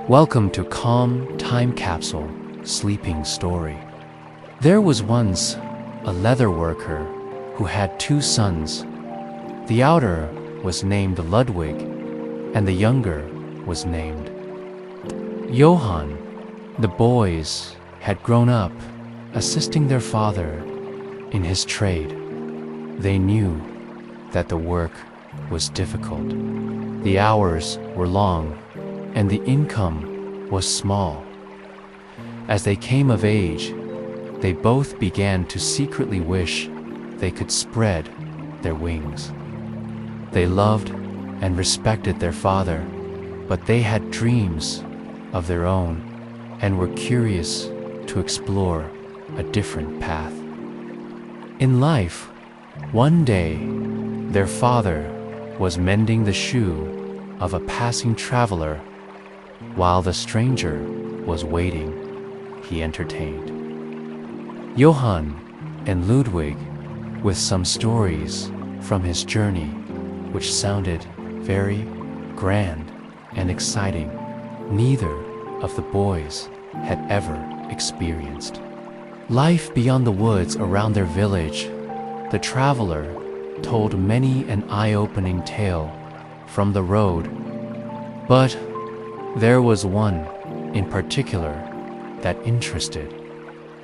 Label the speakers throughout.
Speaker 1: Welcome to Calm Time Capsule Sleeping Story. There was once a leather worker who had two sons. The outer was named Ludwig, and the younger was named Johann. The boys had grown up assisting their father in his trade. They knew that the work was difficult. The hours were long, and the income was small. As they came of age, they both began to secretly wish they could spread their wings. They loved and respected their father, but they had dreams of their own and were curious to explore a different path. In life, one day, their father was mending the shoe of a passing traveler. While the stranger was waiting, he entertained Johann and Ludwig with some stories from his journey, which sounded very grand and exciting. Neither of the boys had ever experienced life beyond the woods around their village. The traveler told many an eye-opening tale from the road, but there was one in particular that interested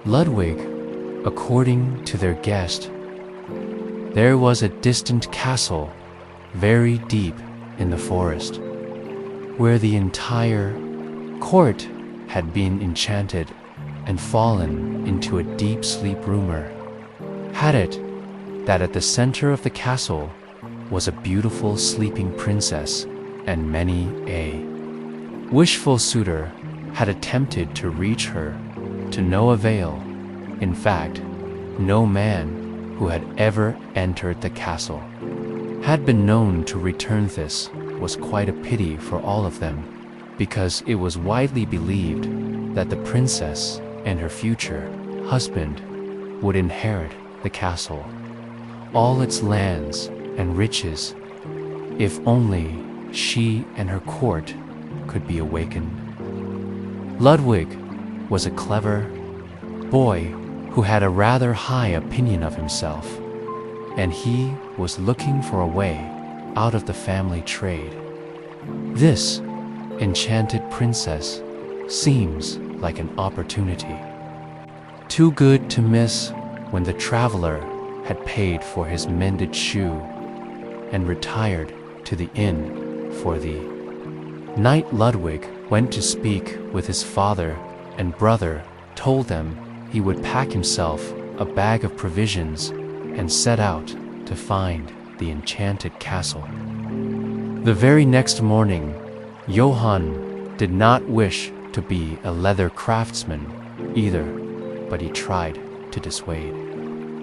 Speaker 1: Ludwig. According to their guest, there was a distant castle very deep in the forest, where the entire court had been enchanted and fallen into a deep sleep. Rumor had it that at the center of the castle was a beautiful sleeping princess, and many a wishful suitor had attempted to reach her to no avail. In fact, no man who had ever entered the castle had been known to return. This was quite a pity for all of them, because it was widely believed that the princess and her future husband would inherit the castle, all its lands and riches, if only she and her court could be awakened. Ludwig was a clever boy who had a rather high opinion of himself, and he was looking for a way out of the family trade. This enchanted princess seems like an opportunity too good to miss. When the traveler had paid for his mended shoe and retired to the inn for the night, Ludwig went to speak with his father and brother, told them he would pack himself a bag of provisions and set out to find the enchanted castle. The very next morning, Johann did not wish to be a leather craftsman either, but he tried to dissuade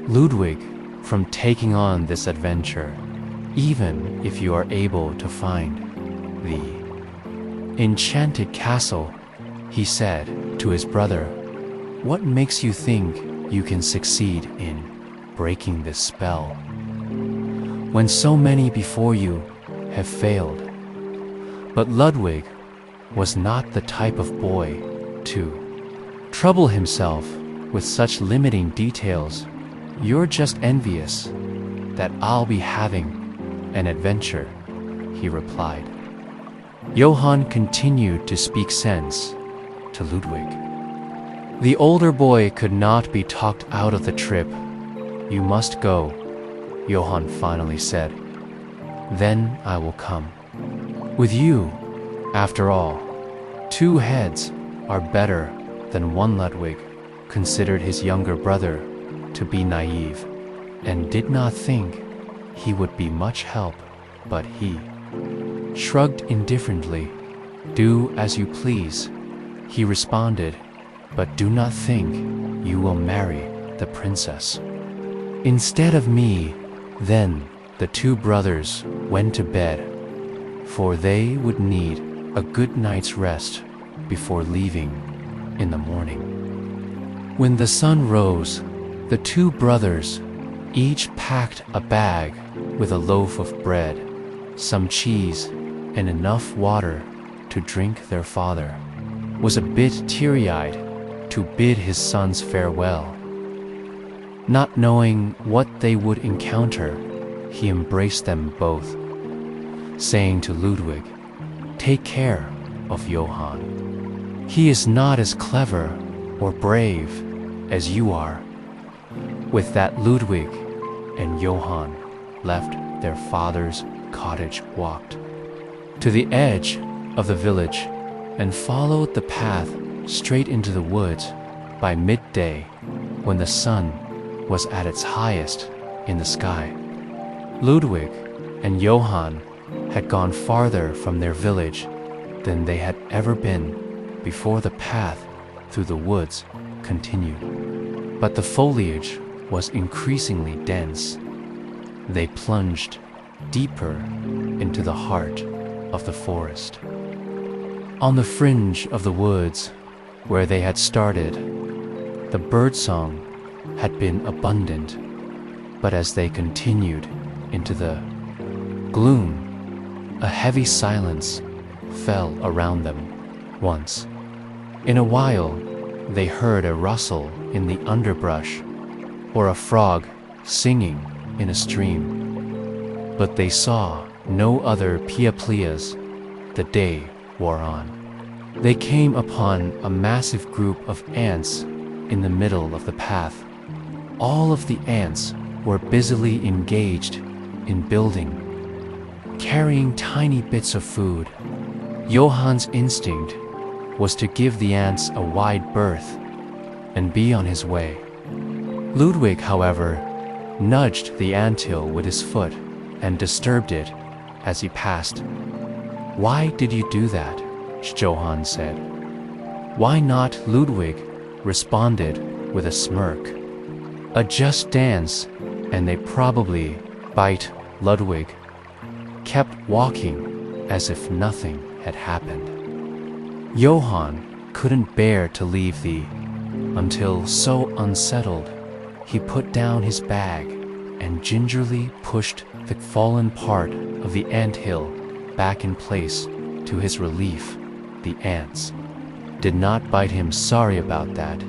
Speaker 1: Ludwig from taking on this adventure. Even if you are able to find the enchanted castle, he said to his brother, what makes you think you can succeed in breaking this spell when so many before you have failed? But Ludwig was not the type of boy to trouble himself with such limiting details. You're just envious that I'll be having an adventure, he replied. Johann continued to speak sense to Ludwig. The older boy could not be talked out of the trip. You must go, Johann finally said. Then I will come with you. After all, two heads are better than one. Ludwig considered his younger brother to be naive and did not think he would be much help, but he shrugged indifferently. Do as you please, he responded, but do not think you will marry the princess instead of me. Then the two brothers went to bed, for they would need a good night's rest before leaving in the morning. When the sun rose, the two brothers each packed a bag with a loaf of bread, some cheese, and enough water to drink their father was a bit teary-eyed to bid his sons farewell. Not knowing what they would encounter, he embraced them both, saying to Ludwig, "Take care of Johann. He is not as clever or brave as you are." With that, Ludwig and Johann left their father's cottage, walked to the edge of the village, and followed the path straight into the woods. By midday, when the sun was at its highest in the sky, Ludwig and Johann had gone farther from their village than they had ever been before the path through the woods continued. But the foliage was increasingly dense. They plunged deeper into the heart of the forest. On the fringe of the woods where they had started, the birdsong had been abundant, but as they continued into the gloom, a heavy silence fell around them. Once in a while, they heard a rustle in the underbrush or a frog singing in a stream, but they saw no other piaplias. The day wore on. They came upon a massive group of ants in the middle of the path. All of the ants were busily engaged in building, carrying tiny bits of food. Johann's instinct was to give the ants a wide berth and be on his way. Ludwig, however, nudged the anthill with his foot and disturbed it as he passed. "Why did you do that?" Johann said. "Why not?" Ludwig responded with a smirk. "A just dance, and they probably bite." Ludwig kept walking as if nothing had happened. Johann couldn't bear to leave until so unsettled, he put down his bag and gingerly pushed the fallen part of the anthill back in place. To his relief, the ants did not bite him. "Sorry about that,"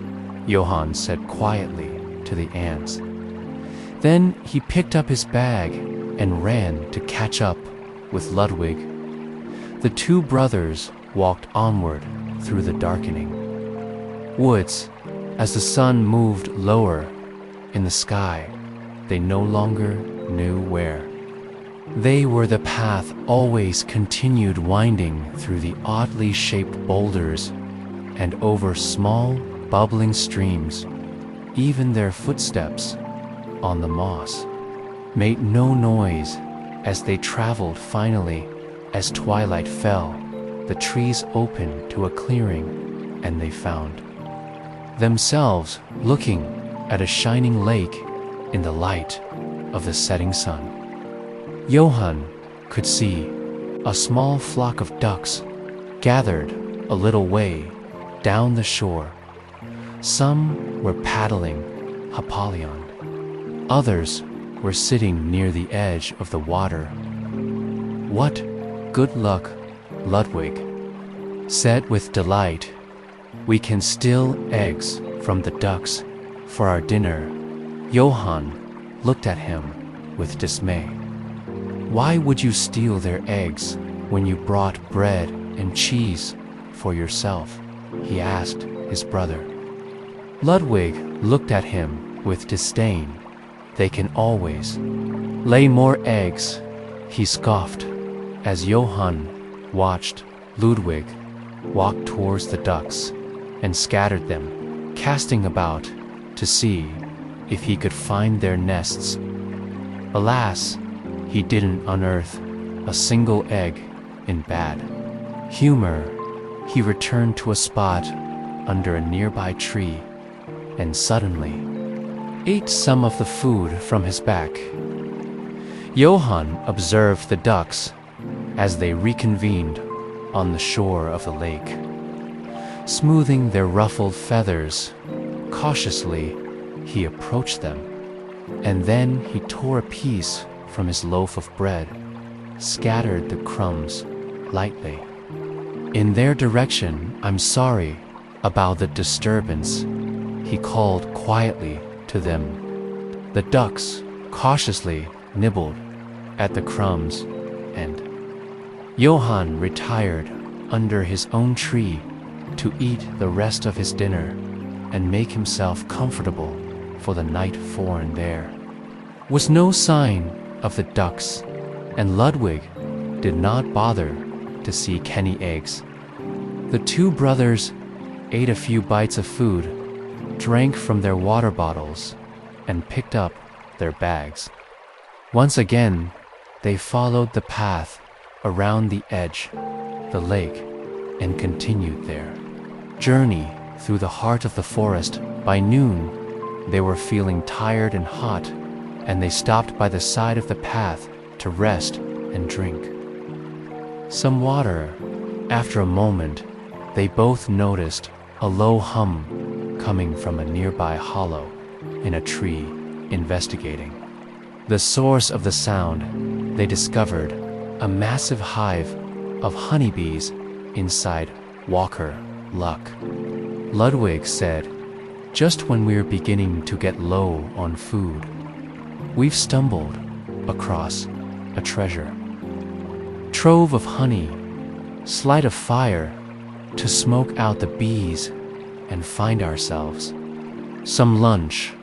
Speaker 1: Johann said quietly to the ants. Then he picked up his bag and ran to catch up with Ludwig. The two brothers walked onward through the darkening woods. As the sun moved lower in the sky, they no longer knew where. They were. The path always continued winding through the oddly shaped boulders and over small, bubbling streams. Even their footsteps on the moss made no noise as they traveled. Finally, as twilight fell, the trees opened to a clearing, and they found themselves looking at a shining lake in the light of the setting sun. Johann could see a small flock of ducks gathered a little way down the shore. Some were paddling Apollyon. Others were sitting near the edge of the water. "What good luck," Ludwig said with delight. "We can steal eggs from the ducks for our dinner." Johann looked at him with dismay. "Why would you steal their eggs when you brought bread and cheese for yourself?" he asked his brother. Ludwig looked at him with disdain. "They can always lay more eggs," he scoffed as Johann watched Ludwig walk towards the ducks and scattered them, casting about to see if he could find their nests. Alas, he didn't unearth a single egg. In bad humor, he returned to a spot under a nearby tree and suddenly ate some of the food from his back. Johann observed the ducks as they reconvened on the shore of the lake. Smoothing their ruffled feathers, cautiously he approached them, and then he tore a piece from his loaf of bread, scattered the crumbs lightly, In their direction, I'm sorry about the disturbance, he called quietly to them. The ducks cautiously nibbled at the crumbs, and Johann retired under his own tree to eat the rest of his dinner and make himself comfortable for the night, for in there was no sign of the ducks, and Ludwig did not bother to seek any eggs. The two brothers ate a few bites of food, drank from their water bottles, and picked up their bags. Once again, they followed the path around the edge, the lake, and continued their journey through the heart of the forest. By noon, they were feeling tired and hot, and they stopped by the side of the path to rest and drink some water. After a moment, they both noticed a low hum coming from a nearby hollow in a tree. Investigating the source of the sound, they discovered a massive hive of honeybees inside Walker Luck. Ludwig said, "Just when we're beginning to get low on food, we've stumbled across a treasure trove of honey. Light a fire to smoke out the bees and find ourselves some lunch."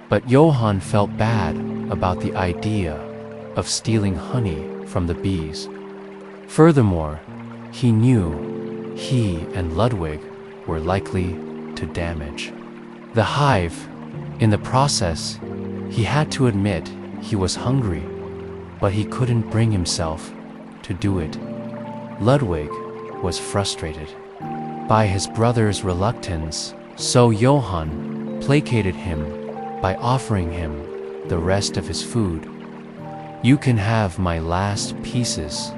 Speaker 1: But Johann felt bad about the idea of stealing honey from the bees. Furthermore, he knew he and Ludwig were likely to damage the hive. In the process, he had to admit he was hungry, but he couldn't bring himself to do it. Ludwig was frustrated by his brother's reluctance, so Johann placated him by offering him the rest of his food. "You can have my last pieces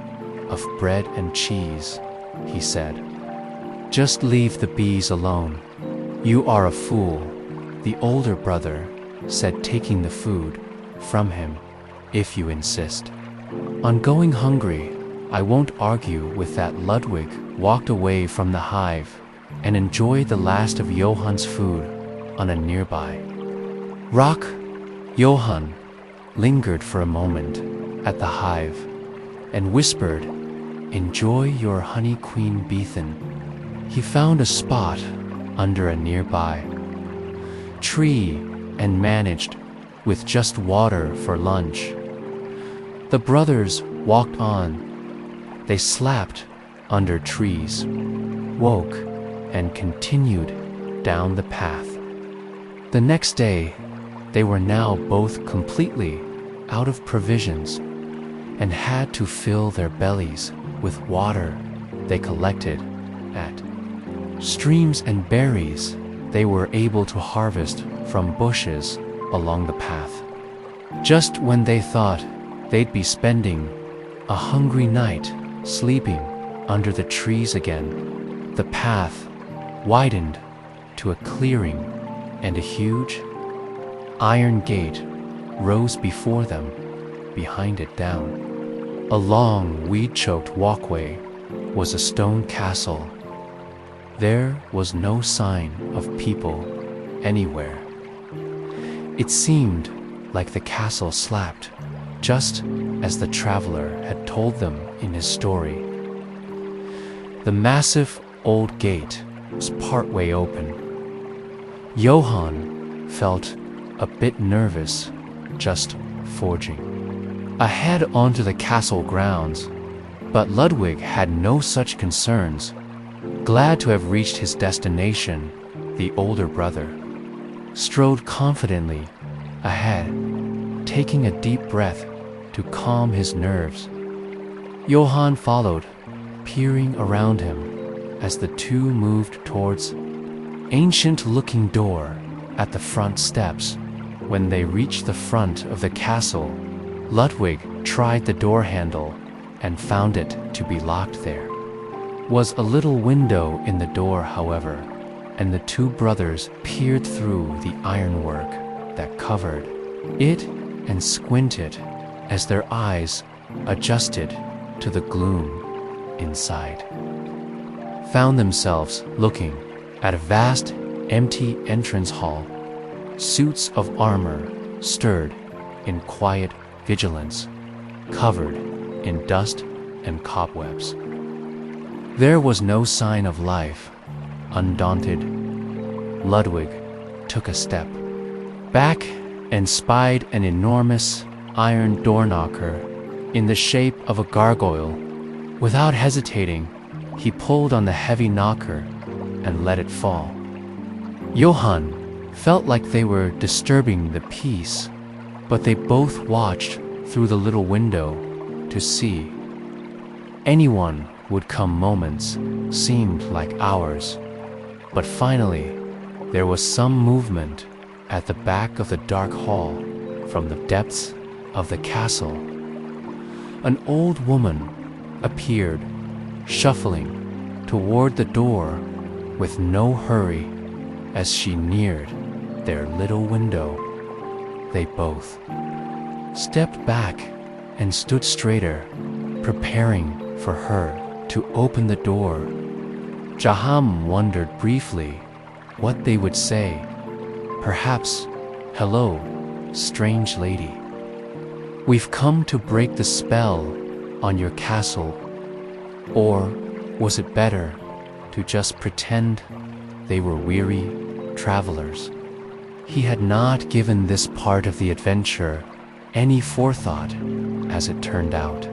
Speaker 1: of bread and cheese," he said. "Just leave the bees alone." "You are a fool," the older brother said, taking the food from him. "If you insist on going hungry, I won't argue with that." Ludwig walked away from the hive and enjoyed the last of Johann's food on a nearby rock. Johann lingered for a moment at the hive and whispered, "Enjoy your honey, Queen Bethan." He found a spot under a nearby tree and managed with just water for lunch. The brothers walked on. They slept under trees, woke, and continued down the path. The next day, they were now both completely out of provisions and had to fill their bellies with water they collected at streams and berries they were able to harvest from bushes along the path. Just when they thought they'd be spending a hungry night sleeping under the trees again, the path widened to a clearing, and a huge iron gate rose before them. Behind it, down a long, weed-choked walkway, was a stone castle. There was no sign of people anywhere. It seemed like the castle slept, just as the traveler had told them in his story. The massive old gate was partway open. Johann felt a bit nervous just forging ahead onto the castle grounds, but Ludwig had no such concerns. Glad to have reached his destination, the older brother strode confidently ahead, taking a deep breath to calm his nerves. Johann followed, peering around him as the two moved towards ancient-looking door at the front steps. When they reached the front of the castle, Ludwig tried the door handle and found it to be locked. There was a little window in the door, however, and the two brothers peered through the ironwork that covered it and squinted as their eyes adjusted to the gloom inside. found themselves looking at a vast, empty entrance hall. Suits of armor stirred in quiet vigilance, covered in dust and cobwebs. There was no sign of life. Undaunted, Ludwig took a step back and spied an enormous iron door knocker in the shape of a gargoyle. Without hesitating, he pulled on the heavy knocker and let it fall. Johann felt like they were disturbing the peace, but they both watched through the little window to see. Anyone would come moments seemed like hours, but finally there was some movement at the back of the dark hall from the depths of the castle. An old woman appeared, shuffling toward the door with no hurry. As she neared their little window, they both stepped back and stood straighter, preparing for her to open the door. Jaham wondered briefly what they would say. Perhaps, "Hello, strange lady. We've come to break the spell on your castle." Or was it better to just pretend they were weary travelers? He had not given this part of the adventure any forethought, as it turned out.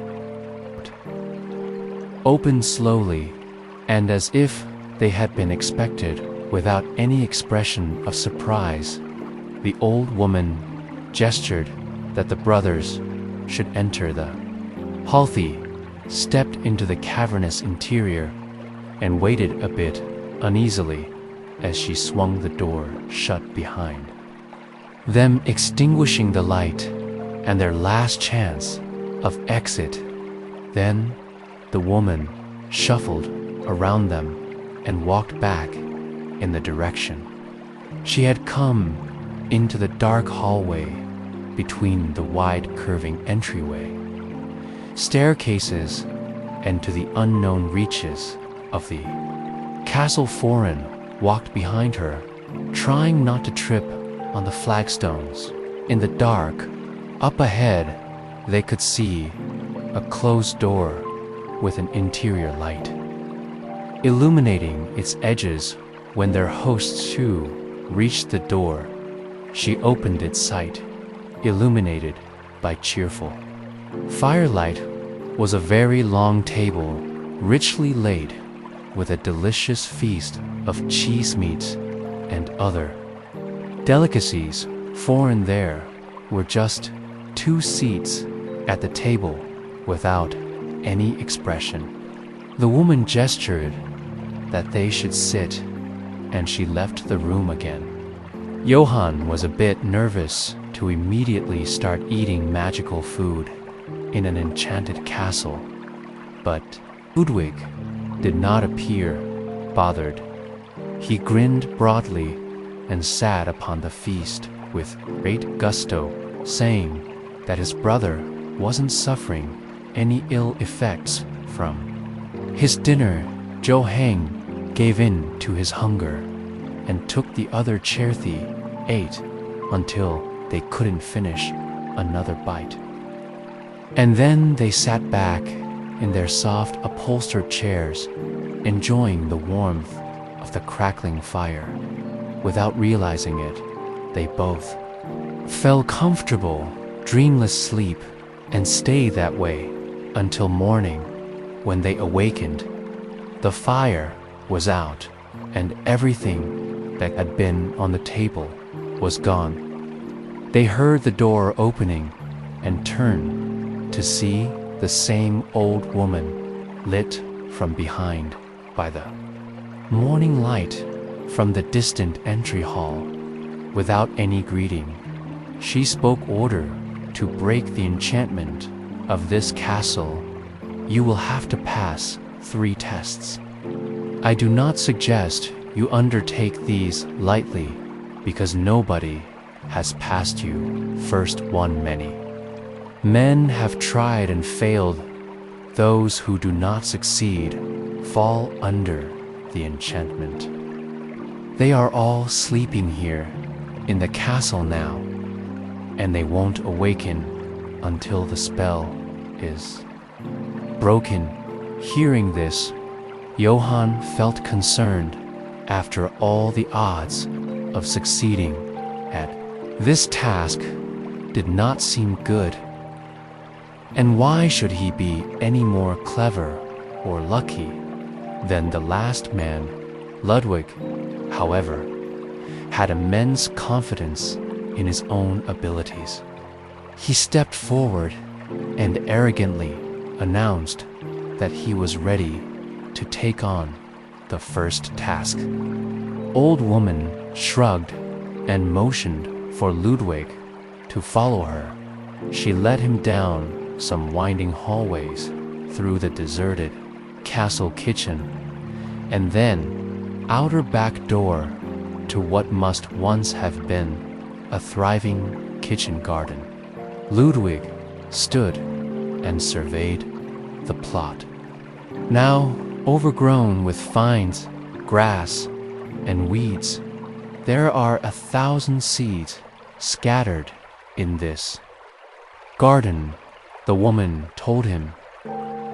Speaker 1: Opened slowly, and as if they had been expected, without any expression of surprise, the old woman gestured that the brothers should enter. The Halthi stepped into the cavernous interior and waited a bit uneasily as she swung the door shut behind them, extinguishing the light and their last chance of exit. Then the woman shuffled around them and walked back in the direction she had come, into the dark hallway between the wide curving entryway, staircases, and to the unknown reaches of the castle. Foreign walked behind her, trying not to trip on the flagstones. In the dark, up ahead, they could see a closed door with an interior light, illuminating its edges. When their hosts too reached the door, she opened its sight, illuminated by cheerful firelight, was a very long table, richly laid with a delicious feast of cheese meats and other delicacies. Foreign there were just 2 seats at the table without any expression. The woman gestured that they should sit, and she left the room again. Johann was a bit nervous to immediately start eating magical food in an enchanted castle, but Ludwig did not appear bothered. He grinned broadly and sat upon the feast with great gusto, saying that his brother wasn't suffering any ill effects from his dinner. Johang gave in to his hunger and took the other Cherthi ate until they couldn't finish another bite. And then they sat back in their soft upholstered chairs, enjoying the warmth of the crackling fire. Without realizing it, they both fell comfortable, dreamless sleep, and stayed that way until morning, when they awakened. The fire was out, and everything that had been on the table was gone. They heard the door opening and turned to see the same old woman, lit from behind by the morning light from the distant entry hall. Without any greeting, she spoke order to break the enchantment of this castle. You will have to pass 3 tests. I do not suggest you undertake these lightly, because nobody has passed you first one many. Men have tried and failed. Those who do not succeed fall under the enchantment. They are all sleeping here in the castle now, and they won't awaken until the spell is broken. Hearing this, Johann felt concerned after all the odds of succeeding at this task did not seem good. And why should he be any more clever or lucky than the last man? Ludwig, however, had immense confidence in his own abilities. He stepped forward and arrogantly announced that he was ready to take on the first task. Old woman shrugged and motioned for Ludwig to follow her. She led him down some winding hallways through the deserted castle kitchen, and then out her back door to what must once have been a thriving kitchen garden. Ludwig stood and surveyed the plot. Now overgrown with vines, grass, and weeds, there are 1,000 seeds scattered in this garden. The woman told him,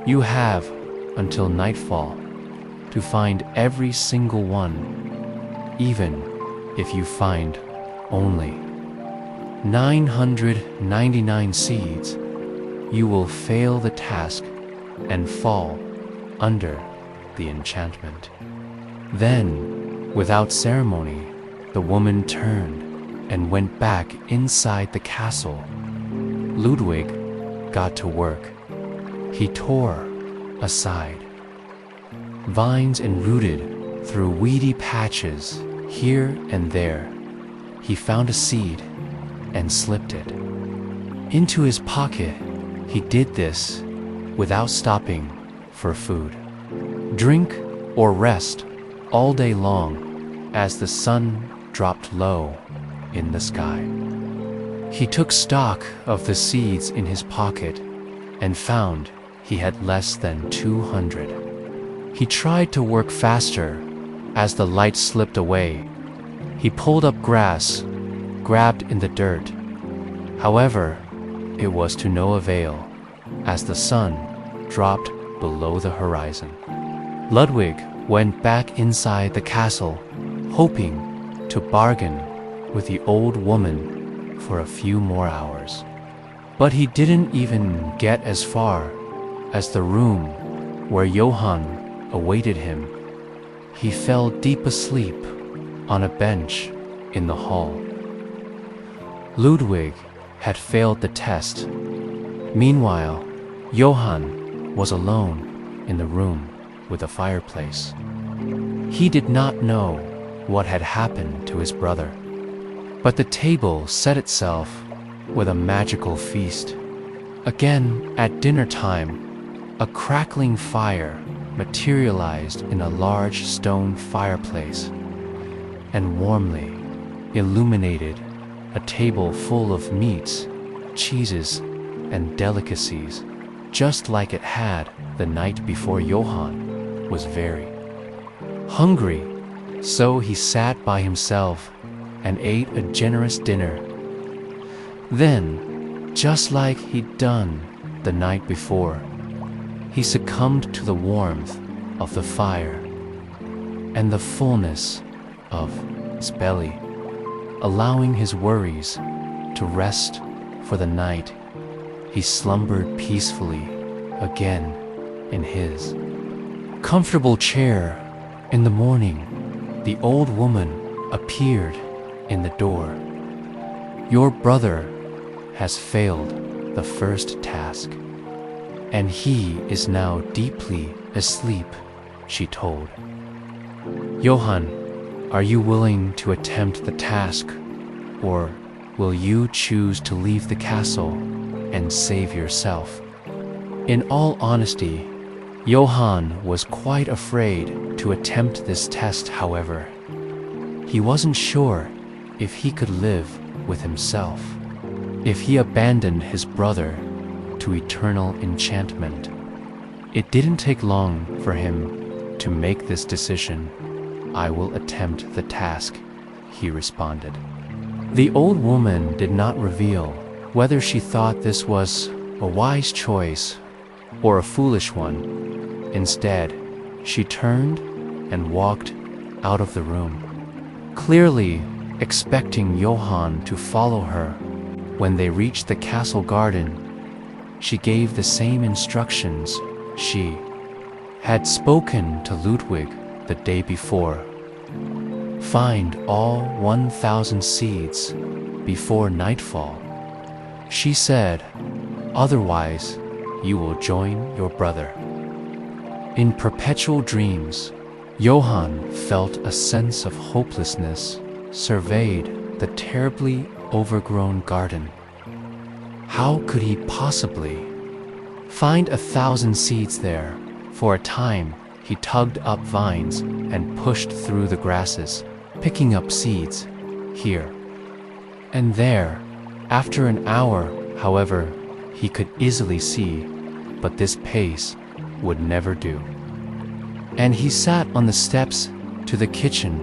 Speaker 1: "You have until nightfall to find every single one. Even if you find only 999 seeds, you will fail the task and fall under the enchantment." Then, without ceremony, the woman turned and went back inside the castle. Ludwig got to work. He tore aside vines and rooted through weedy patches here and there. He found a seed and slipped it into his pocket. He did this without stopping for food, drink, or rest all day long as the sun dropped low in the sky. He took stock of the seeds in his pocket and found he had less than 200. He tried to work faster as the light slipped away. He pulled up grass, grabbed in the dirt. However, it was to no avail as the sun dropped below the horizon. Ludwig went back inside the castle, hoping to bargain with the old woman for a few more hours. But he didn't even get as far as the room where Johann awaited him. He fell deep asleep on a bench in the hall. Ludwig had failed the test. Meanwhile, Johann was alone in the room with a fireplace. He did not know what had happened to his brother, but the table set itself with a magical feast. Again, at dinner time, a crackling fire materialized in a large stone fireplace and warmly illuminated a table full of meats, cheeses, and delicacies, just like it had the night before. Johann was very hungry, so he sat by himself and ate a generous dinner. Then, just like he'd done the night before, he succumbed to the warmth of the fire and the fullness of his belly, allowing his worries to rest for the night. He slumbered peacefully again in his comfortable chair. In the morning, the old woman appeared in the door. "Your brother has failed the first task, and he is now deeply asleep," she told. "Johann, are you willing to attempt the task, or will you choose to leave the castle and save yourself?" In all honesty, Johann was quite afraid to attempt this test. However, he wasn't sure if he could live with himself if he abandoned his brother to eternal enchantment. It didn't take long for him to make this decision, I will attempt the task," he responded. The old woman did not reveal whether she thought this was a wise choice or a foolish one. Instead, she turned and walked out of the room, clearly expecting Johann to follow her. When they reached the castle garden, she gave the same instructions she had spoken to Ludwig the day before. "Find all 1,000 seeds before nightfall," she said, "otherwise you will join your brother." In perpetual dreams, Johann felt a sense of hopelessness surveyed the terribly overgrown garden. How could he possibly find 1,000 seeds there? For a time, he tugged up vines and pushed through the grasses, picking up seeds here and there. After an hour, however, he could easily see, but this pace would never do. And he sat on the steps to the kitchen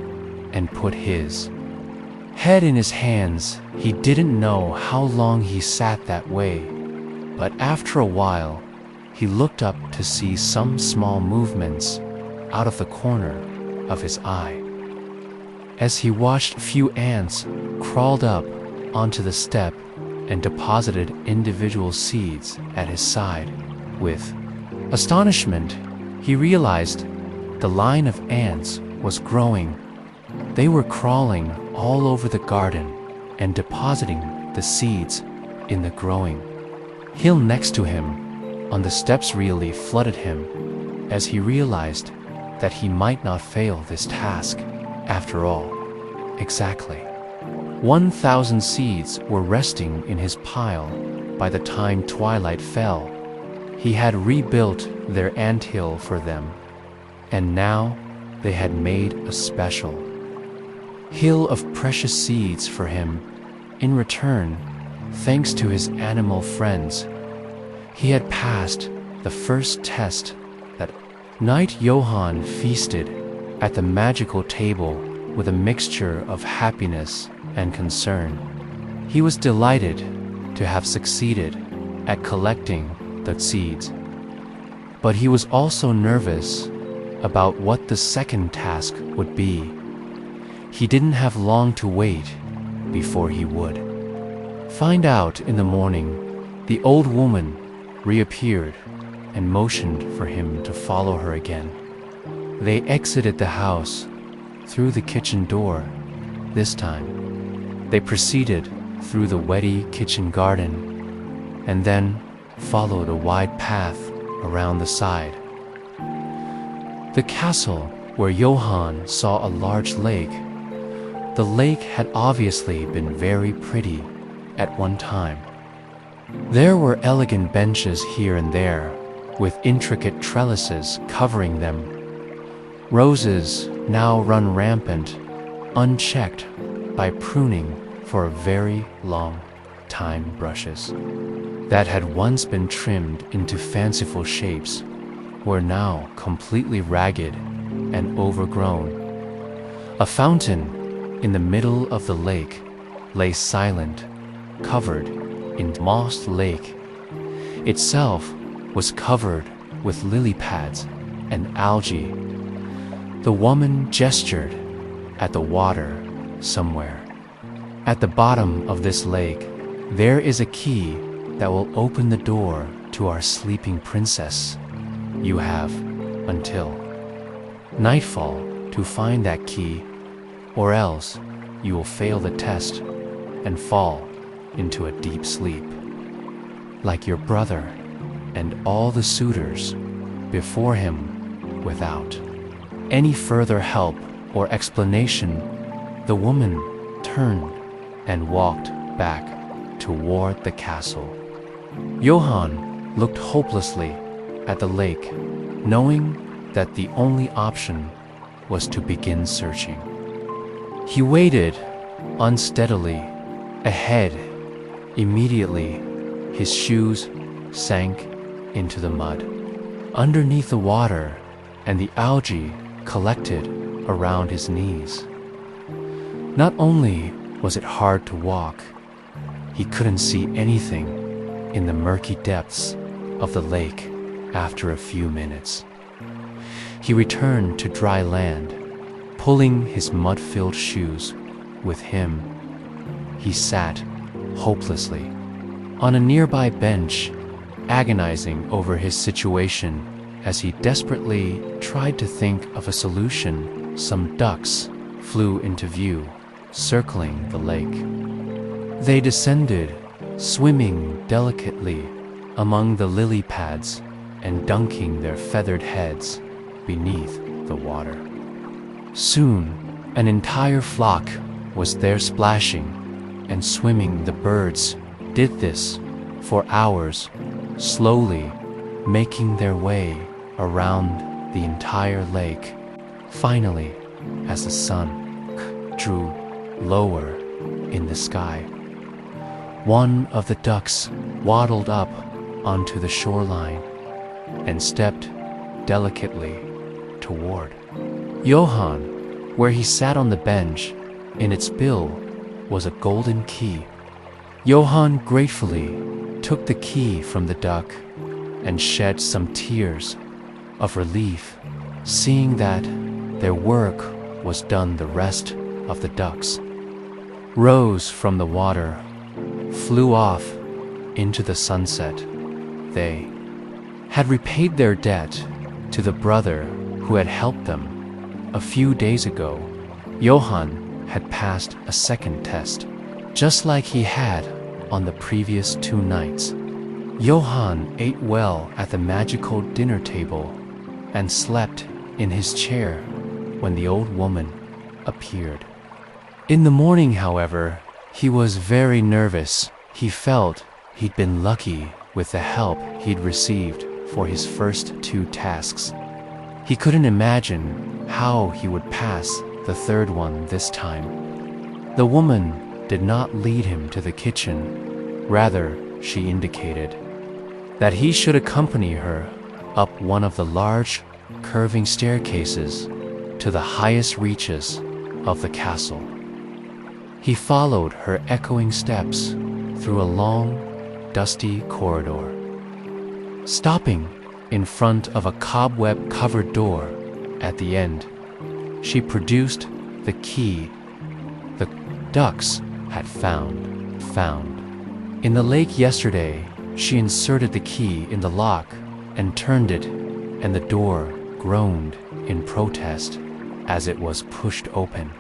Speaker 1: and put his head in his hands. He didn't know how long he sat that way, but after a while, he looked up to see some small movements out of the corner of his eye. As he watched, a few ants crawled up onto the step and deposited individual seeds at his side. With astonishment, he realized the line of ants was growing. They were crawling all over the garden and depositing the seeds in the growing hill next to him. On the steps really flooded him as he realized that he might not fail this task after all. Exactly 1,000 seeds were resting in his pile by the time twilight fell. He had rebuilt their anthill for them, and now they had made a special hill of precious seeds for him. In return, thanks to his animal friends, he had passed the first test. That night, Johann feasted at the magical table with a mixture of happiness and concern. He was delighted to have succeeded at collecting the seeds, but he was also nervous about what the second task would be. He didn't have long to wait before he would find out. In the morning, the old woman reappeared and motioned for him to follow her again. They exited the house through the kitchen door. This time, they proceeded through the wetty kitchen garden and then followed a wide path around the side. The castle, where Johann saw a large lake. The lake had obviously been very pretty at one time. There were elegant benches here and there, with intricate trellises covering them. Roses now run rampant, unchecked by pruning for a very long time. Brushes that had once been trimmed into fanciful shapes were now completely ragged and overgrown. A fountain in the middle of the lake lay silent, covered in moss. Lake itself was covered with lily pads and algae. The woman gestured at the water somewhere. At the bottom of this lake, there is a key that will open the door to our sleeping princess. You have until nightfall to find that key, or else you will fail the test and fall into a deep sleep, like your brother and all the suitors before him. Without any further help or explanation, the woman turned and walked back toward the castle. Johann looked hopelessly at the lake, knowing that the only option was to begin searching. He waded unsteadily ahead. Immediately, his shoes sank into the mud. Underneath the water, and the algae collected around his knees. Not only was it hard to walk, he couldn't see anything in the murky depths of the lake after a few minutes. He returned to dry land, pulling his mud-filled shoes with him. He sat hopelessly on a nearby bench, agonizing over his situation as he desperately tried to think of a solution. Some ducks flew into view, circling the lake. They descended, swimming delicately among the lily pads and dunking their feathered heads beneath the water. Soon, an entire flock was there splashing and swimming. The birds did this for hours, slowly making their way around the entire lake. Finally, as the sun drew lower in the sky, one of the ducks waddled up onto the shoreline and stepped delicately toward Johann, where he sat on the bench. In its bill was a golden key. Johann gratefully took the key from the duck and shed some tears of relief, seeing that their work was done. The rest of the ducks rose from the water, flew off into the sunset. They had repaid their debt to the brother who had helped them. A few days ago, Johann had passed a second test, just like he had on the previous 2 nights. Johann ate well at the magical dinner table and slept in his chair when the old woman appeared. In the morning, however, he was very nervous. He felt he'd been lucky with the help he'd received for his first 2 tasks. He couldn't imagine how he would pass the third one this time. The woman did not lead him to the kitchen. Rather, she indicated that he should accompany her up one of the large, curving staircases to the highest reaches of the castle. He followed her echoing steps through a long, dusty corridor, stopping in front of a cobweb-covered door. At the end, she produced the key the ducks had found. In the lake yesterday, she inserted the key in the lock and turned it, and the door groaned in protest as it was pushed open.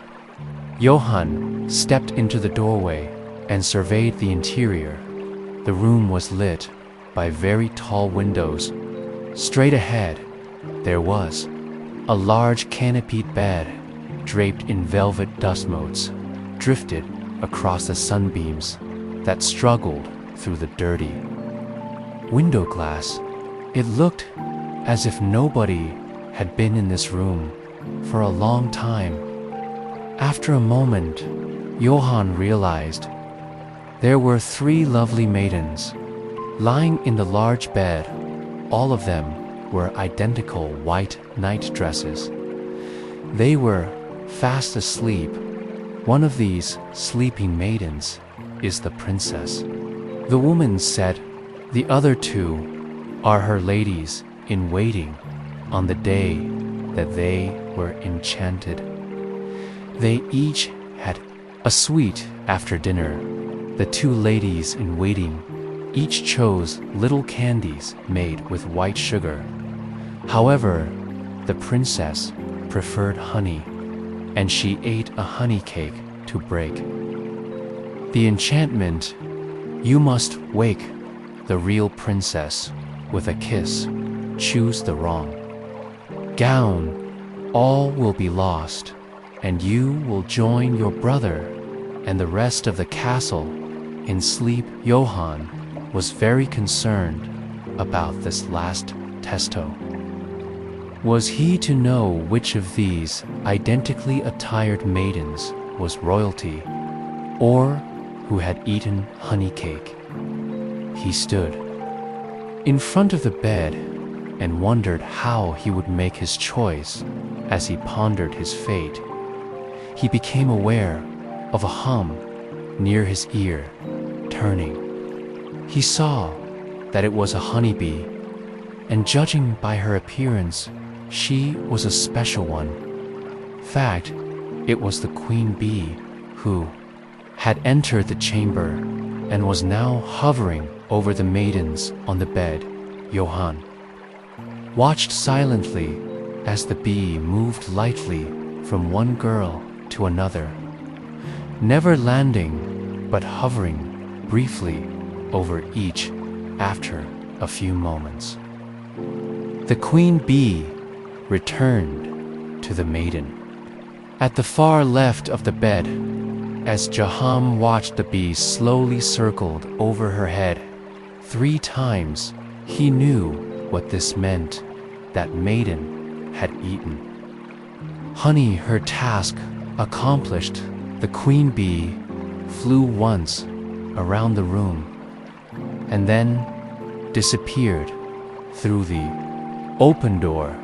Speaker 1: Johann stepped into the doorway and surveyed the interior. The room was lit by very tall windows. Straight ahead, there was a large canopied bed draped in velvet dust motes, drifted across the sunbeams that struggled through the dirty window glass. It looked as if nobody had been in this room for a long time. After a moment, Johann realized there were 3 lovely maidens lying in the large bed. All of them were identical white night dresses. They were fast asleep. One of these sleeping maidens is the princess. The woman said the other 2 are her ladies in waiting on the day that they were enchanted. They each had a sweet after dinner. The 2 ladies in waiting each chose little candies made with white sugar. However, the princess preferred honey, and she ate a honey cake to break the enchantment. You must wake the real princess with a kiss. Choose the wrong gown, all will be lost, and you will join your brother and the rest of the castle in sleep. Johann was very concerned about this last testo. Was he to know which of these identically attired maidens was royalty, or who had eaten honey cake? He stood in front of the bed and wondered how he would make his choice. As he pondered his fate, he became aware of a hum near his ear. Turning, he saw that it was a honeybee, and judging by her appearance, she was a special one. Fact, it was the queen bee who had entered the chamber and was now hovering over the maidens on the bed. Johann watched silently as the bee moved lightly from one girl to another, never landing but hovering briefly over each after a few moments. The queen bee returned to the maiden at the far left of the bed. As Johann watched the bee slowly circled over her head 3 times, he knew what this meant. That maiden had eaten honey. Her task accomplished, the queen bee flew once around the room and then disappeared through the open door.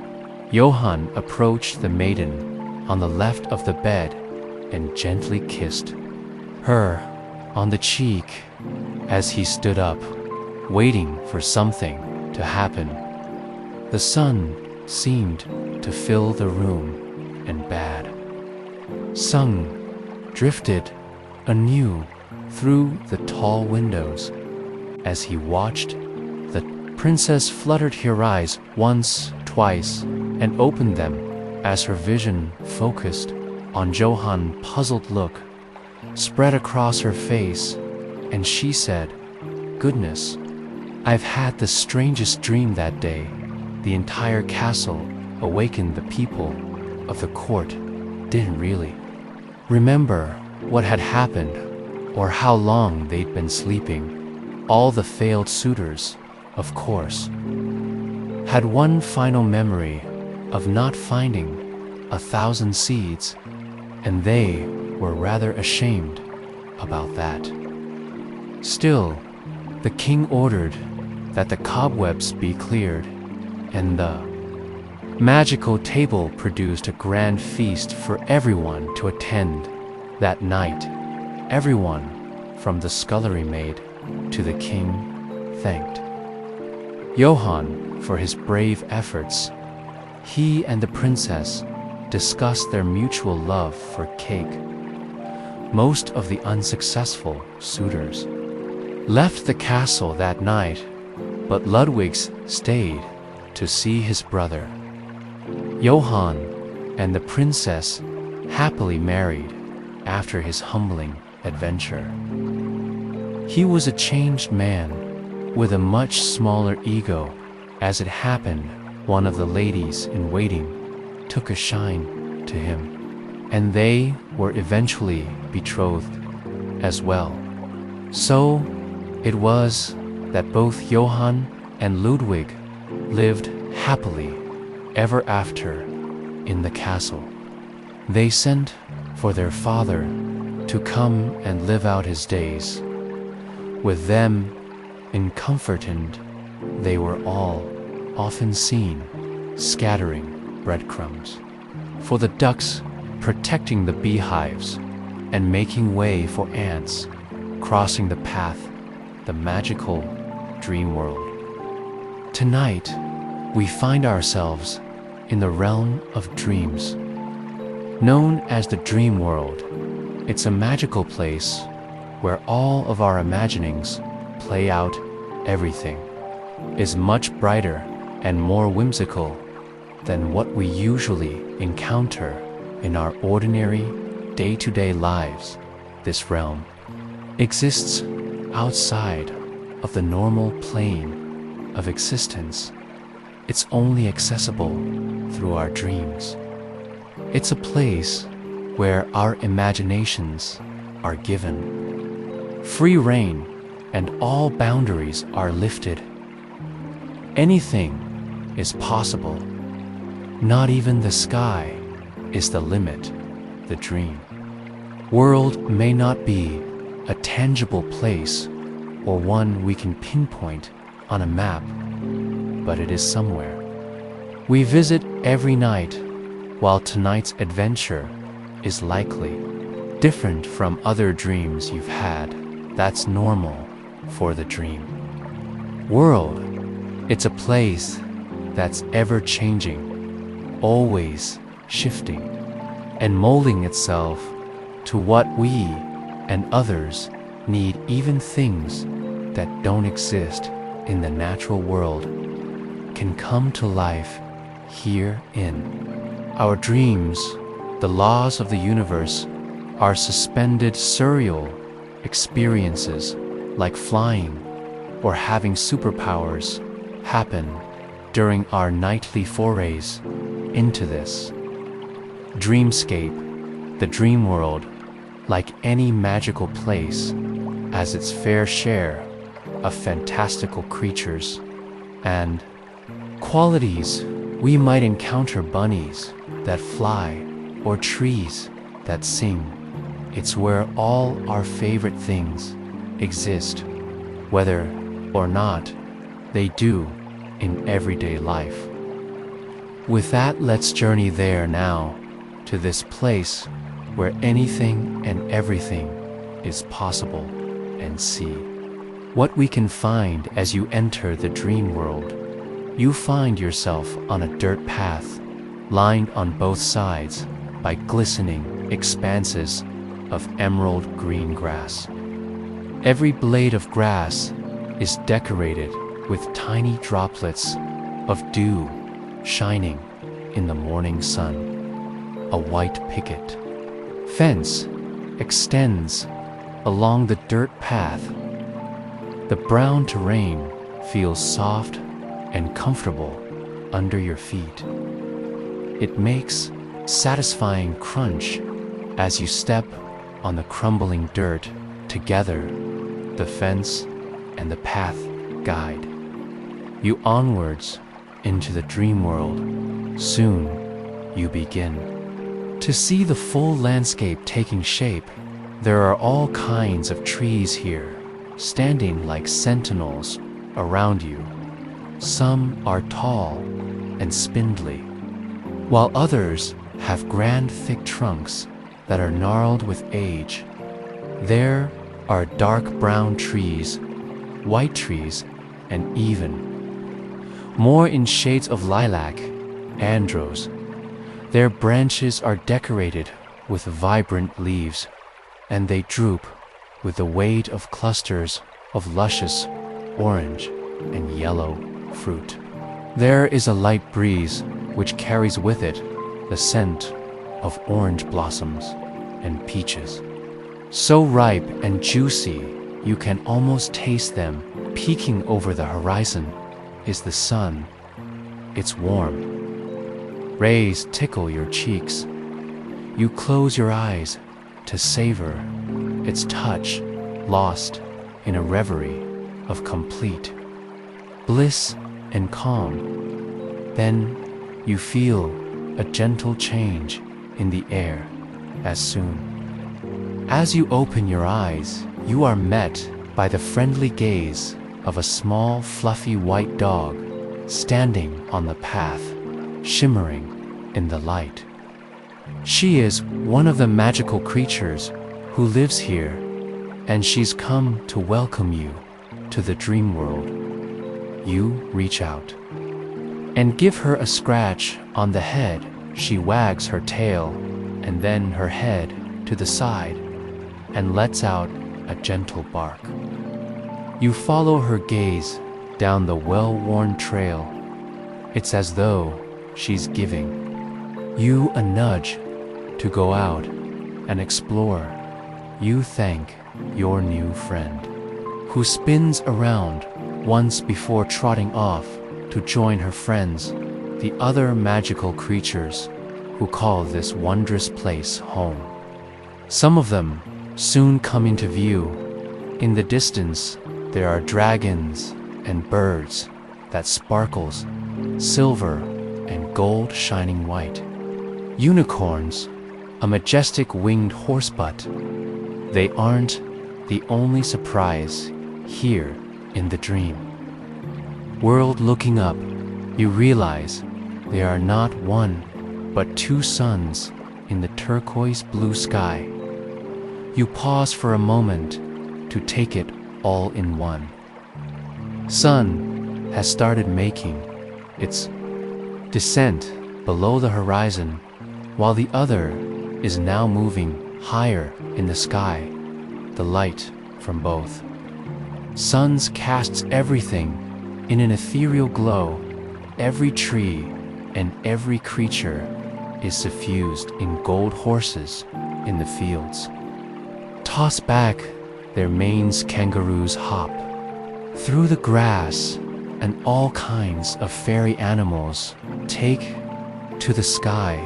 Speaker 1: Johann approached the maiden on the left of the bed and gently kissed her on the cheek. As he stood up, waiting for something to happen, the sun seemed to fill the room, and bad song drifted anew through the tall windows. As he watched, the princess fluttered her eyes once, twice, and opened them as her vision focused on Johann's. Puzzled look spread across her face, and she said, "Goodness, I've had the strangest dream that day. The entire castle awakened. The people of the court didn't really remember what had happened or how long they'd been sleeping. All the failed suitors, of course, had one final memory of not finding 1,000 seeds, and they were rather ashamed about that. Still, the king ordered that the cobwebs be cleared, and the magical table produced a grand feast for everyone to attend that night. Everyone, from the scullery maid to the king, thanked Johann for his brave efforts. He and the princess discussed their mutual love for cake. Most of the unsuccessful suitors left the castle that night, but Ludwig stayed to see his brother. Johann and the princess happily married after his humbling adventure. He was a changed man with a much smaller ego. As it happened, one of the ladies in waiting took a shine to him, and they were eventually betrothed as well. So it was that both Johann and Ludwig lived happily ever after in the castle. They sent for their father to come and live out his days with them in comfort, and they were all often seen scattering breadcrumbs for the ducks, protecting the beehives, and making way for ants crossing the path, the magical dream world. Tonight, we find ourselves in the realm of dreams, known as the dream world. It's a magical place where all of our imaginings play out. Everything is much brighter and more whimsical than what we usually encounter in our ordinary day-to-day lives. This realm exists outside of the normal plane of existence. It's only accessible through our dreams. It's a place where our imaginations are given free rein and all boundaries are lifted. Anything is possible. Not even the sky is the limit. The dream world may not be a tangible place or one we can pinpoint on a map, but it is somewhere We visit every night, while tonight's adventure is likely different from other dreams you've had. That's normal for the dream world. It's a place that's ever-changing, always shifting, and molding itself to what we and others need. Even things that don't exist in the natural world can come to life here in our dreams. The laws of the universe are suspended. Surreal experiences like flying or having superpowers happen during our nightly forays into this dreamscape. The dream world, like any magical place, has its fair share of fantastical creatures and qualities. We might encounter bunnies that fly or trees that sing. It's where all our favorite things exist, whether or not they do in everyday life. With that, let's journey there now, to this place where anything and everything is possible, and see what we can find. As you enter the dream world, you find yourself on a dirt path, lined on both sides by glistening expanses of emerald green grass. Every blade of grass is decorated with tiny droplets of dew shining in the morning sun. A white picket fence extends along the dirt path. The brown terrain feels soft and comfortable under your feet. It makes satisfying crunch as you step on the crumbling dirt. Together, the fence and the path guide you onwards into the dream world. Soon you begin to see the full landscape taking shape. There are all kinds of trees here, standing like sentinels around you. Some are tall and spindly, while others have grand thick trunks that are gnarled with age. There are dark brown trees, white trees, and even more in shades of lilac, andros. Their branches are decorated with vibrant leaves, and they droop with the weight of clusters of luscious orange and yellow fruit. There is a light breeze which carries with it the scent of orange blossoms and peaches, so ripe and juicy you can almost taste them. Peeking over the horizon is the sun. It's warm. Rays tickle your cheeks. You close your eyes to savor its touch, lost in a reverie of complete bliss and calm. Then you feel a gentle change in the air. As soon as you open your eyes, you are met by the friendly gaze of a small, fluffy white dog standing on the path, shimmering in the light. She is one of the magical creatures who lives here, and she's come to welcome you to the dream world. You reach out and give her a scratch on the head. She wags her tail and then her head to the side and lets out a gentle bark. You follow her gaze down the well-worn trail. It's as though she's giving you a nudge to go out and explore. You thank your new friend, who spins around once before trotting off to join her friends, the other magical creatures who call this wondrous place home. Some of them soon come into view. In the distance, there are dragons and birds that sparkles silver and gold shining white. Unicorns, a majestic winged horsebutt. They aren't the only surprise here in the dream world. Looking up, you realize there are not one, but two suns in the turquoise blue sky. You pause for a moment to take it all in one. Sun has started making its descent below the horizon, while the other is now moving higher in the sky, the light from both. Suns casts everything in an ethereal glow. Every tree and every creature is suffused in gold horses in the fields. Toss back their manes, kangaroos hop through the grass, and all kinds of fairy animals take to the sky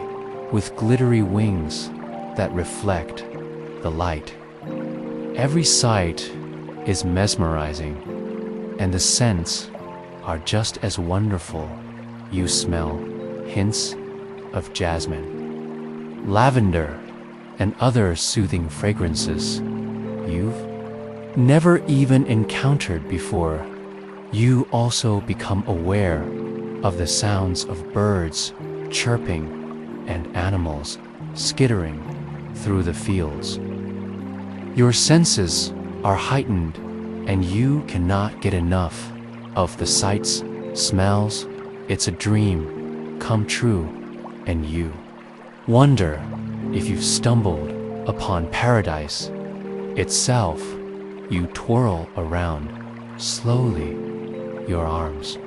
Speaker 1: with glittery wings that reflect the light. Every sight is mesmerizing, and the scents are just as wonderful. You smell hints of jasmine, lavender, and other soothing fragrances you've never even encountered before. You also become aware of the sounds of birds chirping and animals skittering through the fields. Your senses are heightened, and you cannot get enough of the sights, smells. It's a dream come true, and you wonder if you've stumbled upon paradise itself. You twirl around slowly, your arms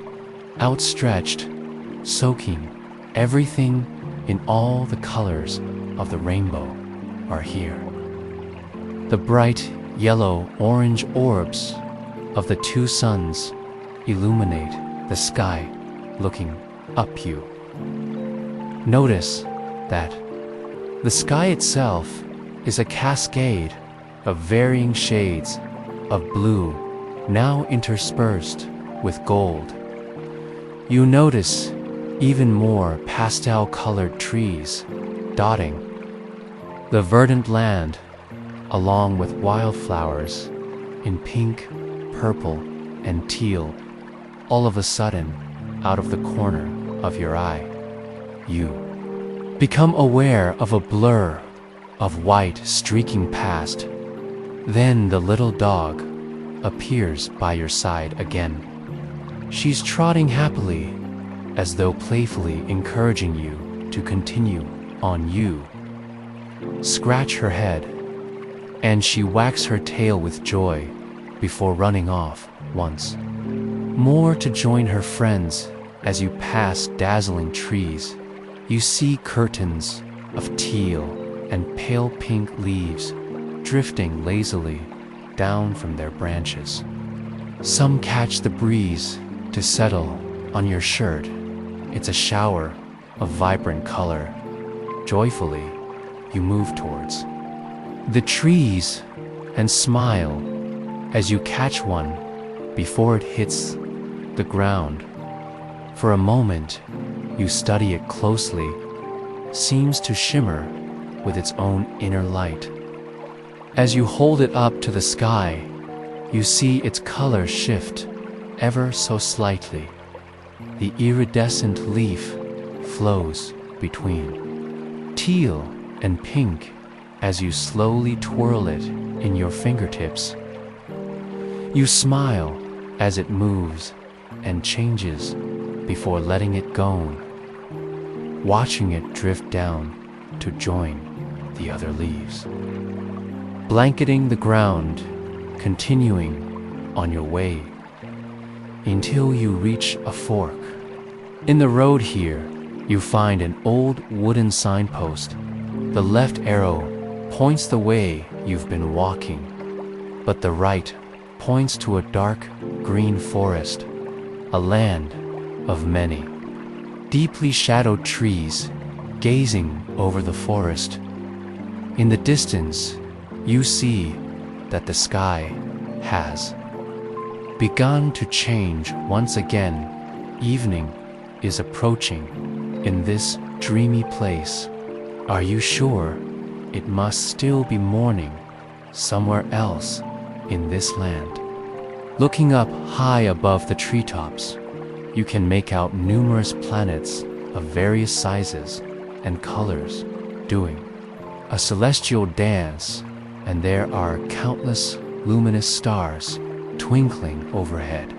Speaker 1: outstretched, soaking everything in all the colors of the rainbow are here. The bright yellow-orange orbs of the two suns illuminate the sky looking up you. Notice that the sky itself is a cascade of varying shades of blue, now interspersed with gold. You notice even more pastel-colored trees dotting the verdant land, along with wildflowers in pink, purple, and teal. All of a sudden, out of the corner of your eye, you become aware of a blur of white streaking past. Then the little dog appears by your side again. She's trotting happily, as though playfully encouraging you to continue on. You scratch her head, and she wags her tail with joy before running off once more to join her friends. As you pass dazzling trees, you see curtains of teal and pale pink leaves drifting lazily down from their branches. Some catch the breeze to settle on your shirt. It's a shower of vibrant color. Joyfully, you move towards the trees and smile as you catch one before it hits the ground. For a moment, you study it closely. Seems to shimmer with its own inner light. As you hold it up to the sky, you see its color shift ever so slightly. The iridescent leaf flows between teal and pink as you slowly twirl it in your fingertips. You smile as it moves and changes before letting it go, watching it drift down to join the other leaves, blanketing the ground, continuing on your way until you reach a fork. In the road here, you find an old wooden signpost. The left arrow points the way you've been walking, but the right points to a dark green forest, a land of many deeply shadowed trees gazing over the forest. In the distance, you see that the sky has begun to change once again. Evening is approaching in this dreamy place. Are you sure it must still be morning somewhere else in this land? Looking up high above the treetops, you can make out numerous planets of various sizes and colors doing a celestial dance, and there are countless luminous stars twinkling overhead.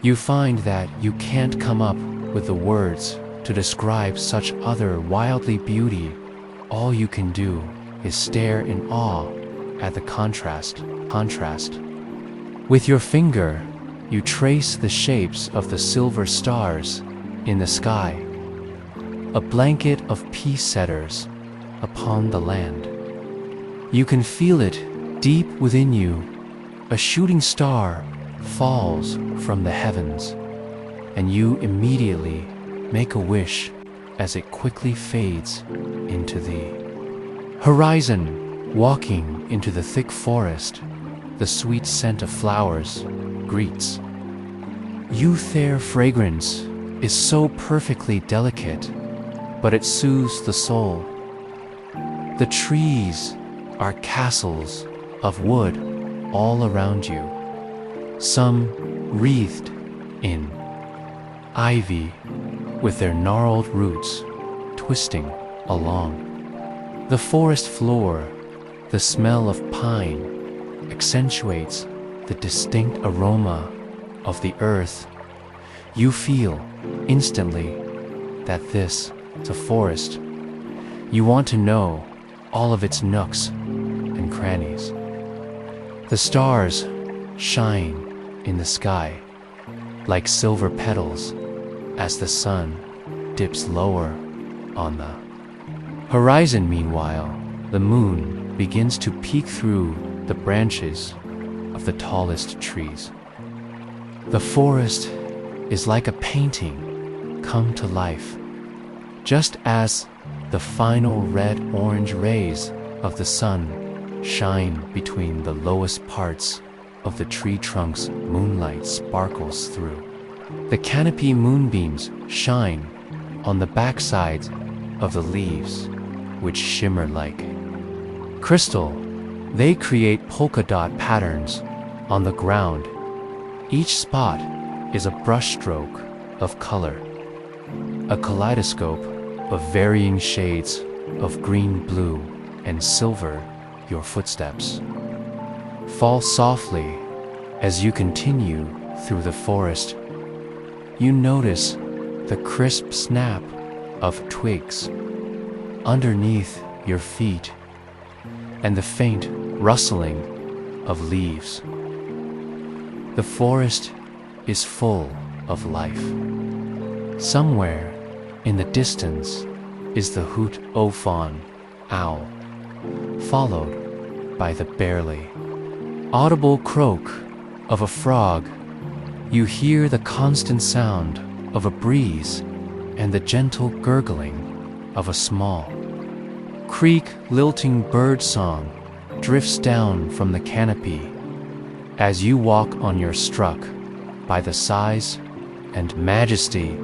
Speaker 1: You find that you can't come up with the words to describe such other wildly beauty. All you can do is stare in awe at the contrast. With your finger, you trace the shapes of the silver stars in the sky, a blanket of peace setters upon the land. You can feel it deep within you. A shooting star falls from the heavens, and you immediately make a wish as it quickly fades into the horizon. Walking into the thick forest, the sweet scent of flowers greets you. Their fragrance is so perfectly delicate, but it soothes the soul. The trees are castles of wood all around you, some wreathed in ivy with their gnarled roots twisting along the forest floor. The smell of pine accentuates the distinct aroma of the earth. You feel instantly that this is a forest. You want to know all of its nooks and crannies. The stars shine in the sky like silver petals as the sun dips lower on the horizon. Meanwhile, the moon begins to peek through the branches of the tallest trees. The forest is like a painting come to life, just as the final red-orange rays of the sun shine between the lowest parts of the tree trunks. Moonlight sparkles through the canopy. Moonbeams shine on the backsides of the leaves, which shimmer like crystal. They create polka dot patterns on the ground. Each spot is a brushstroke of color, a kaleidoscope of varying shades of green, blue, and silver. Your footsteps fall softly as you continue through the forest. You notice the crisp snap of twigs underneath your feet and the faint rustling of leaves. The forest is full of life. Somewhere in the distance is the hoot of fawn owl, followed by the barely audible croak of a frog. You hear the constant sound of a breeze and the gentle gurgling of a small creek. Lilting bird song drifts down from the canopy as you walk on. You're struck by the size and majesty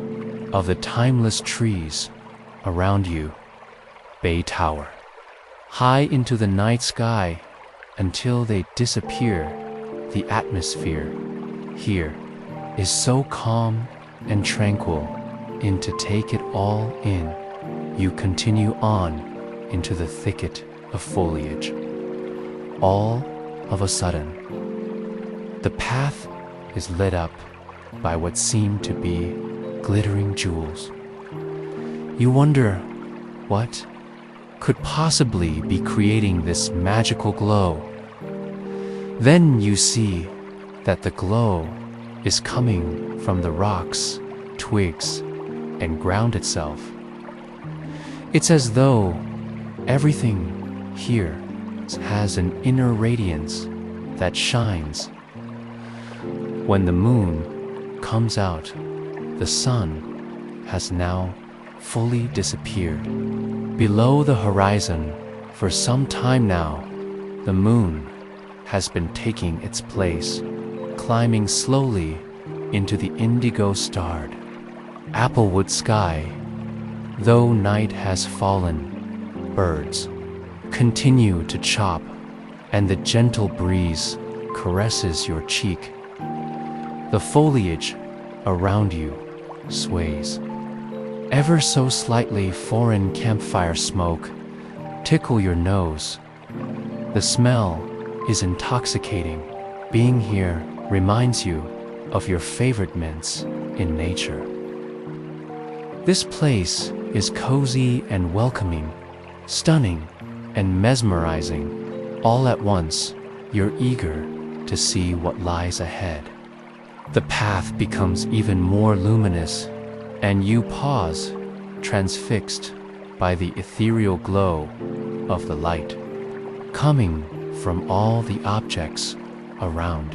Speaker 1: of the timeless trees around you. Bay tower high into the night sky until they disappear. The atmosphere here is so calm and tranquil. In to take it all in, you continue on into the thicket of foliage. All of a sudden, the path is lit up by what seem to be glittering jewels. You wonder what could possibly be creating this magical glow. Then you see that the glow is coming from the rocks, twigs, and ground itself. It's as though everything here has an inner radiance that shines. When the moon comes out, the sun has now fully disappeared below the horizon. For some time now, the moon has been taking its place, climbing slowly into the indigo-starred applewood sky. Though night has fallen, birds continue to chop, and the gentle breeze caresses your cheek. The foliage around you sways ever so slightly foreign campfire smoke tickle your nose. The smell is intoxicating. Being here reminds you of your favorite mints in nature. This place is cozy and welcoming, stunning and mesmerizing. All at once, you're eager to see what lies ahead. The path becomes even more luminous, and you pause, transfixed by the ethereal glow of the light, coming from all the objects around.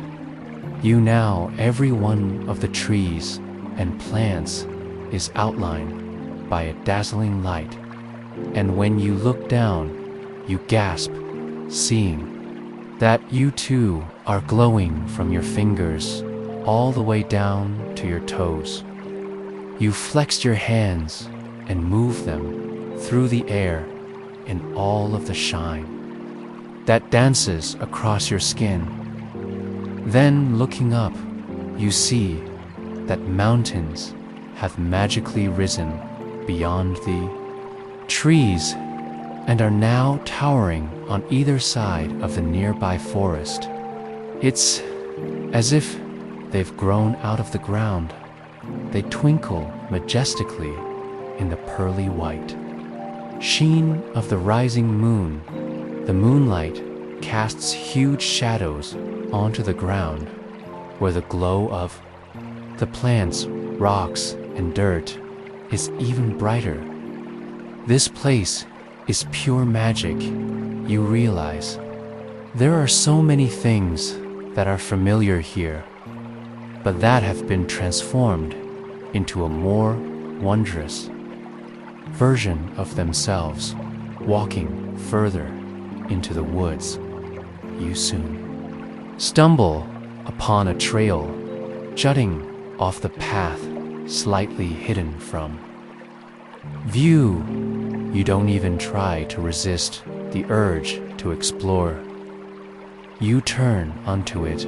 Speaker 1: You now, every one of the trees and plants is outlined by a dazzling light, and when you look down, you gasp, seeing that you too are glowing from your fingers all the way down to your toes. You flexed your hands and move them through the air in all of the shine that dances across your skin. Then, looking up, you see that mountains have magically risen beyond the trees and are now towering on either side of the nearby forest. It's as if they've grown out of the ground. They twinkle majestically in the pearly white sheen of the rising moon. The moonlight casts huge shadows onto the ground, where the glow of the plants, rocks, and dirt is even brighter. This place is pure magic, you realize. There are so many things that are familiar here, but that have been transformed into a more wondrous version of themselves. Walking further into the woods, you soon stumble upon a trail jutting off the path, slightly hidden from view. You don't even try to resist the urge to explore. You turn onto it,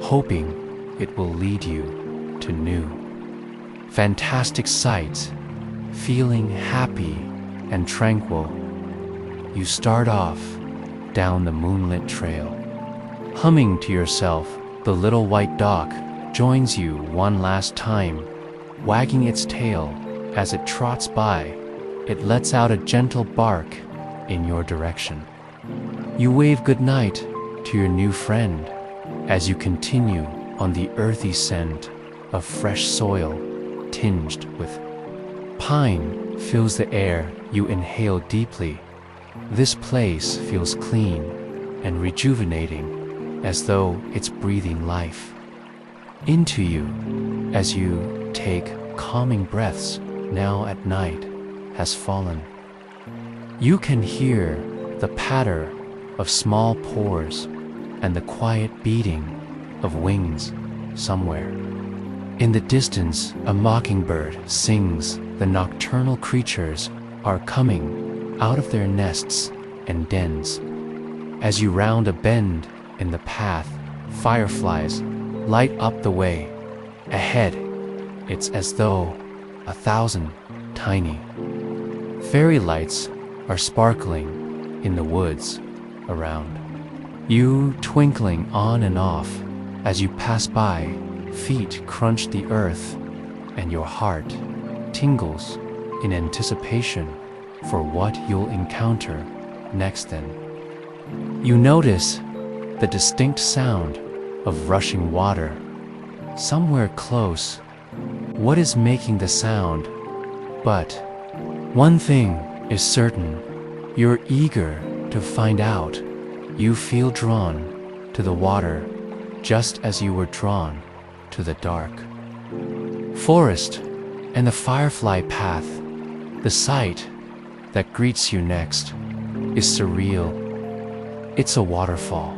Speaker 1: hoping it will lead you to new, fantastic sights. Feeling happy and tranquil, you start off down the moonlit trail. Humming to yourself, the little white dog joins you one last time, wagging its tail as it trots by. It lets out a gentle bark in your direction. You wave goodnight to your new friend as you continue on the earthy scent of fresh soil tinged with pine fills the air you inhale deeply. This place feels clean and rejuvenating, as though it's breathing life into you as you take calming breaths. Now at night has fallen. You can hear the patter of small pores and the quiet beating of wings somewhere. In the distance, a mockingbird sings. The nocturnal creatures are coming out of their nests and dens. As you round a bend in the path, fireflies light up the way. Ahead, it's as though 1,000 tiny fairy lights are sparkling in the woods around. You twinkling on and off as you pass by, feet crunch the earth, and your heart tingles in anticipation for what you'll encounter next. Then you notice the distinct sound of rushing water somewhere close. What is making the sound? But one thing is certain, you're eager to find out. You feel drawn to the water just as you were drawn to the dark forest and the firefly path. The sight that greets you next is surreal. It's a waterfall,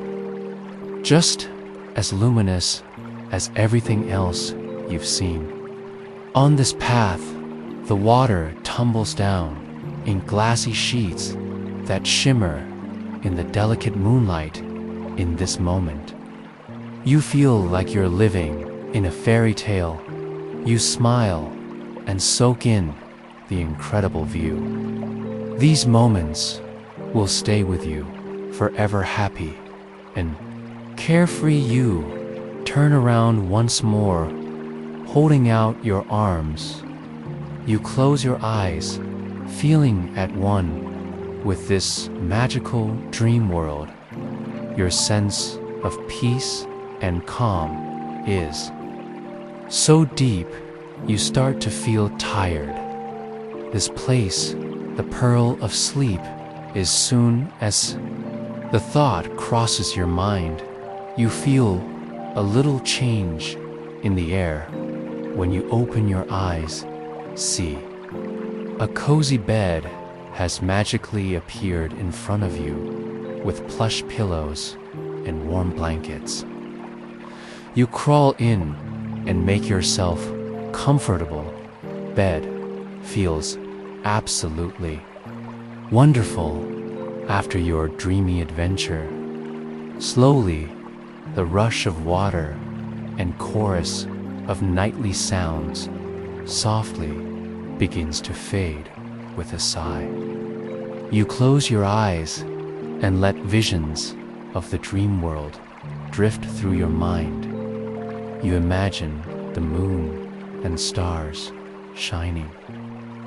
Speaker 1: just as luminous as everything else you've seen. On this path, the water tumbles down in glassy sheets that shimmer in the delicate moonlight. In this moment, you feel like you're living in a fairy tale. You smile and soak in the incredible view. These moments will stay with you, forever happy and carefree. You turn around once more, holding out your arms. You close your eyes, feeling at one with this magical dream world. Your sense of peace and calm is so deep, you start to feel tired. This place, the pearl of sleep, is soon as the thought crosses your mind, you feel a little change in the air. When you open your eyes, see a cozy bed has magically appeared in front of you with plush pillows and warm blankets. You crawl in and make yourself comfortable. Bed feels absolutely wonderful after your dreamy adventure. Slowly, the rush of water and chorus of nightly sounds softly begins to fade with a sigh. You close your eyes and let visions of the dream world drift through your mind. You imagine the moon and stars shining.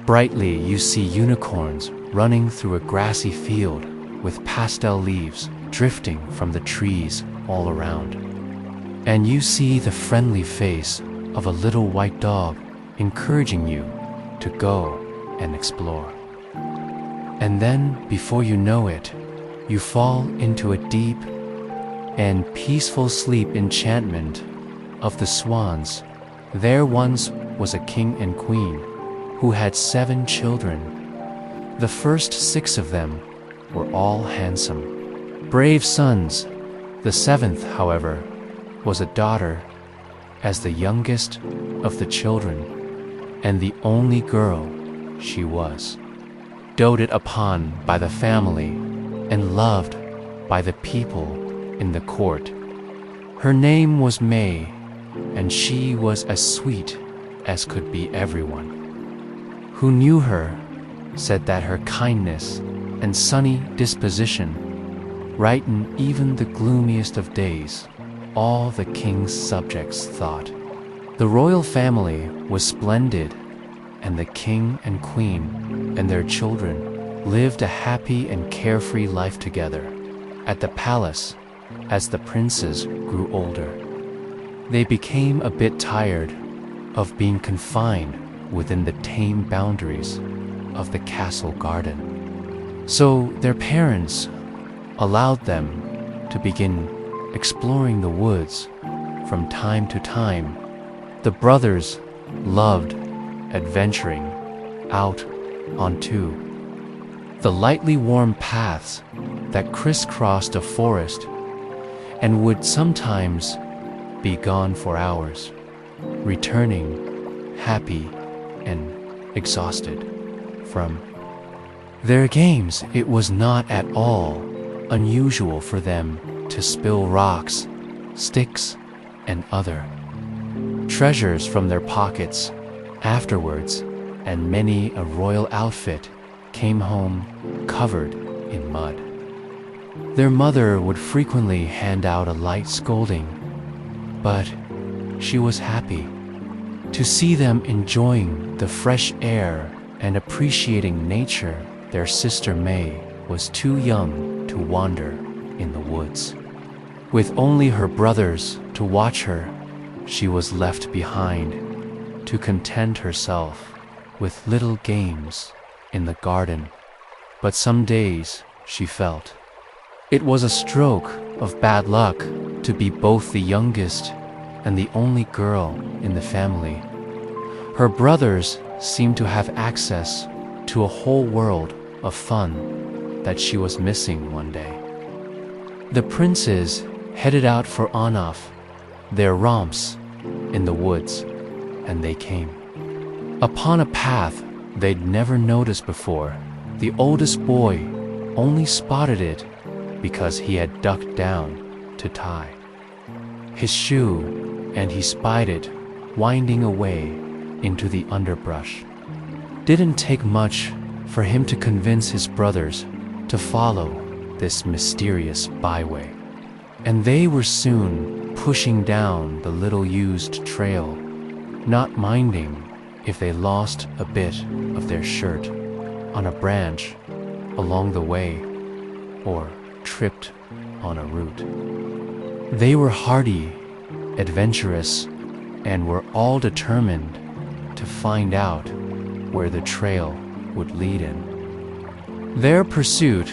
Speaker 1: Brightly, you see unicorns running through a grassy field with pastel leaves drifting from the trees all around. And you see the friendly face of a little white dog encouraging you to go and explore. And then, before you know it, you fall into a deep and peaceful sleep enchantment of the swans. There once was a king and queen who had 7 children. The first 6 of them were all handsome, brave sons. The 7th, however, was a daughter, as the youngest of the children, and the only girl she was, doted upon by the family and loved by the people in the court. Her name was May, and she was as sweet as could be. Everyone who knew her said that her kindness and sunny disposition brightened even the gloomiest of days. All the king's subjects thought. The royal family was splendid, and the king and queen and their children lived a happy and carefree life together at the palace. As the princes grew older, they became a bit tired of being confined within the tame boundaries of the castle garden. So their parents allowed them to begin exploring the woods from time to time. The brothers loved adventuring out onto the lightly warm paths that crisscrossed a forest and would sometimes be gone for hours, returning happy and exhausted from their games. It was not at all unusual for them to spill rocks, sticks, and other treasures from their pockets afterwards, and many a royal outfit came home covered in mud. Their mother would frequently hand out a light scolding, but she was happy to see them enjoying the fresh air and appreciating nature. Their sister May was too young to wander in the woods. With only her brothers to watch her, she was left behind to content herself with little games in the garden. But some days she felt it was a stroke of bad luck to be both the youngest and the only girl in the family. Her brothers seemed to have access to a whole world of fun that she was missing one day. The princes headed out for on-off their romps in the woods, and they came upon a path they'd never noticed before. The oldest boy only spotted it because he had ducked down to tie his shoe, and he spied it winding away into the underbrush. didn't take much for him to convince his brothers to follow this mysterious byway. And they were soon pushing down the little-used trail, not minding if they lost a bit of their shirt on a branch along the way or tripped on a root. They were hardy, adventurous, and were all determined to find out where the trail would lead in. Their pursuit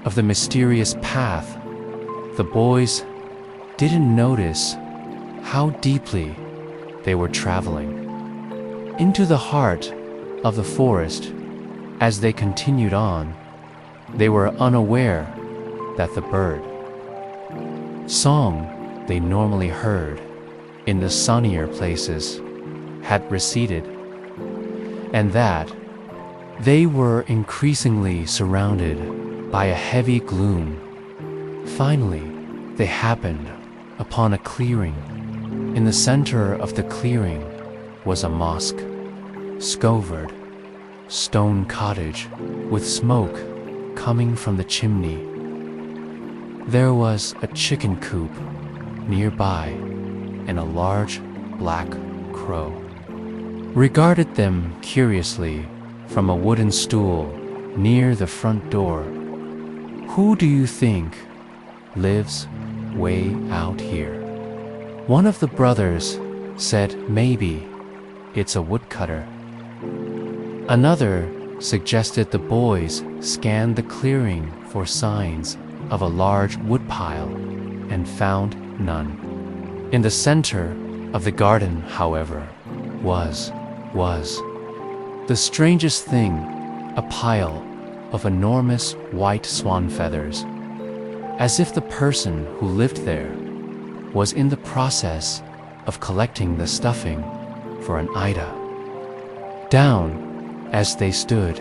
Speaker 1: of the mysterious path, the boys didn't notice how deeply they were traveling. Into the heart of the forest, as they continued on, they were unaware that the bird song they normally heard in the sunnier places had receded, and that they were increasingly surrounded by a heavy gloom. Finally, they happened upon a clearing. In the center of the clearing was a mosque, scovered stone cottage with smoke coming from the chimney. There was a chicken coop nearby, and a large black crow regarded them curiously from a wooden stool near the front door. "Who do you think lives way out here?" One of the brothers said maybe it's a woodcutter. Another suggested the boys scan the clearing for signs of a large woodpile and found none. In the center of the garden, however, was the strangest thing, a pile of enormous white swan feathers, as if the person who lived there was in the process of collecting the stuffing for an Ida. Down as they stood,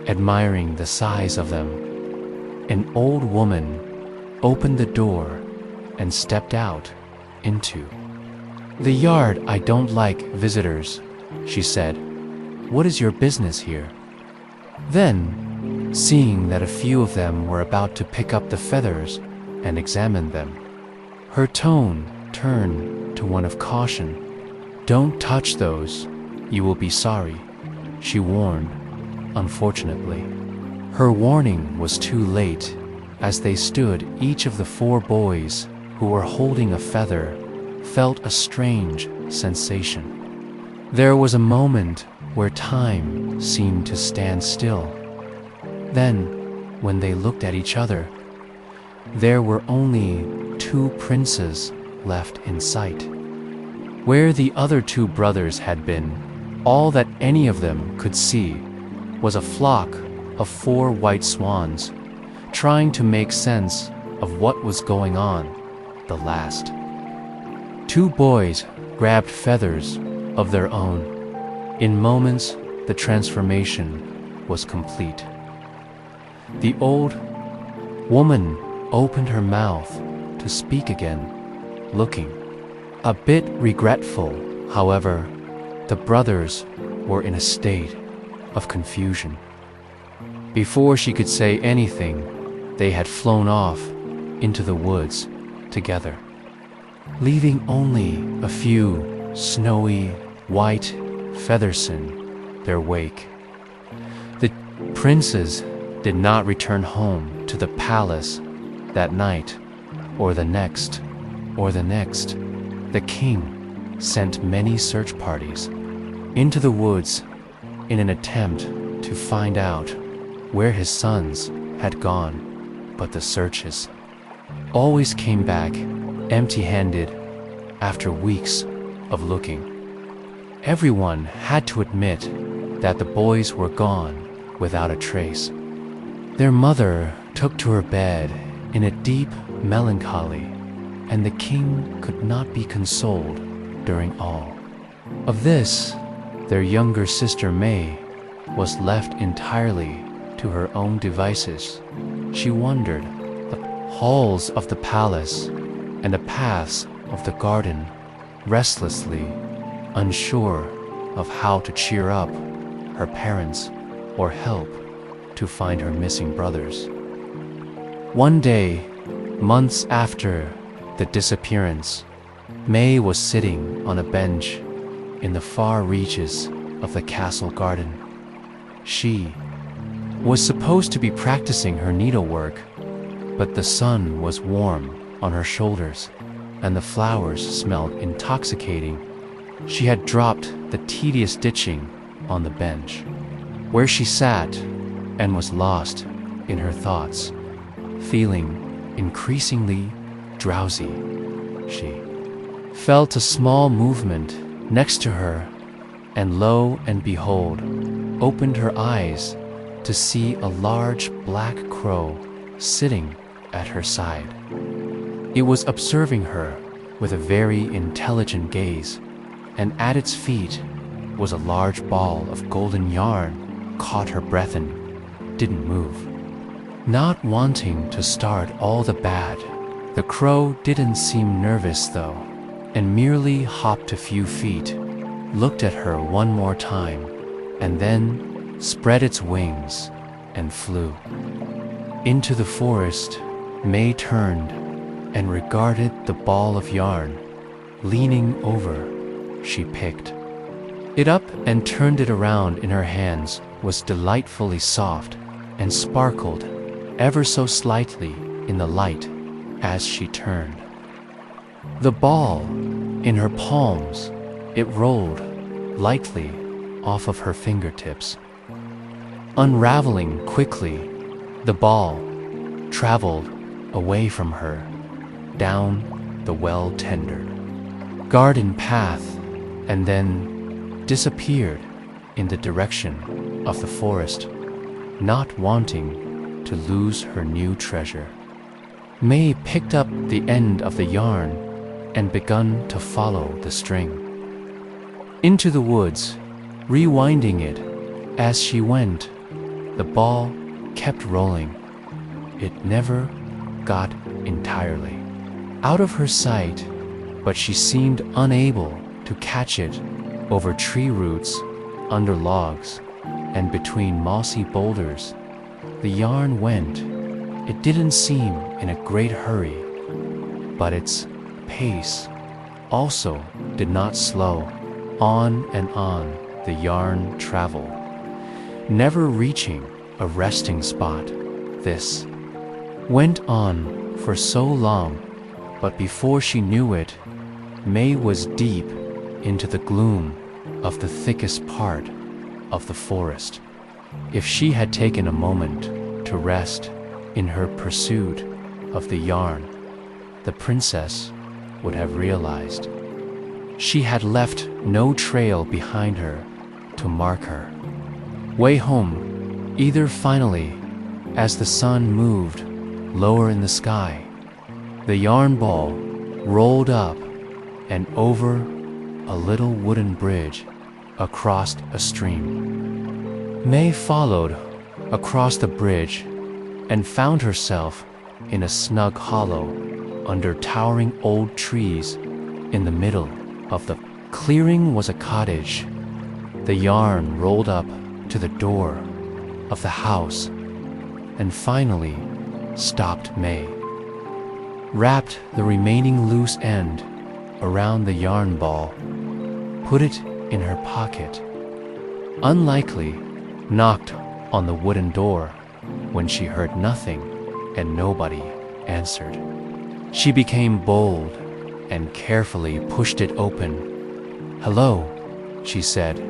Speaker 1: admiring the size of them, an old woman opened the door and stepped out into the yard. "I don't like visitors," she said. "What is your business here?" Then, seeing that a few of them were about to pick up the feathers and examine them, her tone turned to one of caution. "Don't touch those, you will be sorry," she warned. Unfortunately, her warning was too late. As they stood, each of the 4 boys who were holding a feather felt a strange sensation. There was a moment where time seemed to stand still. Then, when they looked at each other, there were only 2 princes left in sight. Where the other 2 brothers had been, all that any of them could see was a flock of 4 white swans trying to make sense of what was going on. The last 2 boys grabbed feathers of their own. In moments, the transformation was complete. The old woman opened her mouth to speak again, looking a bit regretful. However, the brothers were in a state of confusion. Before she could say anything, they had flown off into the woods together, leaving only a few snowy white feathers in their wake. The princes did not return home to the palace that night, or the next, or the next. The king sent many search parties into the woods in an attempt to find out where his sons had gone, but the searches always came back empty-handed after weeks of looking. Everyone had to admit that the boys were gone without a trace. Their mother took to her bed in a deep melancholy, and the king could not be consoled during all of this. Their younger sister May was left entirely to her own devices. She wandered the halls of the palace and the paths of the garden restlessly, unsure of how to cheer up her parents or help to find her missing brothers. One day, months after the disappearance, May was sitting on a bench in the far reaches of the castle garden. She was supposed to be practicing her needlework, but the sun was warm on her shoulders and the flowers smelled intoxicating. She had dropped the tedious stitching on the bench, where she sat and was lost in her thoughts, feeling increasingly drowsy. She felt a small movement next to her, and lo and behold, opened her eyes to see a large black crow sitting at her side. It was observing her with a very intelligent gaze, and at its feet was a large ball of golden yarn. Caught her breath and didn't move. Not wanting to start all the bad, the crow didn't seem nervous though, and merely hopped a few feet, looked at her one more time, and then spread its wings and flew. Into the forest, May turned and regarded the ball of yarn. Leaning over, she picked it up and turned it around in her hands. Was delightfully soft and sparkled ever so slightly in the light as she turned. The ball in her palms, it rolled lightly off of her fingertips. Unraveling quickly, the ball traveled away from her down the well-tendered garden path and then disappeared in the direction of the forest, not wanting to lose her new treasure. May picked up the end of the yarn and begun to follow the string into the woods, rewinding it as she went. The ball kept rolling. It never got entirely out of her sight, but she seemed unable to catch it over tree roots, under logs, and between mossy boulders. The yarn went. It didn't seem in a great hurry, but its pace also did not slow. On and on the yarn traveled, never reaching a resting spot. This went on for so long, but before she knew it, May was deep into the gloom of the thickest part of the forest. If she had taken a moment to rest in her pursuit of the yarn, the princess would have realized she had left no trail behind her to mark her way home. Either finally, as the sun moved lower in the sky, the yarn ball rolled up and over a little wooden bridge across a stream. May followed across the bridge and found herself in a snug hollow under towering old trees. In the middle of the clearing was a cottage. The yarn rolled up to the door of the house and finally stopped. May wrapped the remaining loose end around the yarn ball, put it in her pocket, unlikely knocked on the wooden door when she heard nothing and nobody answered. She became bold and carefully pushed it open. "Hello," she said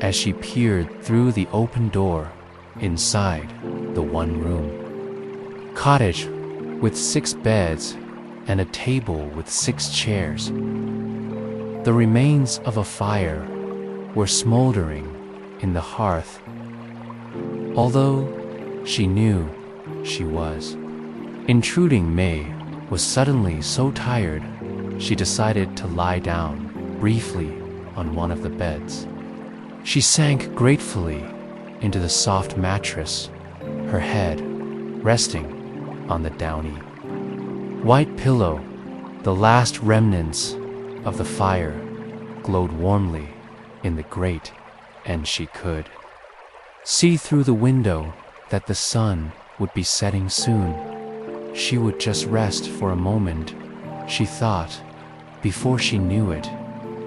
Speaker 1: as she peered through the open door inside the one room cottage with 6 beds and a table with 6 chairs. The remains of a fire were smoldering in the hearth. Although she knew she was intruding, May was suddenly so tired she decided to lie down briefly on one of the beds. She sank gratefully into the soft mattress, her head resting on the downy white pillow. The last remnants of the fire glowed warmly in the grate, and she could see through the window that the sun would be setting soon. She would just rest for a moment, she thought. Before she knew it,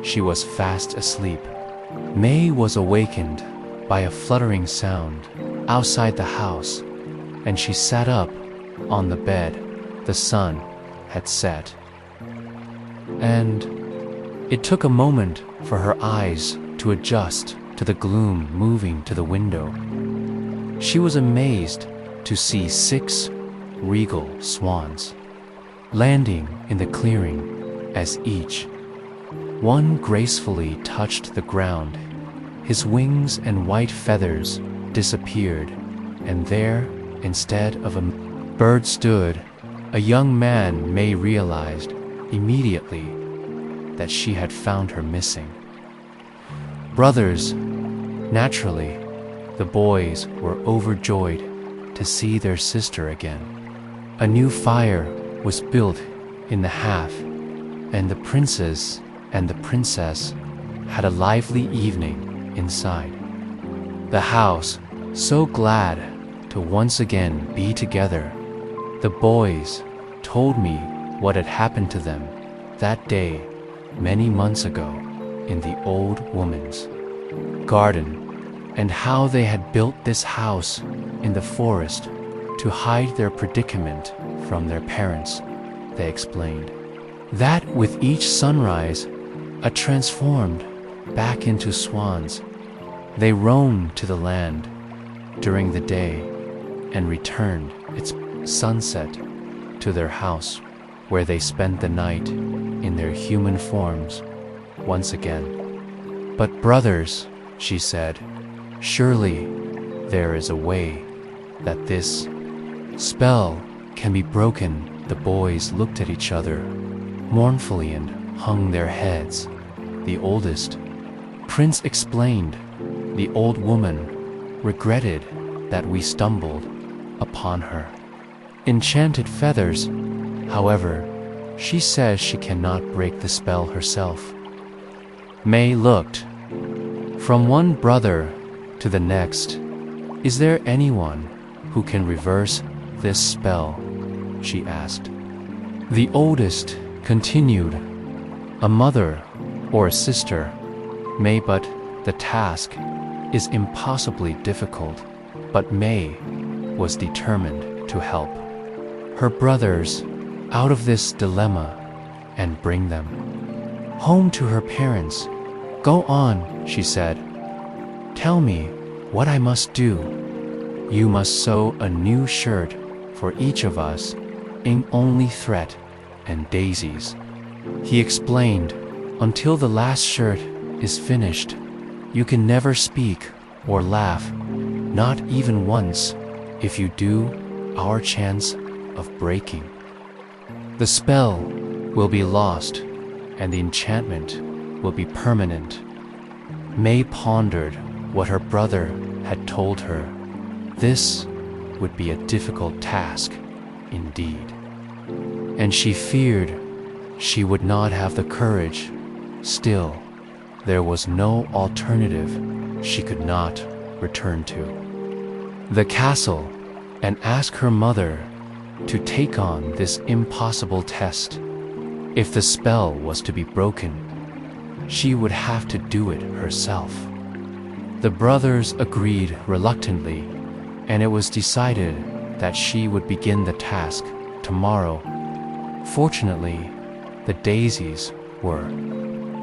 Speaker 1: she was fast asleep. May was awakened by a fluttering sound outside the house, and she sat up on the bed. The sun had set, and it took a moment for her eyes to adjust to the gloom moving to the window. She was amazed to see 6 regal swans landing in the clearing as each one gracefully touched the ground. His wings and white feathers disappeared, and there, instead of a bird, stood a young man. May realized immediately that she had found her missing. Brothers, naturally, the boys were overjoyed to see their sister again. A new fire was built in the hearth, and the princess and the princess had a lively evening inside. The house, so glad to once again be together. The boys told me what had happened to them that day many months ago in the old woman's garden, and how they had built this house in the forest to hide their predicament from their parents. They explained that with each sunrise, are transformed back into swans. They roamed to the land during the day and returned its sunset to their house, where they spent the night in their human forms once again. But brothers, she said, surely there is a way that this spell can be broken. The boys looked at each other mournfully and hung their heads. The oldest prince explained. The old woman regretted that we stumbled upon her enchanted feathers. However, she says she cannot break the spell herself. May looked from one brother to the next. Is there anyone who can reverse this spell? She asked. The oldest continued, a mother or a sister may, but the task is impossibly difficult. But May was determined to help her brothers out of this dilemma and bring them home to her parents. Go on, she said. Tell me what I must do. You must sew a new shirt for each of us in only thread and daisies. He explained, until the last shirt is finished, you can never speak or laugh, not even once. If you do, our chance of breaking the spell will be lost, and the enchantment will be permanent. May pondered what her brother had told her. This would be a difficult task indeed, and she feared she would not have the courage. Still, there was no alternative. She could not return to the castle and ask her mother to take on this impossible test. If the spell was to be broken, she would have to do it herself. The brothers agreed reluctantly, and it was decided that she would begin the task tomorrow. Fortunately, the daisies were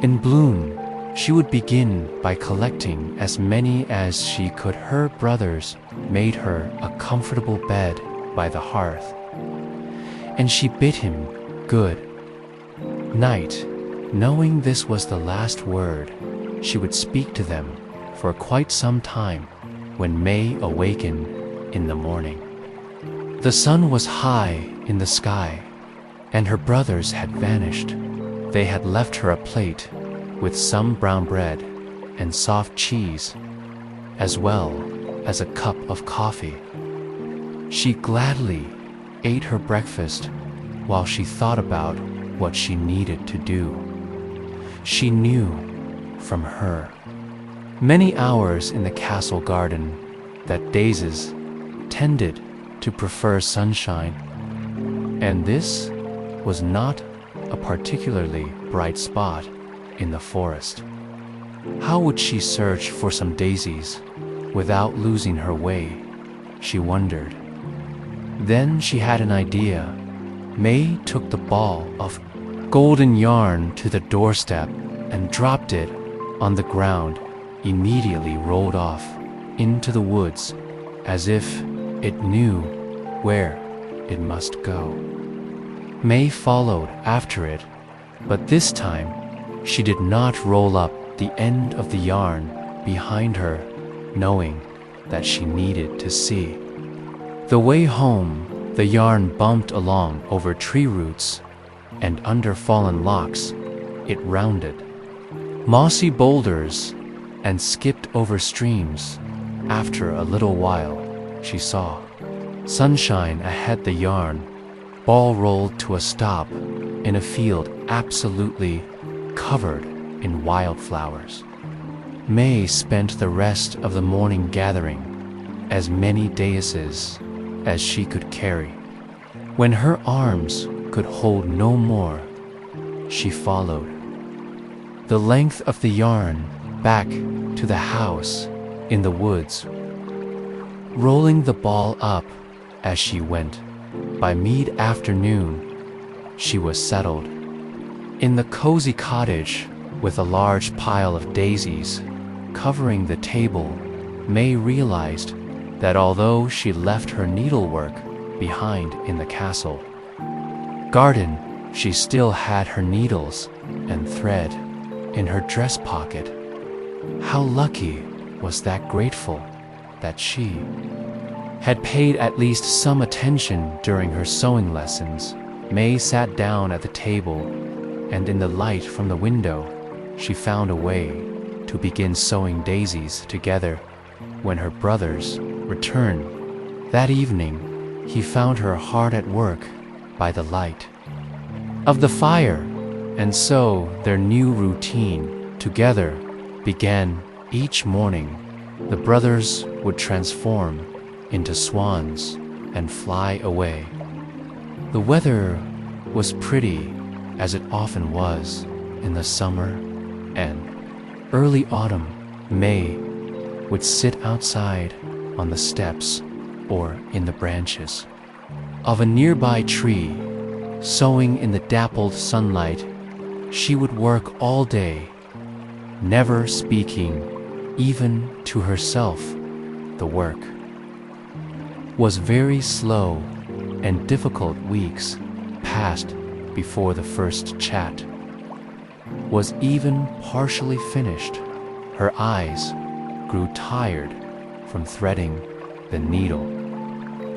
Speaker 1: in bloom. She would begin by collecting as many as she could. Her brothers made her a comfortable bed by the hearth, and she bid him good night, knowing this was the last word. She would speak to them for quite some time. When May awakened in the morning, the sun was high in the sky, and her brothers had vanished. They had left her a plate with some brown bread and soft cheese, as well as a cup of coffee. She gladly ate her breakfast while she thought about what she needed to do. She knew from her many hours in the castle garden that daisies tended to prefer sunshine, and this was not a particularly bright spot in the forest. How would she search for some daisies without losing her way, she wondered. Then she had an idea. May took the ball of golden yarn to the doorstep and dropped it on the ground, immediately rolled off into the woods as if it knew where it must go. May followed after it, but this time she did not roll up the end of the yarn behind her, knowing that she needed to see. The way home, the yarn bumped along over tree roots, and under fallen logs, it rounded mossy boulders and skipped over streams. After a little while, she saw sunshine ahead. The yarn ball rolled to a stop in a field absolutely covered in wildflowers. May spent the rest of the morning gathering as many daisies as she could carry. When her arms could hold no more, she followed the length of the yarn back to the house in the woods, rolling the ball up as she went. By mid-afternoon, she was settled in the cozy cottage with a large pile of daisies covering the table. May realized that although she left her needlework behind in the castle garden, she still had her needles and thread in her dress pocket. How lucky was that, grateful that she had paid at least some attention during her sewing lessons. May sat down at the table, and in the light from the window, she found a way to begin sewing daisies together. When her brothers returned that evening, he found her hard at work by the light of the fire, and so their new routine together began. Each morning, the brothers would transform into swans and fly away. The weather was pretty, as it often was in the summer and early autumn. May would sit outside on the steps or in the branches of a nearby tree, sewing in the dappled sunlight. She would work all day, never speaking even to herself. The work was very slow, and difficult weeks passed before the first chat was even partially finished. Her eyes grew tired from threading the needle,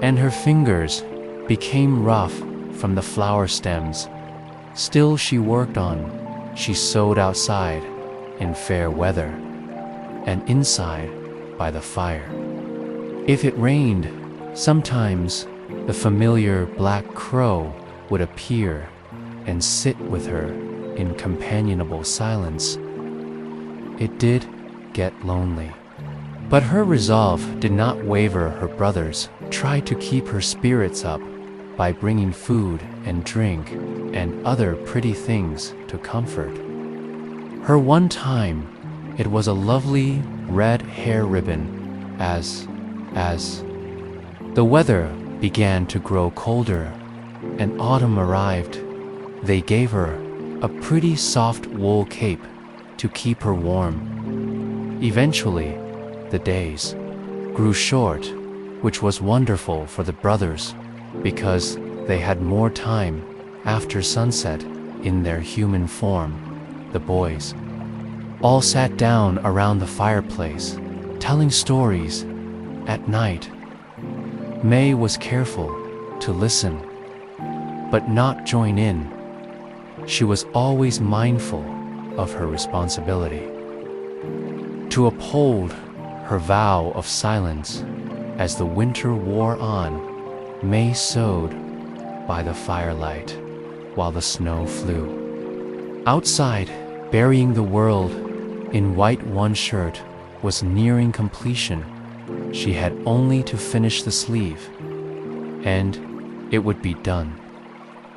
Speaker 1: and her fingers became rough from the flower stems. Still she worked on. She sewed outside in fair weather and inside by the fire. If it rained, sometimes the familiar black crow would appear and sit with her in companionable silence. It did get lonely, but her resolve did not waver. Her brothers tried to keep her spirits up by bringing food and drink and other pretty things to comfort her. One time, it was a lovely red hair ribbon. As the weather began to grow colder and autumn arrived, they gave her a pretty soft wool cape to keep her warm. Eventually, the days grew short, which was wonderful for the brothers because they had more time after sunset in their human form. The boys all sat down around the fireplace, telling stories at night. May was careful to listen, but not join in. She was always mindful of her responsibility to uphold her vow of silence. As the winter wore on, May sewed by the firelight while the snow flew. Outside, burying the world in white, one shirt was nearing completion. she had only to finish the sleeve, and it would be done.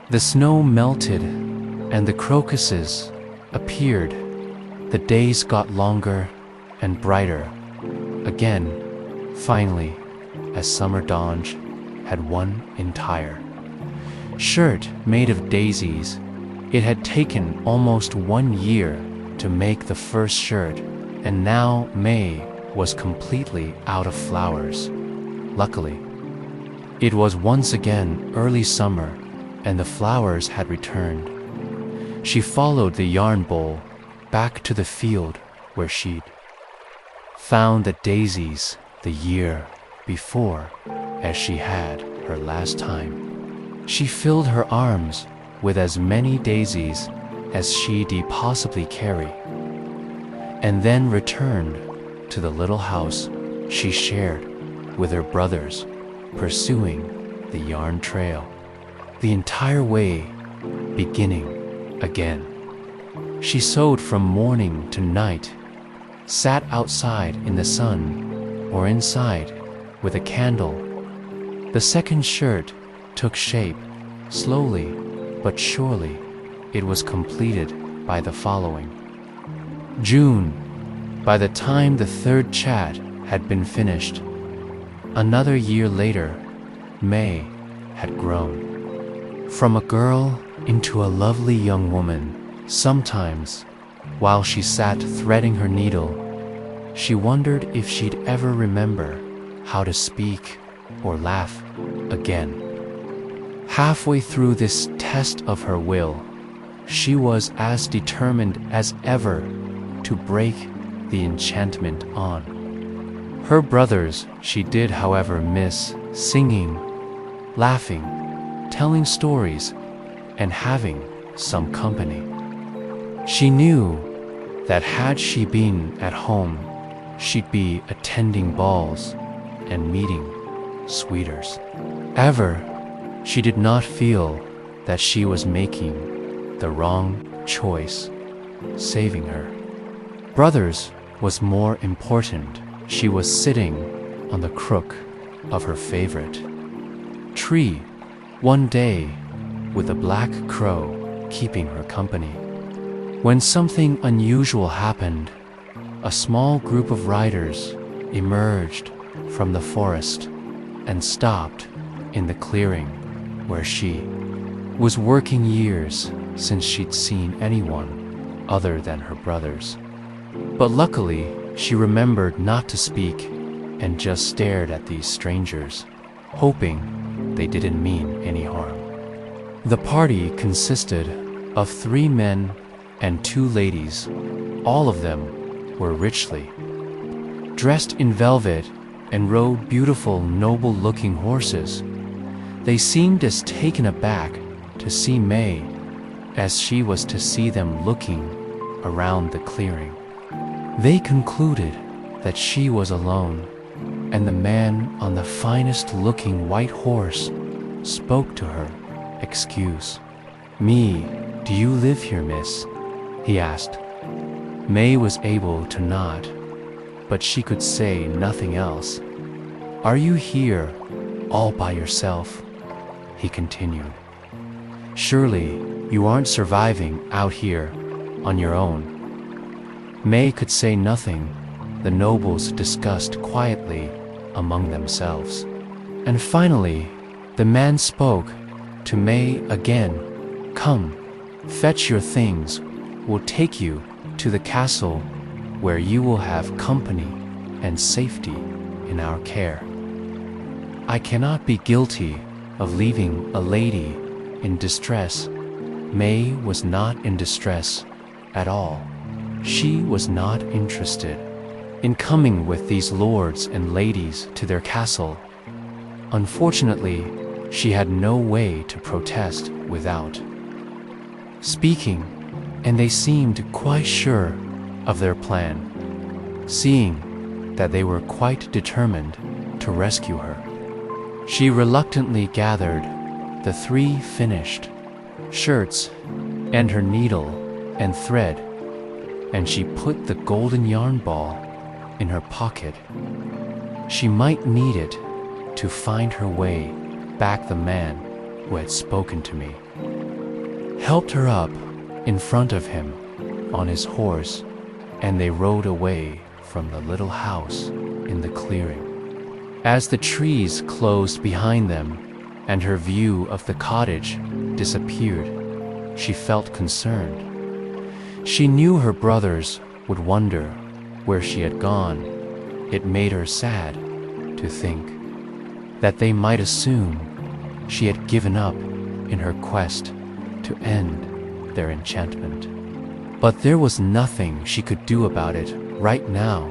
Speaker 1: The snow melted, and the crocuses appeared. The days got longer and brighter. Again, finally, as summer dawned, had one entire shirt made of daisies. It had taken almost 1 year to make the first shirt, and now May was completely out of flowers. Luckily, it was once again early summer, and the flowers had returned. She followed the yarn bowl back to the field where she'd found the daisies the year before, as she had her last time. She filled her arms with as many daisies as she'd possibly carry, and then returned to the little house she shared with her brothers, pursuing the yarn trail, the entire way beginning again. She sewed from morning to night, sat outside in the sun or inside with a candle. The second shirt took shape. Slowly but surely it was completed by the following June. By the time the third chat had been finished, another year later, May had grown from a girl into a lovely young woman. Sometimes, while she sat threading her needle, she wondered if she'd ever remember how to speak or laugh again. Halfway through this test of her will, she was as determined as ever to break the enchantment on. Her brothers she did, however, miss singing, laughing, telling stories, and having some company. She knew that had she been at home, she'd be attending balls and meeting sweeters. Ever, she did not feel that she was making the wrong choice, saving her brothers was more important. She was sitting on the crook of her favorite tree one day with a black crow keeping her company, when something unusual happened. A small group of riders emerged from the forest and stopped in the clearing where she was working. Years since she'd seen anyone other than her brothers. But luckily, she remembered not to speak and just stared at these strangers, hoping they didn't mean any harm. The party consisted of 3 men and 2 ladies. All of them were richly dressed in velvet and rode beautiful, noble-looking horses. They seemed as taken aback to see May as she was to see them looking around the clearing. They concluded that she was alone, and the man on the finest-looking white horse spoke to her. "Excuse me, do you live here, miss?" he asked. May was able to nod, but she could say nothing else. "Are you here all by yourself?" he continued. "Surely you aren't surviving out here on your own." May could say nothing. The nobles discussed quietly among themselves. And finally, the man spoke to May again. "Come, fetch your things. We'll take you to the castle where you will have company and safety in our care." "I cannot be guilty of leaving a lady in distress." May was not in distress at all. She was not interested in coming with these lords and ladies to their castle. Unfortunately, she had no way to protest without speaking, and they seemed quite sure of their plan, seeing that they were quite determined to rescue her. She reluctantly gathered the 3 finished shirts and her needle and thread, and she put the golden yarn ball in her pocket. She might need it to find her way back. The man who had spoken to me helped her up in front of him on his horse, and they rode away from the little house in the clearing. As the trees closed behind them and her view of the cottage disappeared, she felt concerned. She knew her brothers would wonder where she had gone. It made her sad to think that they might assume she had given up in her quest to end their enchantment. But there was nothing she could do about it right now.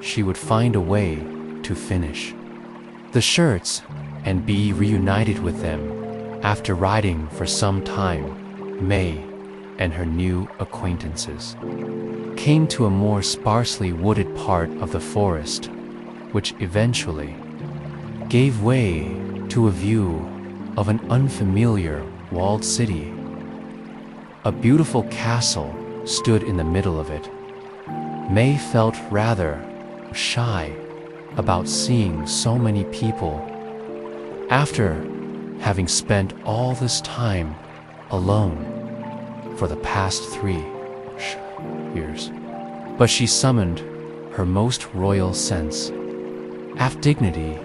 Speaker 1: She would find a way to finish the shirts and be reunited with them. After riding for some time, May and her new acquaintances came to a more sparsely wooded part of the forest, which eventually gave way to a view of an unfamiliar walled city. A beautiful castle stood in the middle of it. May felt rather shy about seeing so many people after having spent all this time alone for the past 3 years. But she summoned her most royal sense of dignity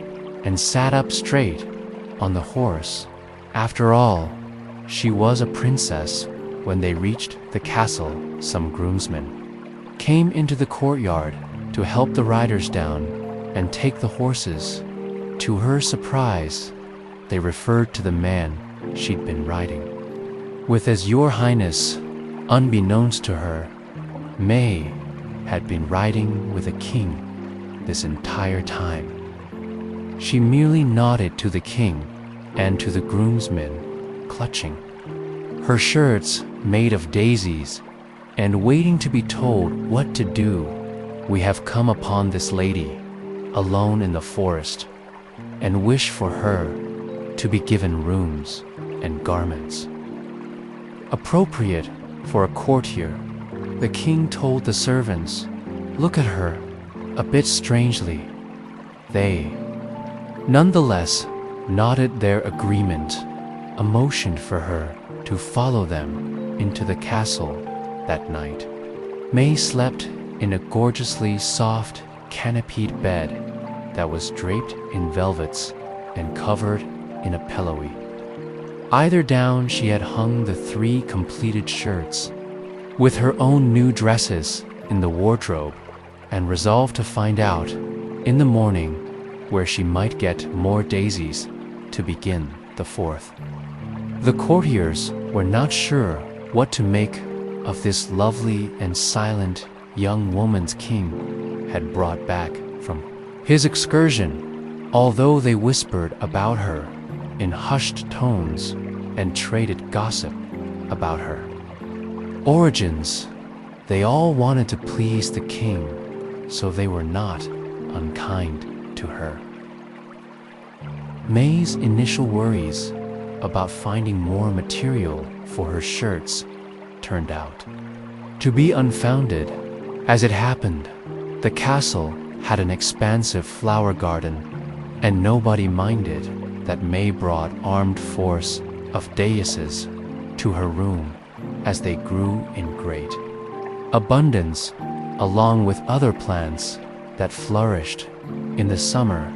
Speaker 1: and sat up straight on the horse. After all, she was a princess. When they reached the castle, some groomsmen came into the courtyard to help the riders down and take the horses. To her surprise, they referred to the man she'd been riding with as Your Highness. Unbeknownst to her, May had been riding with a king this entire time. She merely nodded to the king and to the groomsmen, clutching her shirts made of daisies and waiting to be told what to do. We have come upon this lady alone in the forest and wish for her to be given rooms and garments appropriate for a courtier. The king told the servants, "Look at her," a bit strangely. They nonetheless nodded their agreement, a motion for her to follow them into the castle that night. May slept in a gorgeously soft, canopied bed that was draped in velvets and covered in a pillowy. Either down she had hung the 3 completed shirts, with her own new dresses in the wardrobe, and resolved to find out in the morning where she might get more daisies to begin the 4th. The courtiers were not sure what to make of this lovely and silent young woman's king had brought back from his excursion, although they whispered about her in hushed tones and traded gossip about her origins. They all wanted to please the king, so they were not unkind to her. May's initial worries about finding more material for her shirts turned out to be unfounded. As it happened, the castle had an expansive flower garden, and nobody minded that May brought armed force of daises to her room as they grew in great abundance, along with other plants that flourished in the summer.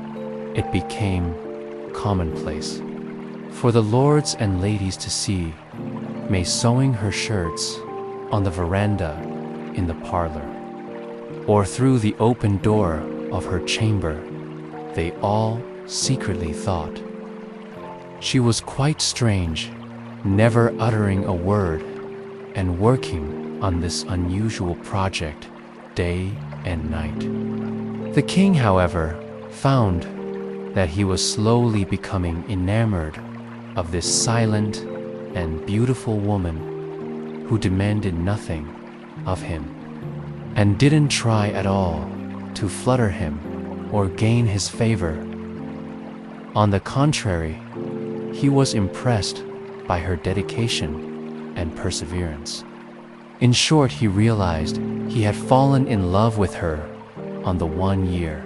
Speaker 1: It became commonplace for the lords and ladies to see May sewing her shirts on the veranda in the parlor, or through the open door of her chamber. They all secretly thought she was quite strange, never uttering a word and working on this unusual project day and night. The king, however, found that he was slowly becoming enamored of this silent and beautiful woman who demanded nothing of him and didn't try at all to flatter him or gain his favor. On the contrary, he was impressed by her dedication and perseverance. In short, he realized he had fallen in love with her on the 1 year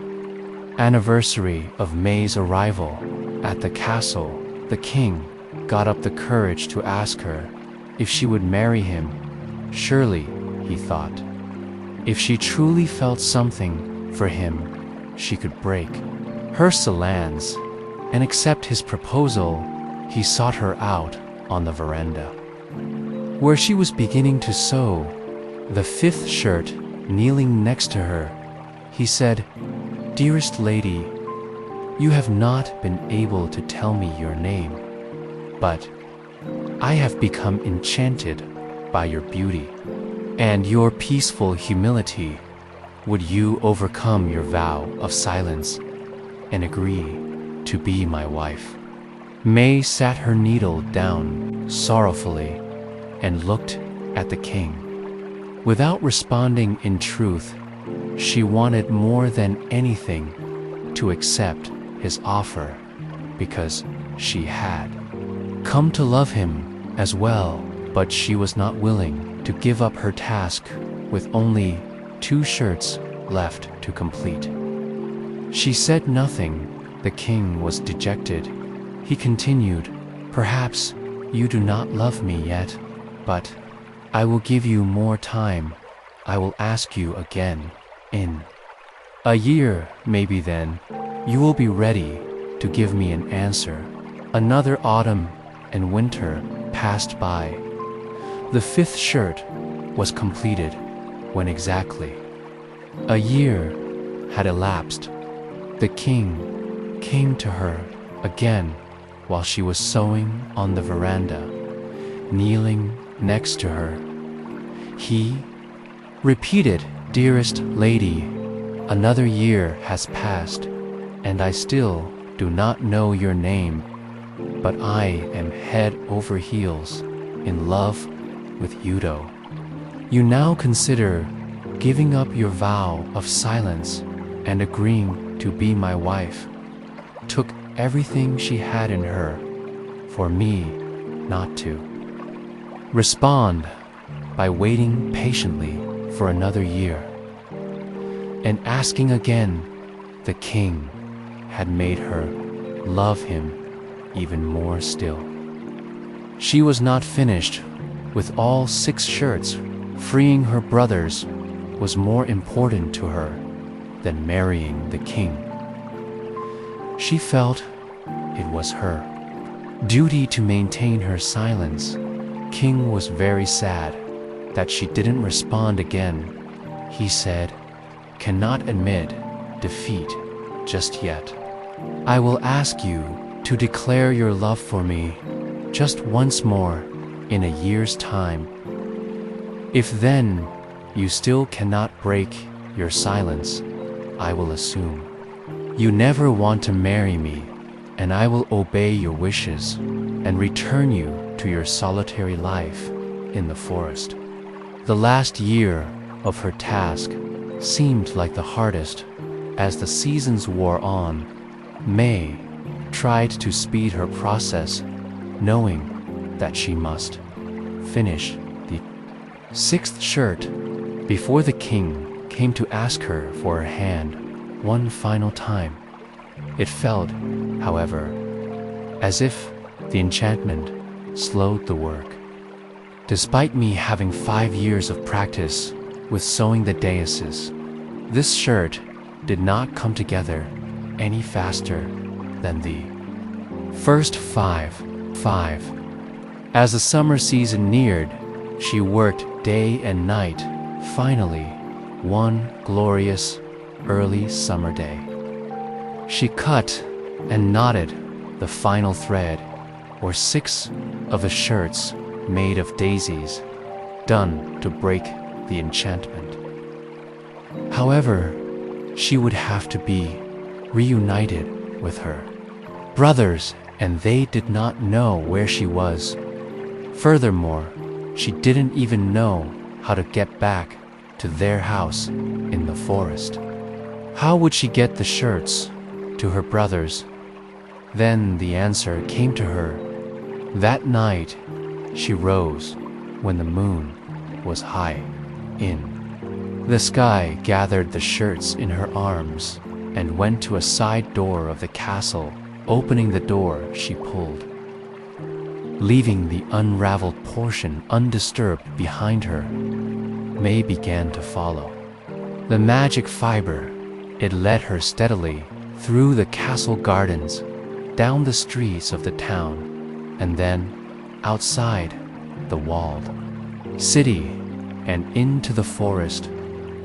Speaker 1: anniversary of May's arrival at the castle, the king got up the courage to ask her if she would marry him. Surely, he thought, if she truly felt something for him, she could break her salance and accept his proposal. He sought her out on the veranda, where she was beginning to sew, the fifth shirt kneeling next to her. He said, "Dearest lady, you have not been able to tell me your name, but I have become enchanted by your beauty and your peaceful humility. Would you overcome your vow of silence and agree to be my wife?" May sat her needle down sorrowfully and looked at the king. Without responding, in truth, she wanted more than anything to accept his offer, because she had come to love him as well, but she was not willing to give up her task with only 2 shirts left to complete. She said nothing. The king was dejected. He continued, "Perhaps you do not love me yet, but I will give you more time. I will ask you again in a year. Maybe then you will be ready to give me an answer." Another autumn and winter passed by. The 5th shirt was completed when exactly a year had elapsed. The king came to her again while she was sewing on the veranda, kneeling next to her. He repeated, "Dearest lady, another year has passed, and I still do not know your name, but I am head over heels in love with Udo. You now consider giving up your vow of silence and agreeing to be my wife. Took everything she had in her for me not to respond by waiting patiently for another year and asking again." The king had made her love him even more still. She was not finished with all 6 shirts. Freeing her brothers was more important to her than marrying the king. She felt it was her duty to maintain her silence. King was very sad that she didn't respond again. He said, "Cannot admit defeat just yet. I will ask you to declare your love for me just once more in a year's time. If then you still cannot break your silence, I will assume you never want to marry me, and I will obey your wishes and return you to your solitary life in the forest." The last year of her task seemed like the hardest. As the seasons wore on, May tried to speed her process, knowing that she must finish the 6th shirt before the king came to ask her for her hand one final time. It felt, however, as if the enchantment slowed the work. Despite me having 5 years of practice with sewing the daises, this shirt did not come together any faster than the first 5. As the summer season neared, she worked day and night. Finally, one glorious early summer day, she cut and knotted the final thread, or 6 of the shirts made of daisies, done to break the enchantment. However, she would have to be reunited with her brothers, and they did not know where she was. Furthermore, she didn't even know how to get back to their house in the forest. How would she get the shirts to her brothers? Then the answer came to her. That night, she rose when the moon was high in the sky, gathered the shirts in her arms, and went to a side door of the castle. Opening the door, she pulled, leaving the unraveled portion undisturbed behind her. May began to follow the magic fiber. It led her steadily through the castle gardens, down the streets of the town, and then outside the walled city and into the forest.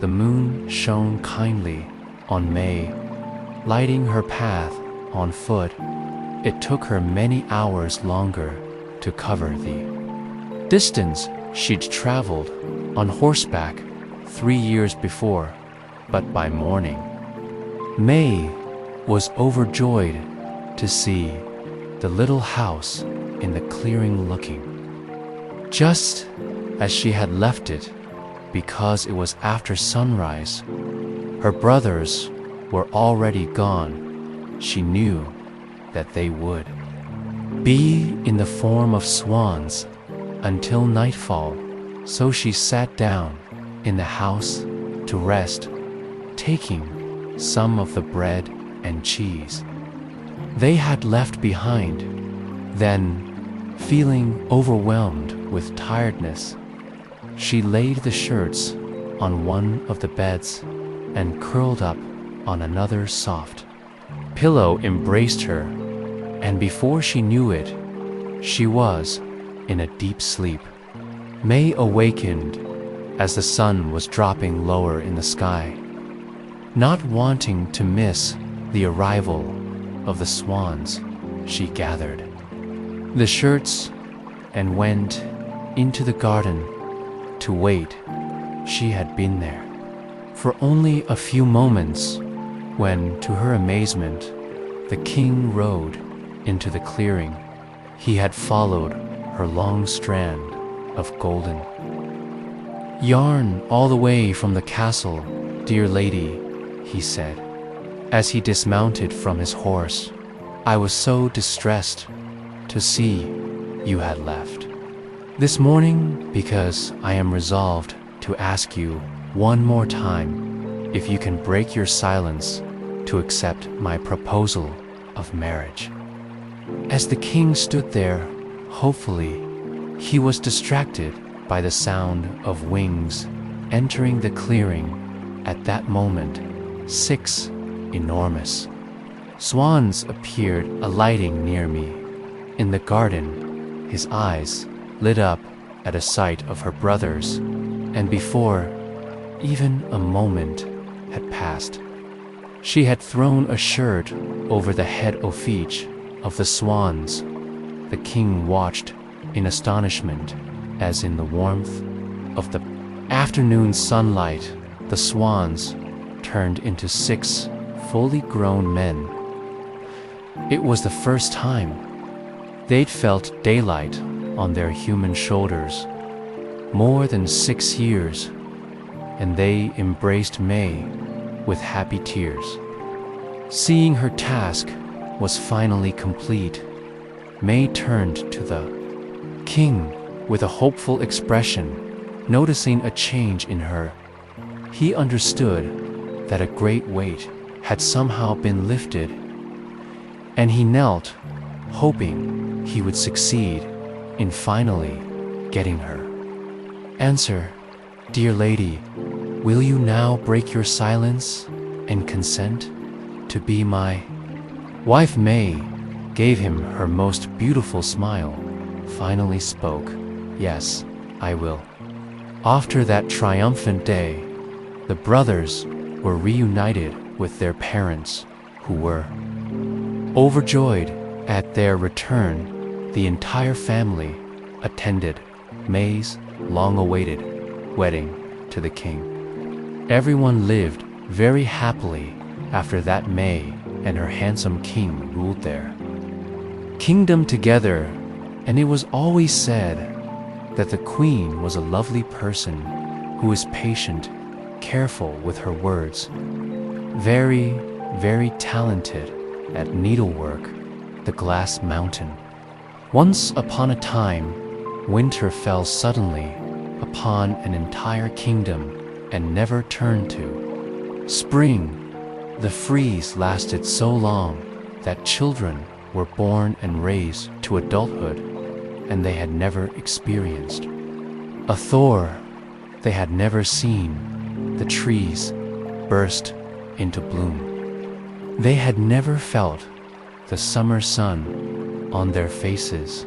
Speaker 1: The moon shone kindly on May, lighting her path on foot. It took her many hours longer to cover the distance she'd traveled on horseback 3 years before, but by morning, May was overjoyed to see the little house in the clearing looking just as she had left it. Because it was after sunrise, her brothers were already gone. She knew that they would be in the form of swans until nightfall, so she sat down in the house to rest, taking some of the bread and cheese they had left behind. Then, feeling overwhelmed with tiredness, she laid the shirts on one of the beds and curled up on another soft pillow embraced her, and before she knew it, she was in a deep sleep. May awakened as the sun was dropping lower in the sky, not wanting to miss the arrival of the swans. She gathered the shirts and went into the garden to wait. She had been there for only a few moments when, to her amazement, the king rode into the clearing. He had followed her long strand of golden yarn all the way from the castle. "Dear lady," he said, as he dismounted from his horse, "I was so distressed to see you had left this morning, because I am resolved to ask you one more time if you can break your silence to accept my proposal of marriage." As the king stood there, hopefully, he was distracted by the sound of wings entering the clearing. At that moment, 6 enormous swans appeared, alighting near me. In the garden, his eyes lit up at a sight of her brothers, and before even a moment had passed, she had thrown a shirt over the head of each of the swans. The king watched in astonishment as, in the warmth of the afternoon sunlight, the swans turned into 6 fully grown men. It was the first time they'd felt daylight on their human shoulders. More than 6 years, and they embraced May with happy tears. Seeing her task was finally complete, May turned to the king with a hopeful expression. Noticing a change in her, he understood that a great weight had somehow been lifted, and he knelt, hoping he would succeed in finally getting her. "Answer, dear lady, will you now break your silence and consent to be my wife?" May gave him her most beautiful smile, finally spoke, "Yes, I will." After that triumphant day, the brothers were reunited with their parents, who were overjoyed at their return. The entire family attended May's long-awaited wedding to the king. Everyone lived very happily after that. May and her handsome king ruled their kingdom together, and it was always said that the queen was a lovely person who was patient, careful with her words, very, very talented at needlework. The glass mountain. Once upon a time, winter fell suddenly upon an entire kingdom and never turned to spring The freeze lasted so long that children were born and raised to adulthood, and they had never experienced a thaw. They had never seen the trees burst into bloom. They had never felt the summer sun on their faces.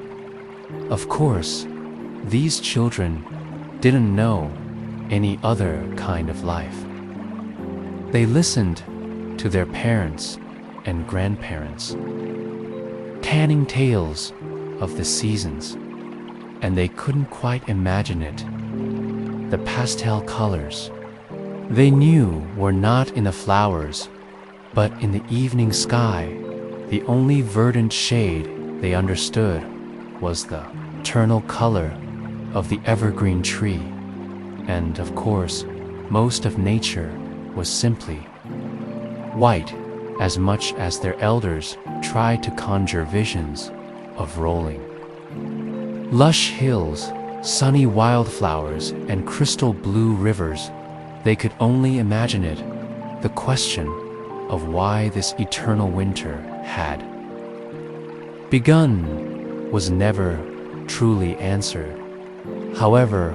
Speaker 1: Of course, these children didn't know any other kind of life. They listened to their parents and grandparents, telling tales of the seasons, and they couldn't quite imagine it. The pastel colors they knew were not in the flowers, but in the evening sky. The only verdant shade they understood was the eternal color of the evergreen tree, and of course, most of nature was simply white, as much as their elders tried to conjure visions of rolling lush hills, sunny wildflowers, and crystal blue rivers. They could only imagine it. The question of why this eternal winter had begun was never truly answered. However,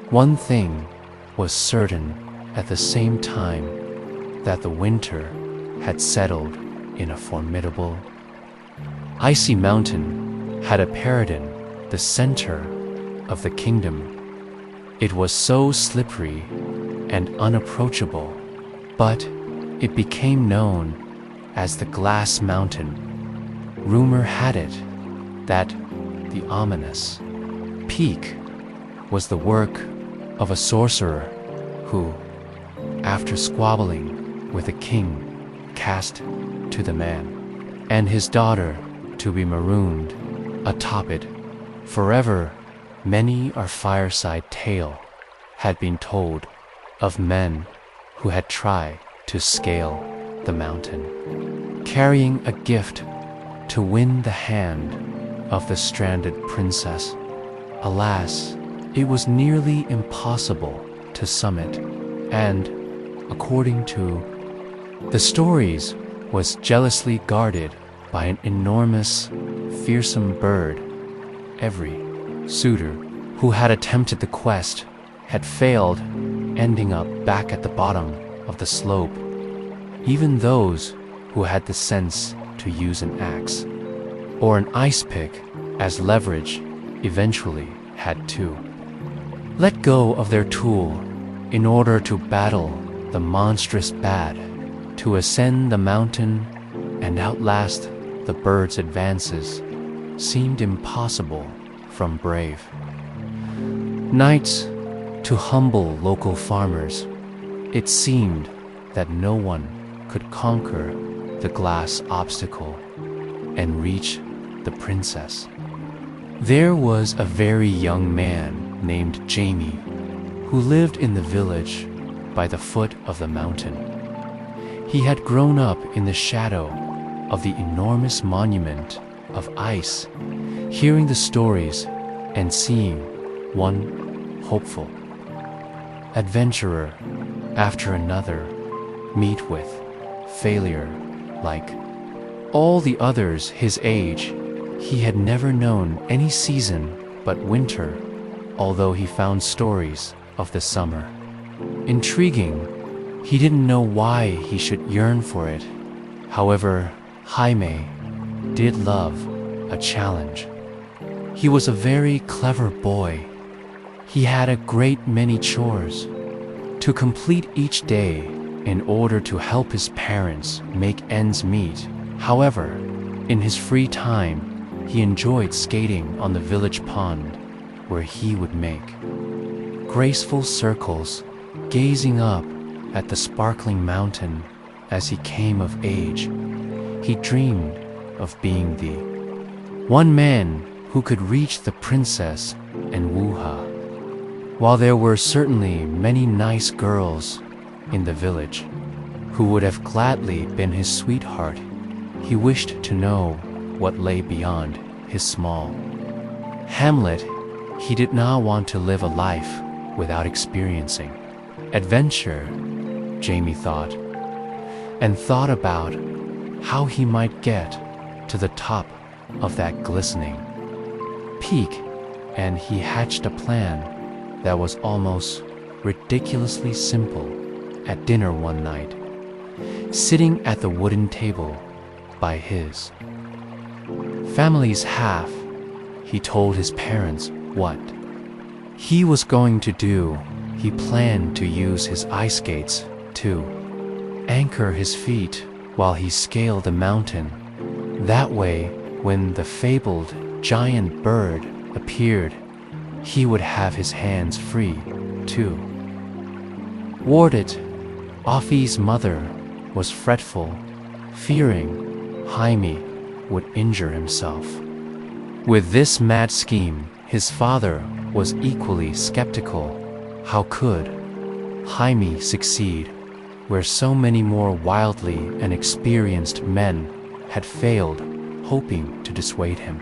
Speaker 1: one thing was certain at the same time, that the winter had settled in a formidable icy mountain had appeared in the center of the kingdom. It was so slippery and unapproachable, but it became known as the Glass Mountain. Rumor had it that the ominous peak was the work of a sorcerer who, after squabbling with the king, cast to the man and his daughter to be marooned atop it forever. Many a fireside tale had been told of men who had tried to scale the mountain, carrying a gift to win the hand of the stranded princess. Alas, it was nearly impossible to summit, and, according to the stories, was jealously guarded by an enormous, fearsome bird. Every suitor who had attempted the quest had failed, ending up back at the bottom of the slope. Even those who had the sense to use an axe or an ice pick as leverage eventually had to let go of their tool in order to battle the monstrous bat, to ascend the mountain and outlast the bird's advances seemed impossible from brave knights to humble local farmers. It seemed that no one could conquer the glass obstacle and reach the princess. There was a very young man named Jamie who lived in the village by the foot of the mountain. He had grown up in the shadow of the enormous monument of ice, hearing the stories and seeing one hopeful adventurer after another meet with failure. Like all the others his age, he had never known any season but winter, although he found stories of the summer intriguing. He didn't know why he should yearn for it. However, Jaime did love a challenge. He was a very clever boy. He had a great many chores to complete each day in order to help his parents make ends meet. However, in his free time, he enjoyed skating on the village pond, where he would make graceful circles, gazing up at the sparkling mountain. As he came of age, he dreamed of being the one man who could reach the princess and woo her. While there were certainly many nice girls in the village who would have gladly been his sweetheart, he wished to know what lay beyond his small hamlet. He did not want to live a life without experiencing adventure, Jamie thought. and thought about how he might get to the top of that glistening peak, and he hatched a plan that was almost ridiculously simple. At dinner one night, sitting at the wooden table by his family's half, he told his parents what he was going to do. He planned to use his ice skates to anchor his feet while he scaled the mountain. That way, when the fabled giant bird appeared, he would have his hands free to ward it. Offie's mother was fretful, fearing Jaime would injure himself. With this mad scheme, his father was equally skeptical. How could Jaime succeed where so many more wildly inexperienced men had failed, hoping to dissuade him?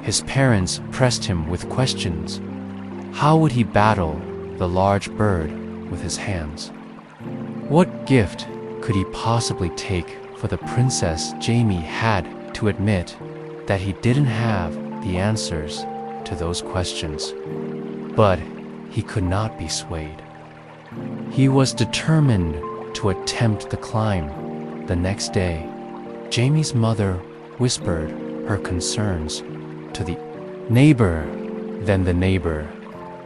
Speaker 1: His parents pressed him with questions. How would he battle the large bird with his hands? What gift could he possibly take for the princess? Jaime had to admit that he didn't have the answers to those questions, but he could not be swayed. He was determined to attempt the climb. The next day, Jamie's mother whispered her concerns to the neighbor. Then the neighbor,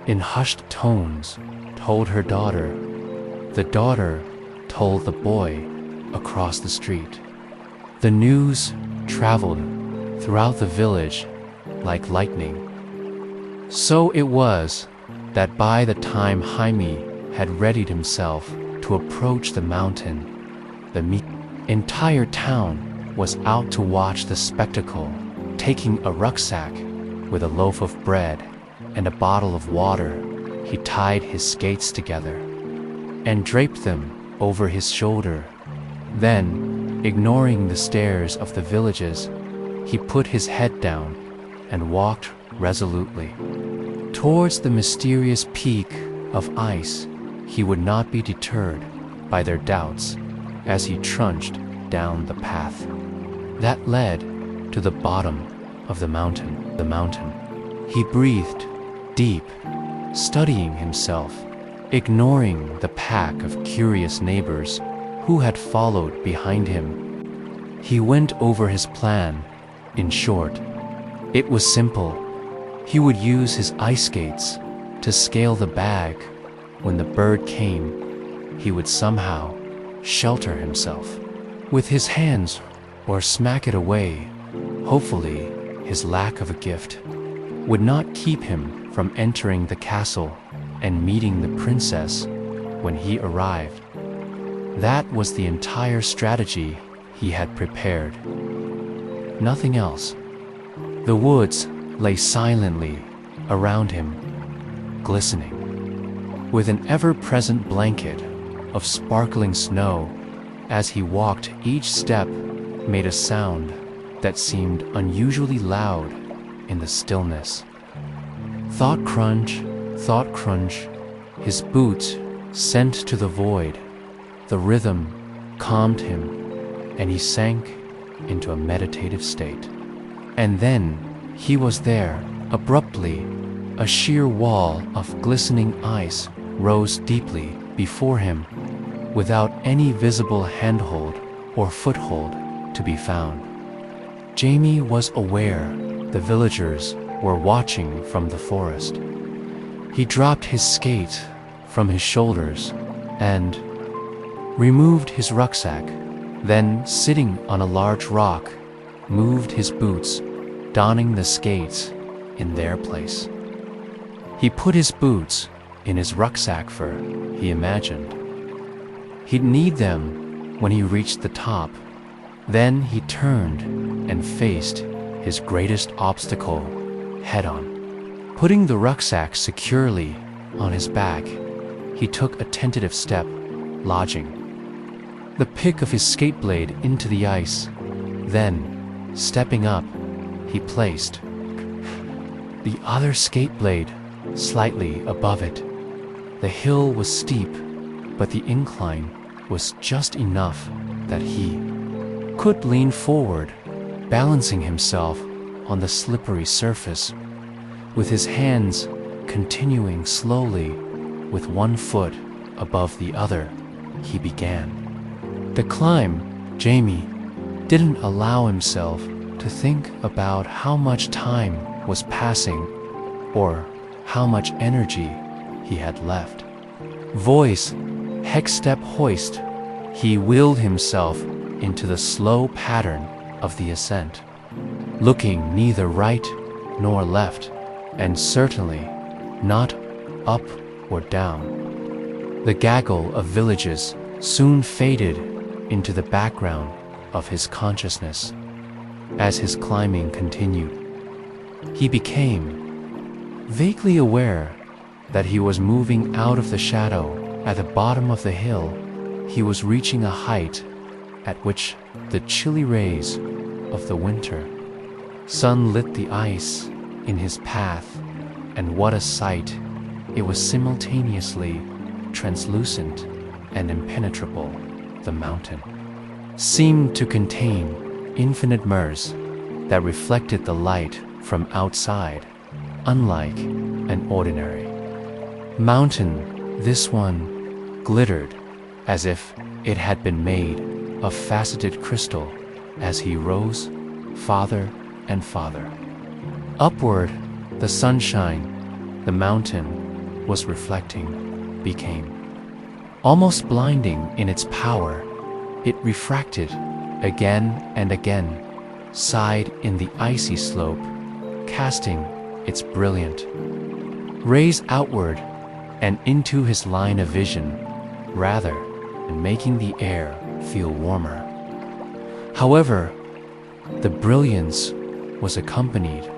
Speaker 1: in hushed tones, told her daughter. The daughter told the boy across the street. The news traveled throughout the village like lightning. So it was that by the time Jaime had readied himself to approach the mountain, the entire town was out to watch the spectacle. Taking a rucksack with a loaf of bread and a bottle of water, he tied his skates together and draped them over his shoulder. Then, ignoring the stares of the villagers, he put his head down and walked resolutely towards the mysterious peak of ice. He would not be deterred by their doubts as he trudged down the path that led to the bottom of the mountain. He breathed deep, studying himself, ignoring the pack of curious neighbors who had followed behind him. He went over his plan. In short, it was simple. He would use his ice skates to scale the bag. When the bird came, he would somehow shelter himself with his hands or smack it away. Hopefully, his lack of a gift would not keep him from entering the castle and meeting the princess when he arrived. That was the entire strategy he had prepared. Nothing else. The woods lay silently around him, glistening with an ever-present blanket of sparkling snow. As he walked, each step made a sound that seemed unusually loud in the stillness. Thought crunch, his boots sent to the void. The rhythm calmed him, and he sank into a meditative state. And then he was there, abruptly. A sheer wall of glistening ice rose deeply before him, without any visible handhold or foothold to be found. Jaime was aware the villagers were watching from the forest. He dropped his skate from his shoulders and removed his rucksack. Then, sitting on a large rock, moved his boots, donning the skates in their place. He put his boots in his rucksack for, he imagined, he'd need them when he reached the top. Then he turned and faced his greatest obstacle head-on. Putting the rucksack securely on his back, he took a tentative step, lodging the pick of his skate blade into the ice. Then, stepping up, he placed the other skate blade slightly above it. The hill was steep, but the incline was just enough that he could lean forward, balancing himself on the slippery surface, with his hands continuing slowly with one foot above the other. He began. The climb, Jamie didn't allow himself to think about how much time was passing or how much energy he had left. Voice, hex step hoist, he willed himself into the slow pattern of the ascent, looking neither right nor left, and certainly not up or down. The gaggle of villages soon faded into the background of his consciousness as his climbing continued. He became vaguely aware that he was moving out of the shadow at the bottom of the hill. He was reaching a height at which the chilly rays of the winter sun lit the ice in his path, and what a sight! It was simultaneously translucent and impenetrable. The mountain seemed to contain infinite mirrors that reflected the light from outside, unlike an ordinary mountain. This one glittered as if it had been made of faceted crystal as he rose farther and farther. Upward, the sunshine the mountain was reflecting became almost blinding in its power. It refracted again and again, sighed in the icy slope, casting its brilliant rays outward and into his line of vision, rather than making the air feel warmer. However, the brilliance was accompanied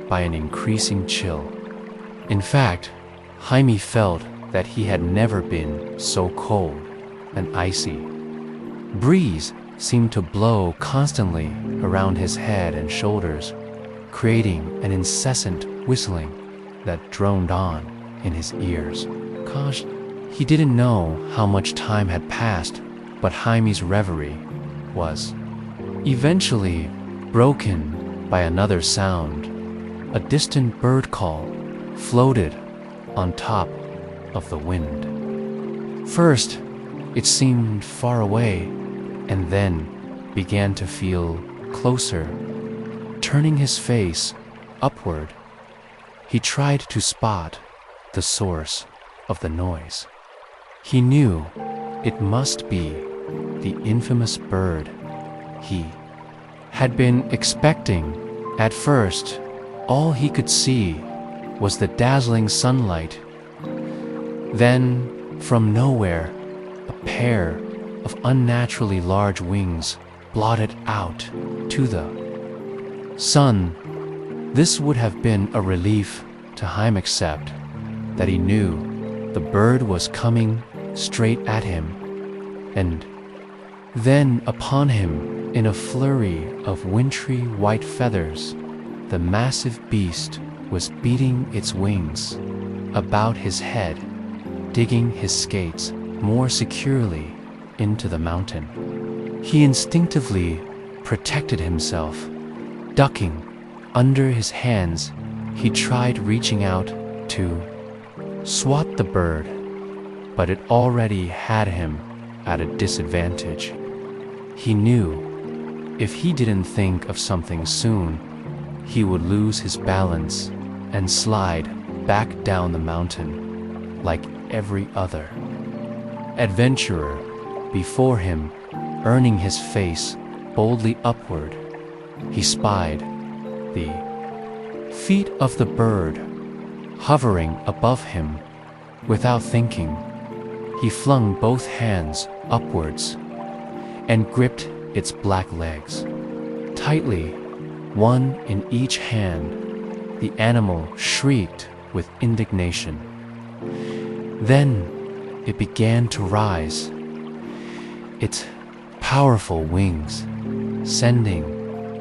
Speaker 1: by an increasing chill. In fact, Jaime felt that he had never been so cold and icy. Breeze seemed to blow constantly around his head and shoulders, creating an incessant whistling that droned on in his ears. Gosh, he didn't know how much time had passed, but Jaime's reverie was eventually broken by another sound. A distant bird call floated on top of the wind. First, it seemed far away, and then began to feel closer. Turning his face upward, he tried to spot the source of the noise. He knew it must be the infamous bird he had been expecting. At first, all he could see was the dazzling sunlight. Then, from nowhere, a pair of unnaturally large wings blotted out to the sun. This would have been a relief to Jaime, except that he knew the bird was coming straight at him, and then upon him, in a flurry of wintry white feathers, the massive beast was beating its wings about his head, digging his skates more securely into the mountain. He instinctively protected himself. Ducking under his hands, he tried reaching out to swat the bird, but it already had him at a disadvantage. He knew if he didn't think of something soon, he would lose his balance and slide back down the mountain like every other adventurer before him. Earning his face boldly upward, he spied the feet of the bird hovering above him. Without thinking, he flung both hands upwards and gripped its black legs tightly, one in each hand. The animal shrieked with indignation. Then it began to rise, its powerful wings sending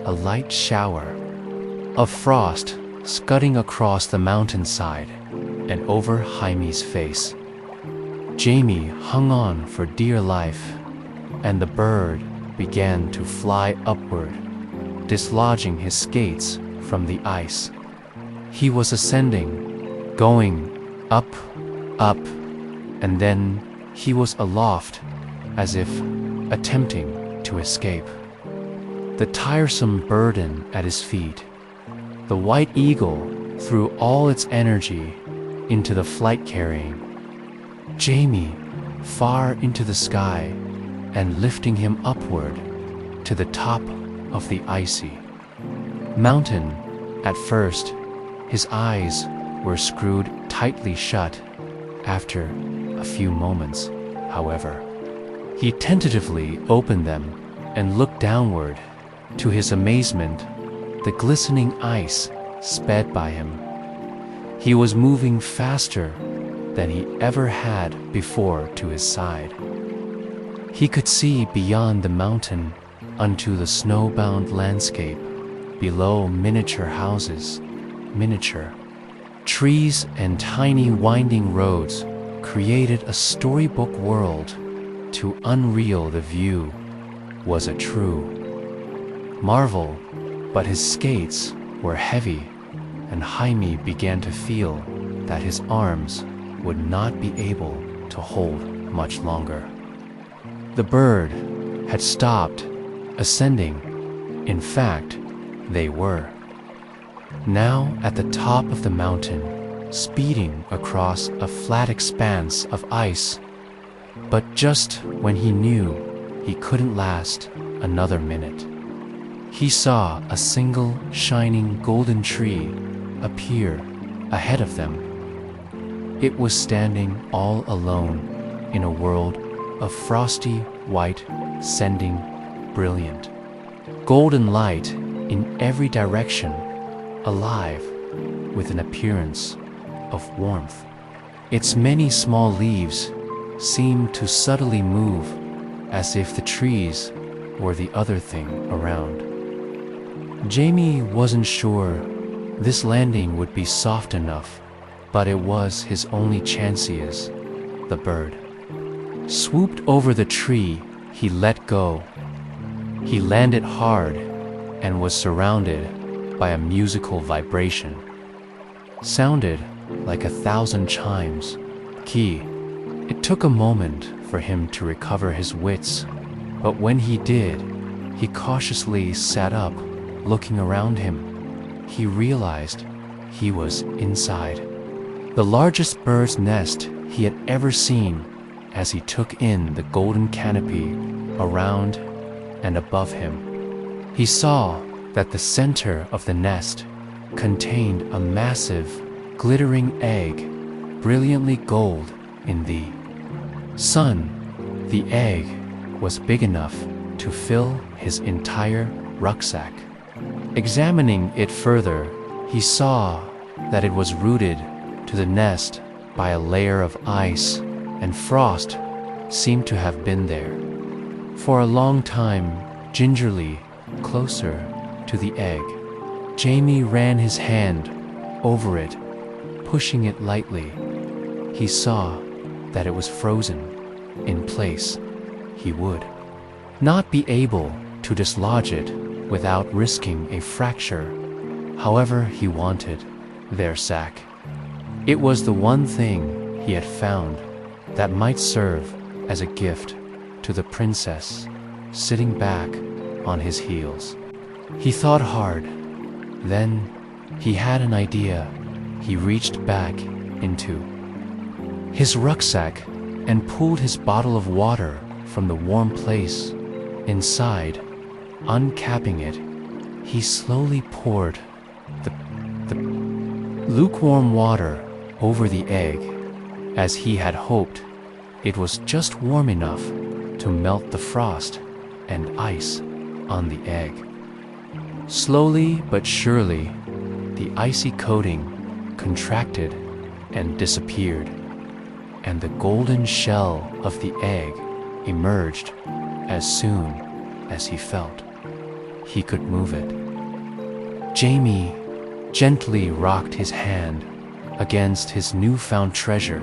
Speaker 1: a light shower of frost scudding across the mountainside and over Jaime's face. Jamie hung on for dear life, and the bird began to fly upward, dislodging his skates from the ice. He was ascending, going up, up, and then he was aloft, as if attempting to escape. The tiresome burden at his feet, the white eagle threw all its energy into the flight carrying Jamie far into the sky and lifting him upward to the top of the icy mountain. At first, his eyes were screwed tightly shut. After a few moments, however, he tentatively opened them and looked downward. To his amazement, the glistening ice sped by him. He was moving faster than he ever had before to his side. He could see beyond the mountain unto the snowbound landscape, below miniature houses, miniature trees and tiny winding roads created a storybook world. To unreal the view was a true marvel, but his skates were heavy, and Jaime began to feel that his arms would not be able to hold much longer. The bird had stopped ascending. In fact, they were now at the top of the mountain, speeding across a flat expanse of ice. But just when he knew he couldn't last another minute, he saw a single shining golden tree appear ahead of them. It was standing all alone in a world of frosty white, sending brilliant golden light in every direction, alive with an appearance of warmth. Its many small leaves seemed to subtly move, as if the trees were the other thing around. Jamie wasn't sure this landing would be soft enough, but it was his only chances. The bird swooped over the tree. He let go. He landed hard and was surrounded by a musical vibration. Sounded like 1,000 chimes. It took a moment for him to recover his wits, but when he did, he cautiously sat up, looking around him. He realized he was inside the largest bird's nest he had ever seen. As he took in the golden canopy around and above him, he saw that the center of the nest contained a massive, glittering egg, brilliantly gold in the sun. The egg was big enough to fill his entire rucksack. Examining it further, he saw that it was rooted to the nest by a layer of ice, and frost seemed to have been there for a long time. Gingerly closer to the egg, Jamie ran his hand over it, pushing it lightly. He saw that it was frozen in place. He would not be able to dislodge it without risking a fracture. However, he wanted their sack. It was the one thing he had found that might serve as a gift to the princess sitting back on his heels. He thought hard. Then he had an idea. He reached back into his rucksack and pulled his bottle of water from the warm place inside. Uncapping it, he slowly poured the lukewarm water over the egg. As he had hoped, it was just warm enough to melt the frost and ice on the egg. Slowly but surely, the icy coating contracted and disappeared, and the golden shell of the egg emerged as soon as he felt he could move it. Jamie gently rocked his hand against his newfound treasure.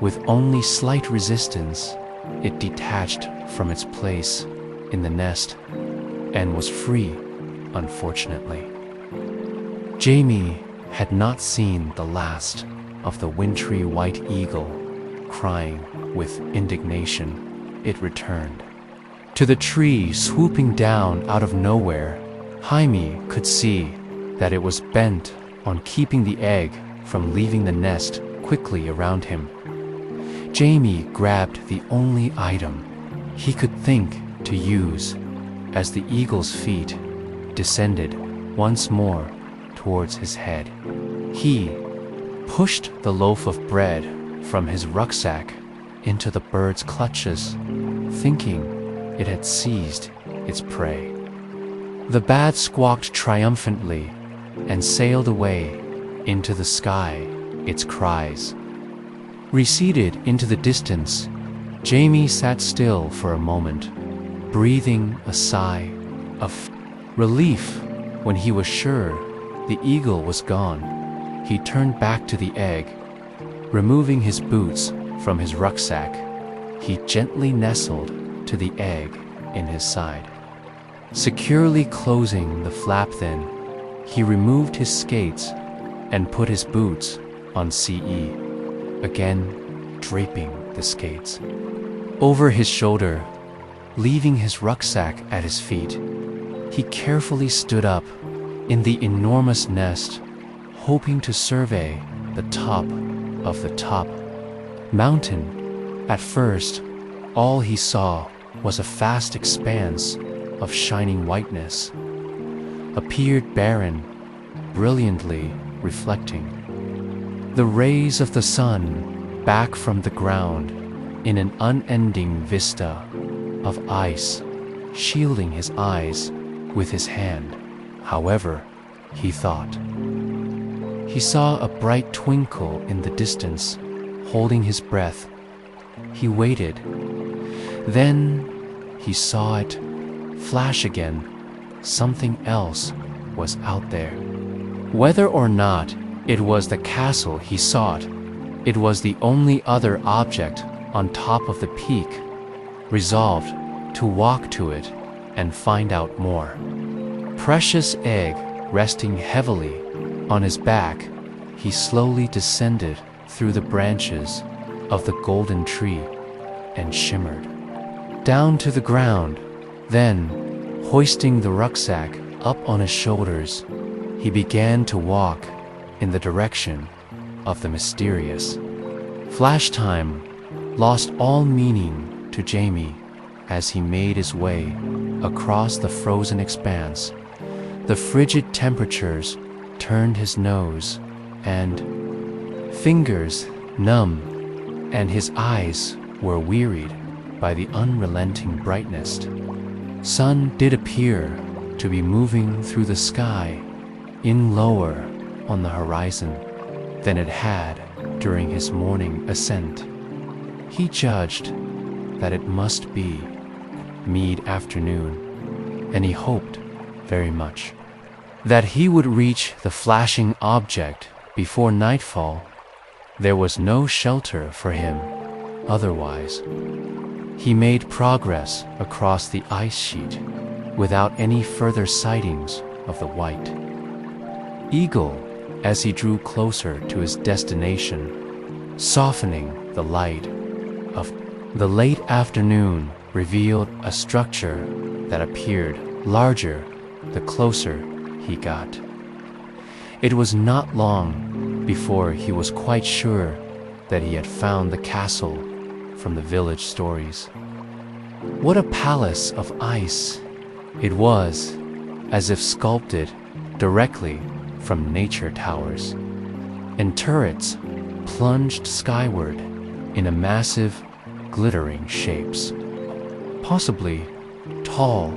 Speaker 1: With only slight resistance, it detached from its place in the nest and was free, unfortunately. Jamie had not seen the last of the wintry white eagle. Crying with indignation, it returned. To the tree swooping down out of nowhere, Jaime could see that it was bent on keeping the egg from leaving the nest quickly around him. Jamie grabbed the only item he could think to use as the eagle's feet descended once more towards his head. He pushed the loaf of bread from his rucksack into the bird's clutches, thinking it had seized its prey. The bat squawked triumphantly and sailed away into the sky, its cries. Receded into the distance, Jamie sat still for a moment, breathing a sigh of relief when he was sure the eagle was gone. He turned back to the egg. Removing his boots from his rucksack, he gently nestled to the egg in his side. Securely closing the flap then, he removed his skates and put his boots on CE, again draping the skates. Over his shoulder, leaving his rucksack at his feet, he carefully stood up in the enormous nest, hoping to survey the top of the top mountain. At first, all he saw was a vast expanse of shining whiteness, appeared barren, brilliantly reflecting the rays of the sun back from the ground in an unending vista of ice, shielding his eyes with his hand. However, he thought. He saw a bright twinkle in the distance, holding his breath. He waited. Then he saw it flash again. Something else was out there. Whether or not it was the castle he sought, it was the only other object on top of the peak. Resolved to walk to it and find out more. Precious egg resting heavily on his back, he slowly descended through the branches of the golden tree and shimmered down to the ground. Then, hoisting the rucksack up on his shoulders, he began to walk in the direction of the mysterious. Flash time lost all meaning to Jamie as he made his way across the frozen expanse. The frigid temperatures turned his nose and fingers numb, and his eyes were wearied by the unrelenting brightness. Sun did appear to be moving through the sky in lower on the horizon than it had during his morning ascent. He judged that it must be mid-afternoon, and he hoped very much that he would reach the flashing object before nightfall. There was no shelter for him otherwise. He made progress across the ice sheet without any further sightings of the white eagle as he drew closer to his destination. Softening the light of the late afternoon revealed a structure that appeared larger the closer he got. It was not long before he was quite sure that he had found the castle from the village stories. What a palace of ice! It was as if sculpted directly from nature towers, and turrets plunged skyward in a massive, glittering shapes, possibly tall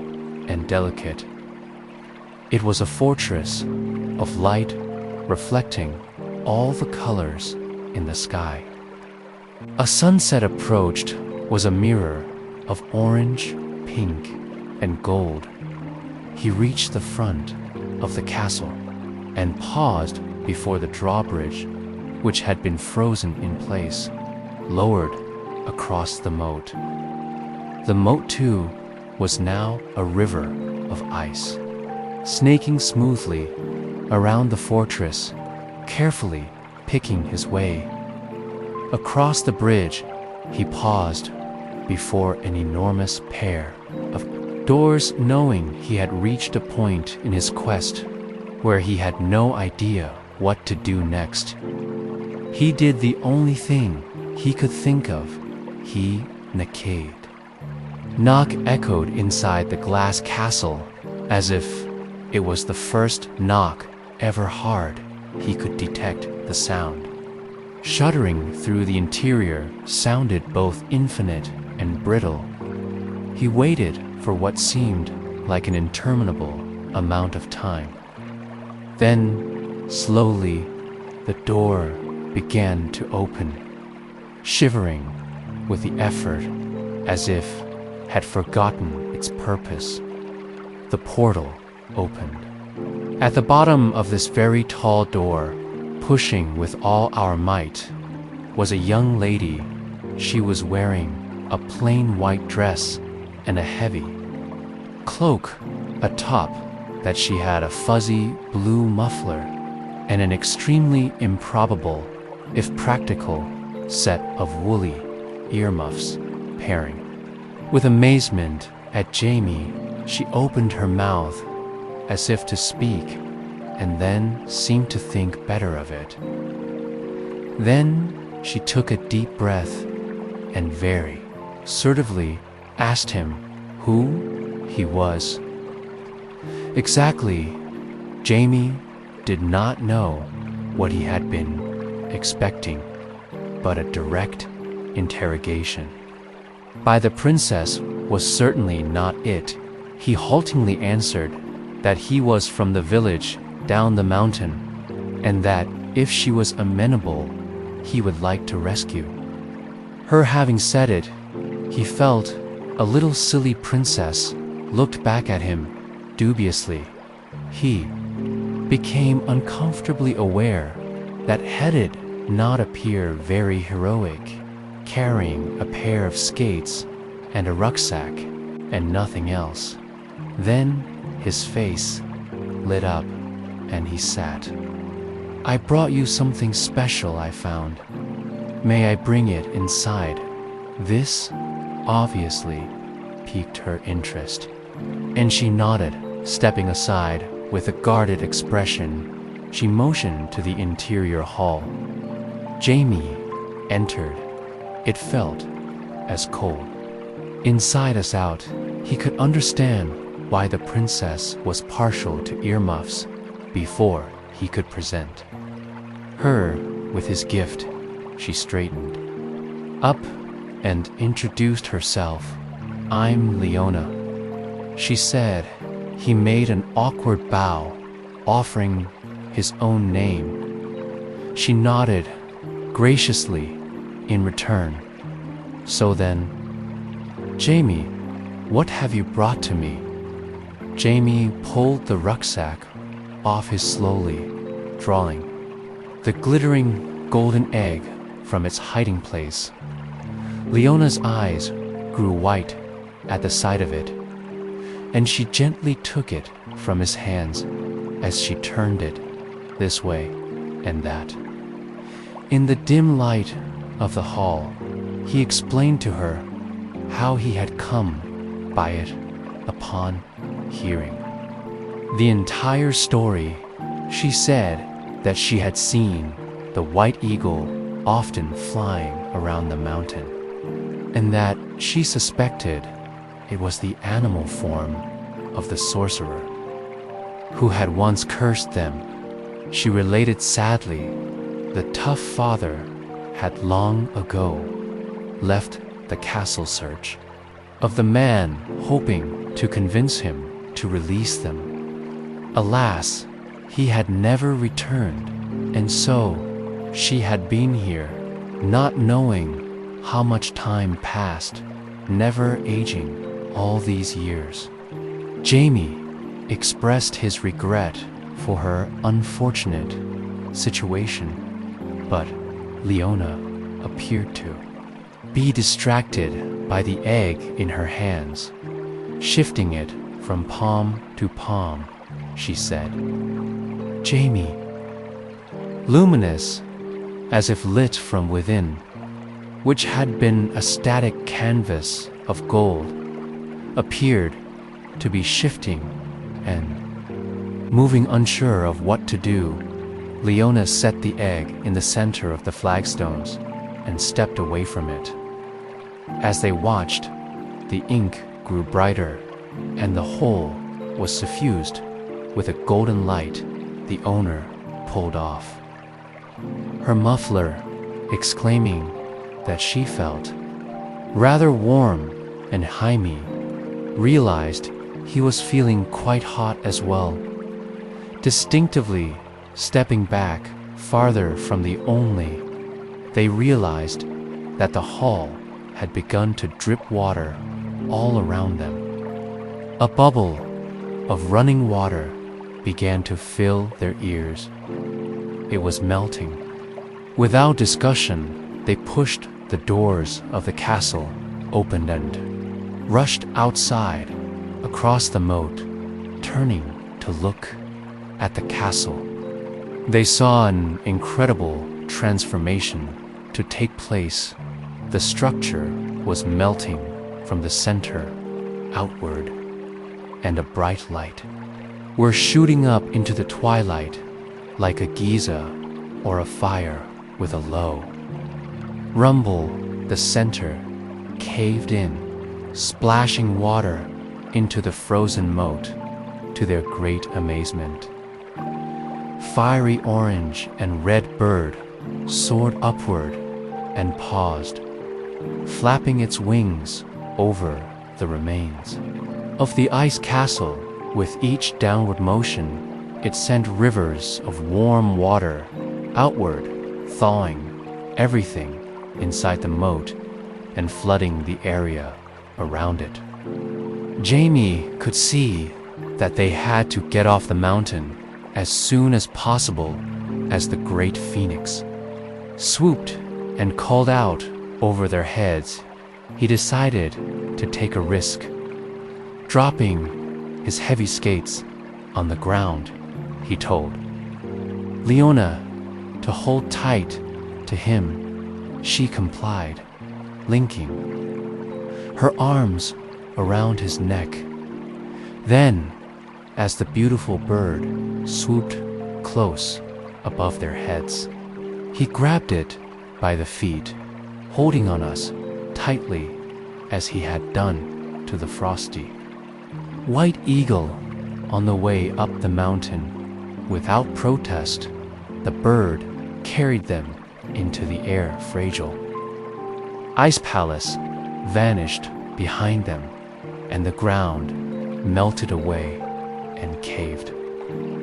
Speaker 1: and delicate. It was a fortress of light reflecting all the colors in the sky. A sunset approached was a mirror of orange, pink, and gold. He reached the front of the castle and paused before the drawbridge, which had been frozen in place, lowered across the moat. The moat, too, was now a river of ice, snaking smoothly around the fortress, carefully picking his way. Across the bridge, he paused before an enormous pair of doors, knowing he had reached a point in his quest where he had no idea what to do next. He did the only thing he could think of. He knocked. Knock echoed inside the glass castle as if it was the first knock ever heard. He could detect the sound. Shuddering through the interior sounded both infinite and brittle. He waited for what seemed like an interminable amount of time. Then, slowly, the door began to open, shivering with the effort, as if had forgotten its purpose. The portal opened. At the bottom of this very tall door, pushing with all our might, was a young lady. She was wearing a plain white dress and a heavy cloak atop that. She had a fuzzy blue muffler and an extremely improbable, if practical, set of woolly earmuffs pairing. With amazement at Jamie, she opened her mouth as if to speak, and then seemed to think better of it. Then she took a deep breath and very assertively asked him who he was. Exactly, Jamie did not know what he had been expecting, but a direct interrogation by the princess was certainly not it. He haltingly answered that he was from the village down the mountain, and that if she was amenable, he would like to rescue her. Having said it, he felt a little silly. Princess looked back at him dubiously. He became uncomfortably aware that headed not appear very heroic, carrying a pair of skates and a rucksack and nothing else. Then his face lit up and he sat. I brought you something special I found. May I bring it inside? This obviously piqued her interest, and she nodded, stepping aside with a guarded expression. She motioned to the interior hall. Jamie entered. It felt as cold inside as out. He could understand why the princess was partial to earmuffs before he could present her with his gift. She straightened up and introduced herself. I'm Leona, she said. He made an awkward bow, offering his own name. She nodded graciously in return. So then, Jamie, what have you brought to me? Jamie pulled the rucksack off his slowly, drawing the glittering golden egg from its hiding place. Leona's eyes grew white at the sight of it, and she gently took it from his hands as she turned it this way and that. In the dim light of the hall, he explained to her how he had come by it upon hearing the entire story. She said that she had seen the white eagle often flying around the mountain, and that she suspected it was the animal form of the sorcerer who had once cursed them. She related sadly, the tough father had long ago left the castle search of the man, hoping to convince him to release them. Alas, he had never returned, and so she had been here, not knowing how much time passed, never aging all these years. Jamie expressed his regret for her unfortunate situation, but Leona appeared to be distracted by the egg in her hands. shifting it from palm to palm, she said. Jamie, luminous, as if lit from within, which had been a static canvas of gold, appeared to be shifting and moving. Unsure of what to do, Leona set the egg in the center of the flagstones and stepped away from it. As they watched, the ink grew brighter and the whole was suffused with a golden light the owner pulled off. Her muffler, exclaiming that she felt rather warm, and Jaime realized he was feeling quite hot as well. Distinctively stepping back farther from the only, they realized that the hall had begun to drip water all around them. A bubble of running water began to fill their ears. It was melting. Without discussion, they pushed the doors of the castle open and rushed outside across the moat, turning to look at the castle. They saw an incredible transformation to take place. The structure was melting from the center outward, and a bright light were shooting up into the twilight like a Giza or a fire with a low rumble. The center caved in, splashing water into the frozen moat to their great amazement. Fiery orange and red bird soared upward and paused, flapping its wings over the remains of the ice castle. With each downward motion, it sent rivers of warm water outward, thawing everything inside the moat and flooding the area around it. Jamie could see that they had to get off the mountain as soon as possible as the great phoenix swooped and called out over their heads. He decided to take a risk. Dropping his heavy skates on the ground, he told Leona to hold tight to him. She complied, linking her arms around his neck. Then, as the beautiful bird swooped close above their heads, he grabbed it by the feet, holding on us tightly as he had done to the frosty white eagle on the way up the mountain. Without protest, the bird carried them into the air. Fragile Ice Palace vanished behind them, and the ground melted away and caved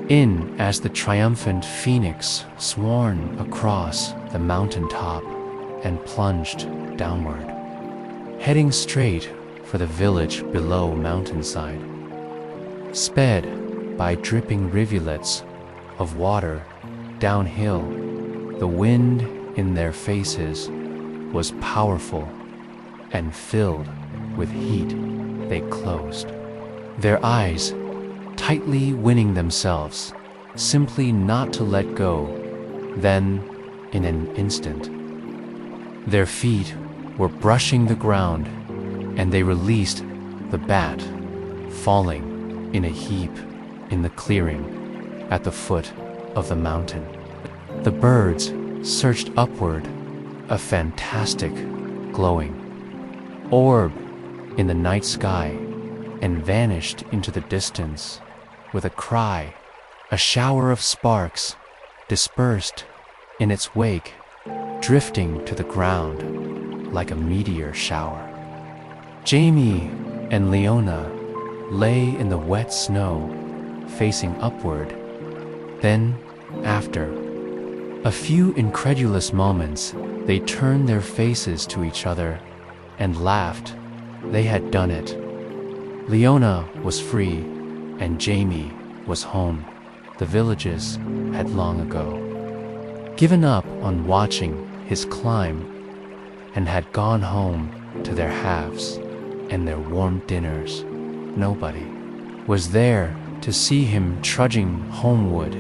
Speaker 1: in as the triumphant phoenix soared across the mountaintop and plunged downward, heading straight for the village below mountainside. Sped by dripping rivulets of water downhill, the wind in their faces was powerful and filled with heat. They closed their eyes, tightly winning themselves simply not to let go. Then, in an instant, their feet were brushing the ground, and they released the bat, falling in a heap in the clearing at the foot of the mountain. The birds surged upward, a fantastic glowing orb in the night sky, and vanished into the distance. With a cry, a shower of sparks dispersed in its wake, drifting to the ground like a meteor shower. Jamie and Leona lay in the wet snow, facing upward. Then, after a few incredulous moments, they turned their faces to each other and laughed. They had done it. Leona was free, and Jamie was home. The villages had long ago given up on watching his climb and had gone home to their halves and their warm dinners nobody was there to see him trudging homeward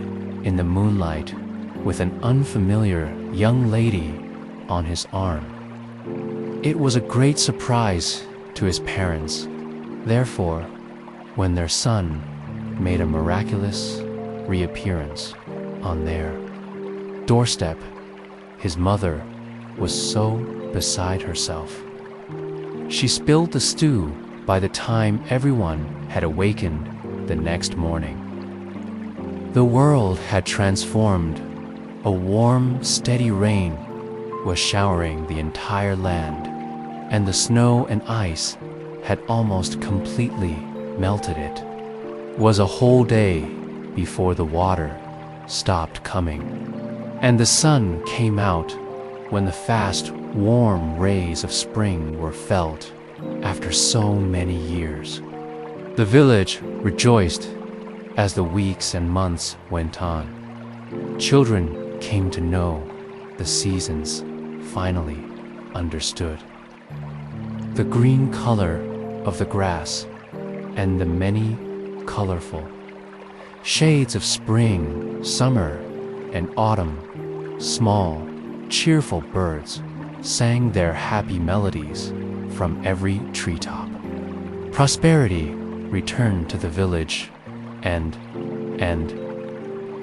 Speaker 1: in the moonlight with an unfamiliar young lady on his arm. It was a great surprise to his parents. Therefore, when their son made a miraculous reappearance on their doorstep, his mother was so beside herself. She spilled the stew by the time everyone had awakened the next morning. The world had transformed. A warm, steady rain was showering the entire land, and the snow and ice had almost completely melted it. It was a whole day before the water stopped coming, and the sun came out when the fast, warm rays of spring were felt after so many years. The village rejoiced as the weeks and months went on. Children came to know the seasons finally understood. The green color of the grass and the many colorful shades of spring, summer, and autumn. Small, cheerful birds sang their happy melodies from every treetop. Prosperity returned to the village, and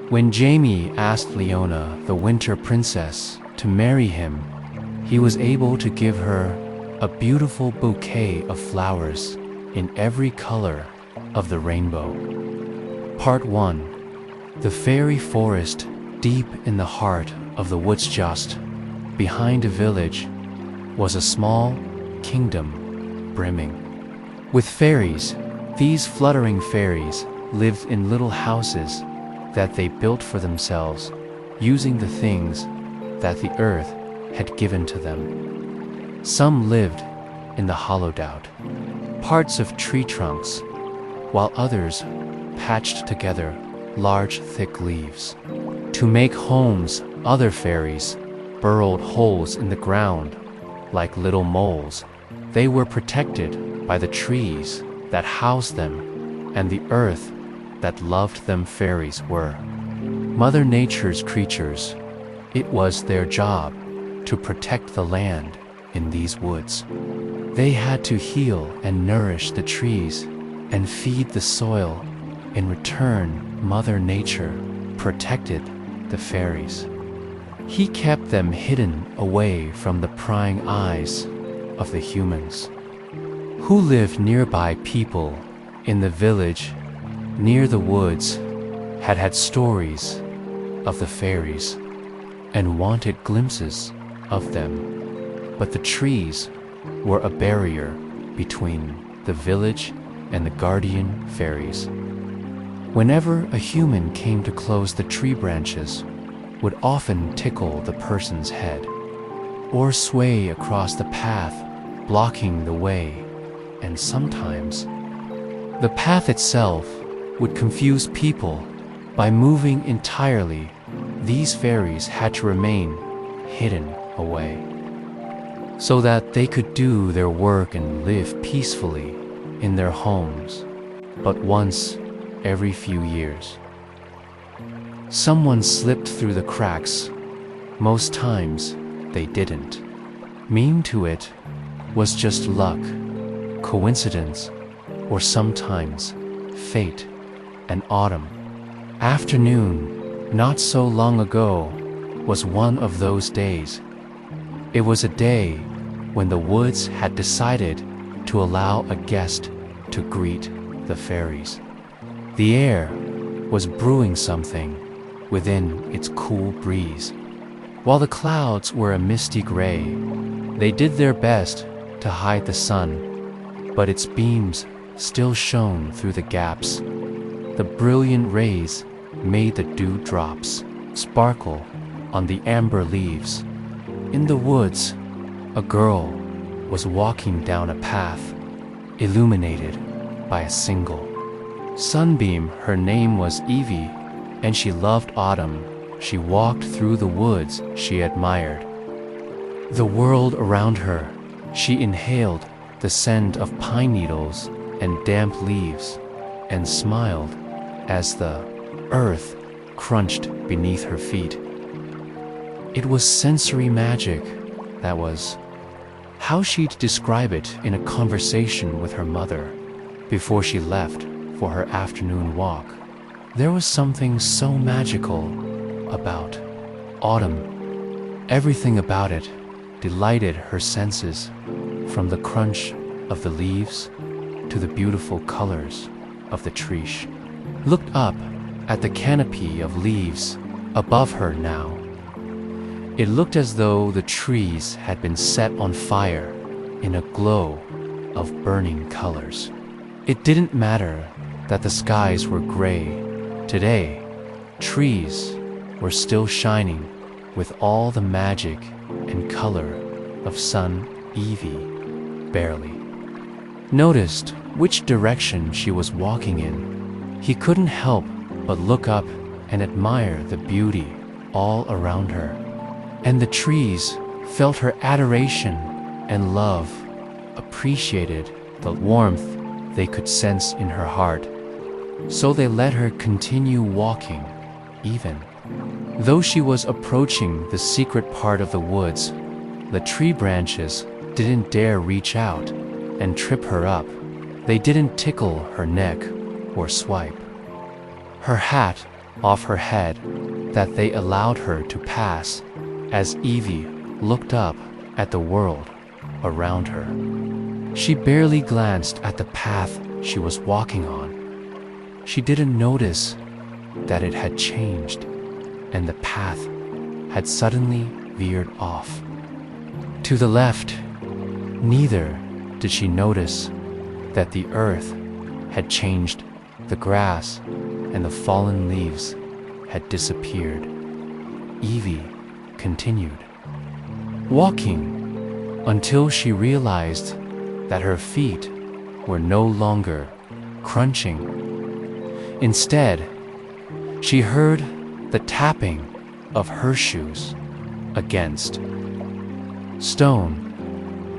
Speaker 1: when Jamie asked Leona, the winter princess, to marry him, he was able to give her a beautiful bouquet of flowers in every color of the rainbow. Part 1. The fairy forest deep in the heart of the woods just behind a village was a small kingdom brimming with fairies. These fluttering fairies lived in little houses that they built for themselves using the things that the earth had given to them. Some lived in the hollowed out parts of tree trunks, while others patched together large thick leaves. To make homes, other fairies burrowed holes in the ground like little moles. They were protected by the trees that housed them and the earth that loved them. Fairies were Mother Nature's creatures. It was their job to protect the land in these woods. They had to heal and nourish the trees and feed the soil. In return, Mother Nature protected the fairies. He kept them hidden away from the prying eyes of the humans who lived nearby. People in the village near the woods had stories of the fairies and wanted glimpses of them, but the trees were a barrier between the village and the guardian fairies. Whenever a human came too close, the tree branches would often tickle the person's head or sway across the path, blocking the way, and sometimes the path itself would confuse people by moving entirely. These fairies had to remain hidden away so that they could do their work and live peacefully in their homes. But once every few years, someone slipped through the cracks. Most times they didn't. Mean to it was just luck, coincidence, or sometimes fate. An autumn afternoon, not so long ago, was one of those days. It was a day when the woods had decided to allow a guest to greet the fairies. The air was brewing something within its cool breeze. While the clouds were a misty gray, they did their best to hide the sun, but its beams still shone through the gaps. The brilliant rays made the dewdrops sparkle on the amber leaves. In the woods, a girl was walking down a path illuminated by a single sunbeam. Her name was Evie, and she loved autumn. She walked through the woods she admired the world around her. She inhaled the scent of pine needles and damp leaves, and smiled as the earth crunched beneath her feet. It was sensory magic, that was. How she'd describe it in a conversation with her mother before she left for her afternoon walk. There was something so magical about autumn. Everything about it delighted her senses, from the crunch of the leaves to the beautiful colors of the trees. Looked up at the canopy of leaves above her now. It looked as though the trees had been set on fire in a glow of burning colors. It didn't matter that the skies were gray. Today, trees were still shining with all the magic and color of sun. Evie barely noticed which direction she was walking in. He couldn't help but look up and admire the beauty all around her. And the trees felt her adoration and love, appreciated the warmth they could sense in her heart. So they let her continue walking, even though she was approaching the secret part of the woods. The tree branches didn't dare reach out and trip her up. They didn't tickle her neck or swipe her hat off her head, that they allowed her to pass as Evie looked up at the world around her. She barely glanced at the path she was walking on. She didn't notice that it had changed, and the path had suddenly veered off to the left. Neither did she notice that the earth had changed. The grass and the fallen leaves had disappeared. Evie continued walking until she realized that her feet were no longer crunching. Instead, she heard the tapping of her shoes against stone.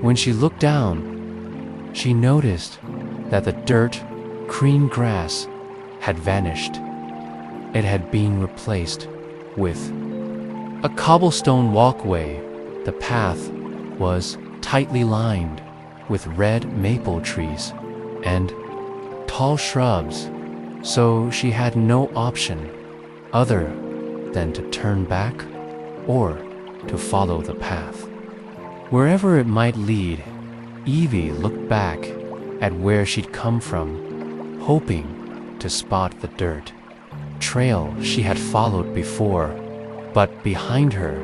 Speaker 1: When she looked down, she noticed that the dirt green grass had vanished. It had been replaced with a cobblestone walkway. The path was tightly lined with red maple trees and tall shrubs, so she had no option other than to turn back or to follow the path. Wherever it might lead, Evie looked back at where she'd come from, hoping to spot the dirt trail she had followed before, but behind her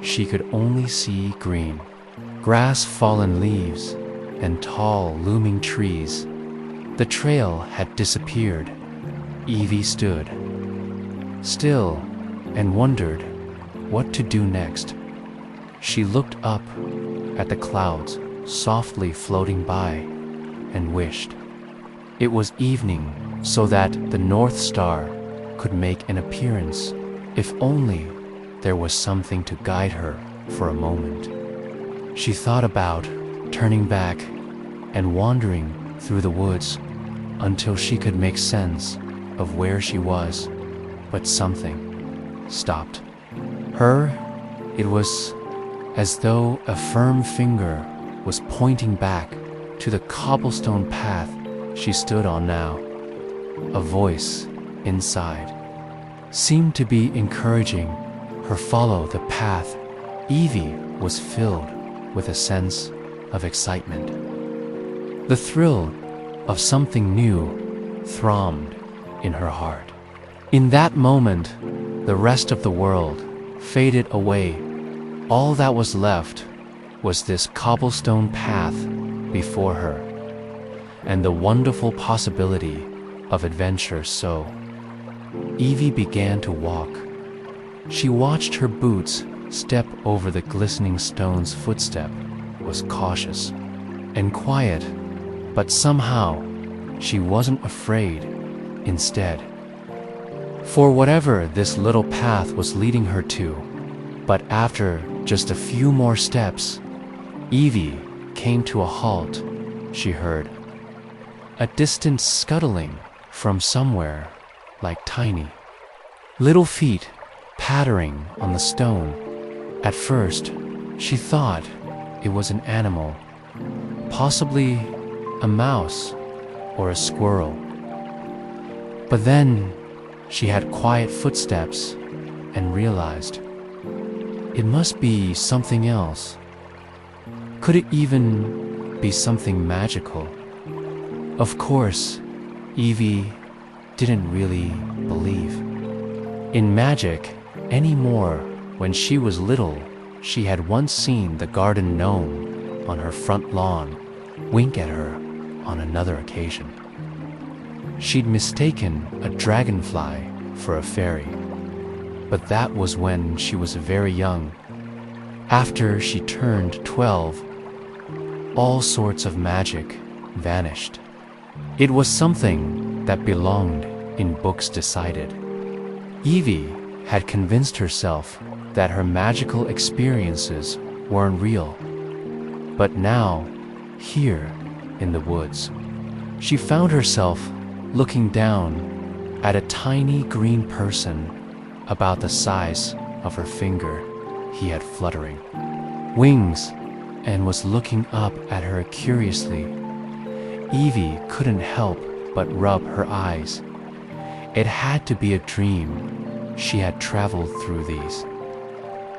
Speaker 1: she could only see green grass, fallen leaves, and tall looming trees. The trail had disappeared. Evie stood still and wondered what to do next. She looked up at the clouds softly floating by and wished it was evening so that the North Star could make an appearance. If only there was something to guide her for a moment. She thought about turning back and wandering through the woods until she could make sense of where she was, but something stopped her. It was as though a firm finger was pointing back to the cobblestone path she stood on now. A voice inside seemed to be encouraging her follow the path. Evie was filled with a sense of excitement. The thrill of something new thrummed in her heart. In that moment, the rest of the world faded away. All that was left was this cobblestone path before her, and the wonderful possibility of adventure. So Evie began to walk. She watched her boots step over the glistening stones. Footstep was cautious and quiet, but somehow she wasn't afraid. Instead, for whatever this little path was leading her to. But after just a few more steps, Evie came to a halt. She heard a distant scuttling from somewhere, like tiny little feet pattering on the stone. At first, she thought it was an animal, possibly a mouse or a squirrel. But then she had quiet footsteps and realized it must be something else. Could it even be something magical? Of course, Evie didn't really believe in magic anymore. When she was little, she had once seen the garden gnome on her front lawn wink at her on another occasion. She'd mistaken a dragonfly for a fairy, but that was when she was very young. After she turned 12, all sorts of magic vanished. It was something that belonged in books decided. Evie had convinced herself that her magical experiences weren't real. But now, here in the woods, she found herself looking down at a tiny green person about the size of her finger he had fluttering wings and was looking up at her curiously. Evie couldn't help but rub her eyes. It had to be a dream. She had traveled through these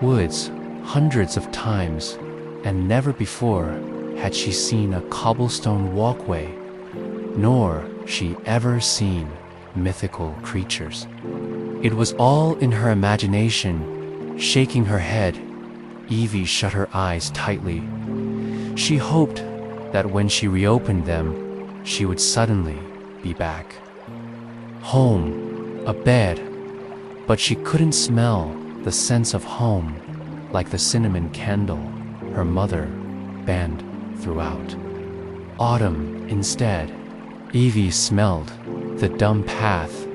Speaker 1: woods hundreds of times, and never before had she seen a cobblestone walkway, nor she ever seen mythical creatures. It was all in her imagination. Shaking her head, Evie shut her eyes tightly. She hoped that when she reopened them, she would suddenly be back. Home, a bed, but she couldn't smell the sense of home like the cinnamon candle her mother banned throughout. Autumn instead. Evie smelled the dumb path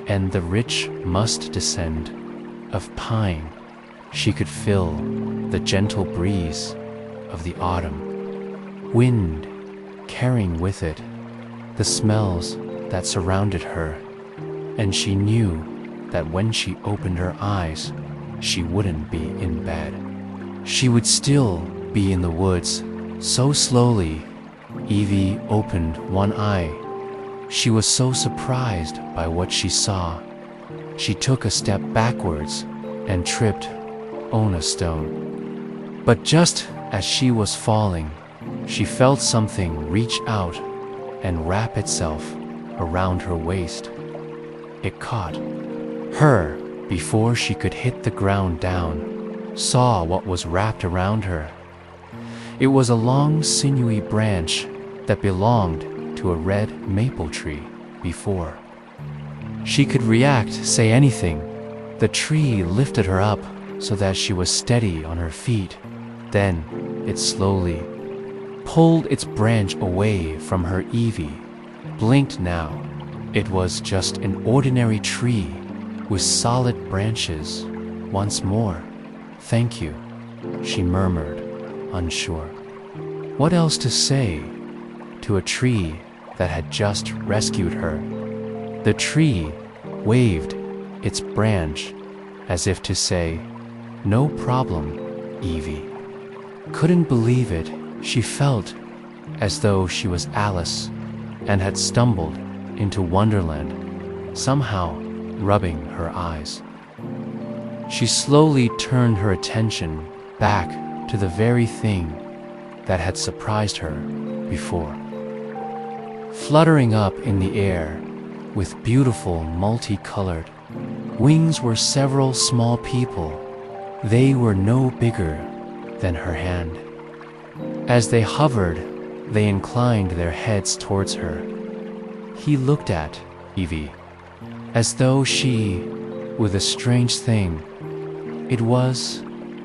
Speaker 1: and the rich musk descent of pine. She could feel the gentle breeze of the autumn wind carrying with it the smells that surrounded her, and she knew that when she opened her eyes, she wouldn't be in bed. She would still be in the woods. So slowly, Evie opened one eye. She was so surprised by what she saw. She took a step backwards and tripped on a stone. But just as she was falling, she felt something reach out and wrap itself around her waist. It caught her before she could hit the ground down, saw what was wrapped around her. It was a long, sinewy branch that belonged to a red maple tree before she could react, say anything. The tree lifted her up so that she was steady on her feet. Then it slowly pulled its branch away from her. Evie blinked now. It was just an ordinary tree with solid branches. Once more, thank you, she murmured, unsure what else to say to a tree that had just rescued her. The tree waved its branch as if to say, "No problem, Evie." Couldn't believe it. She felt as though she was Alice and had stumbled into Wonderland, somehow rubbing her eyes. She slowly turned her attention back to the very thing that had surprised her before. Fluttering up in the air with beautiful multicolored wings were several small people. They were no bigger than her hand. As they hovered, they inclined their heads towards her. He looked at Evie as though she were a strange thing. It was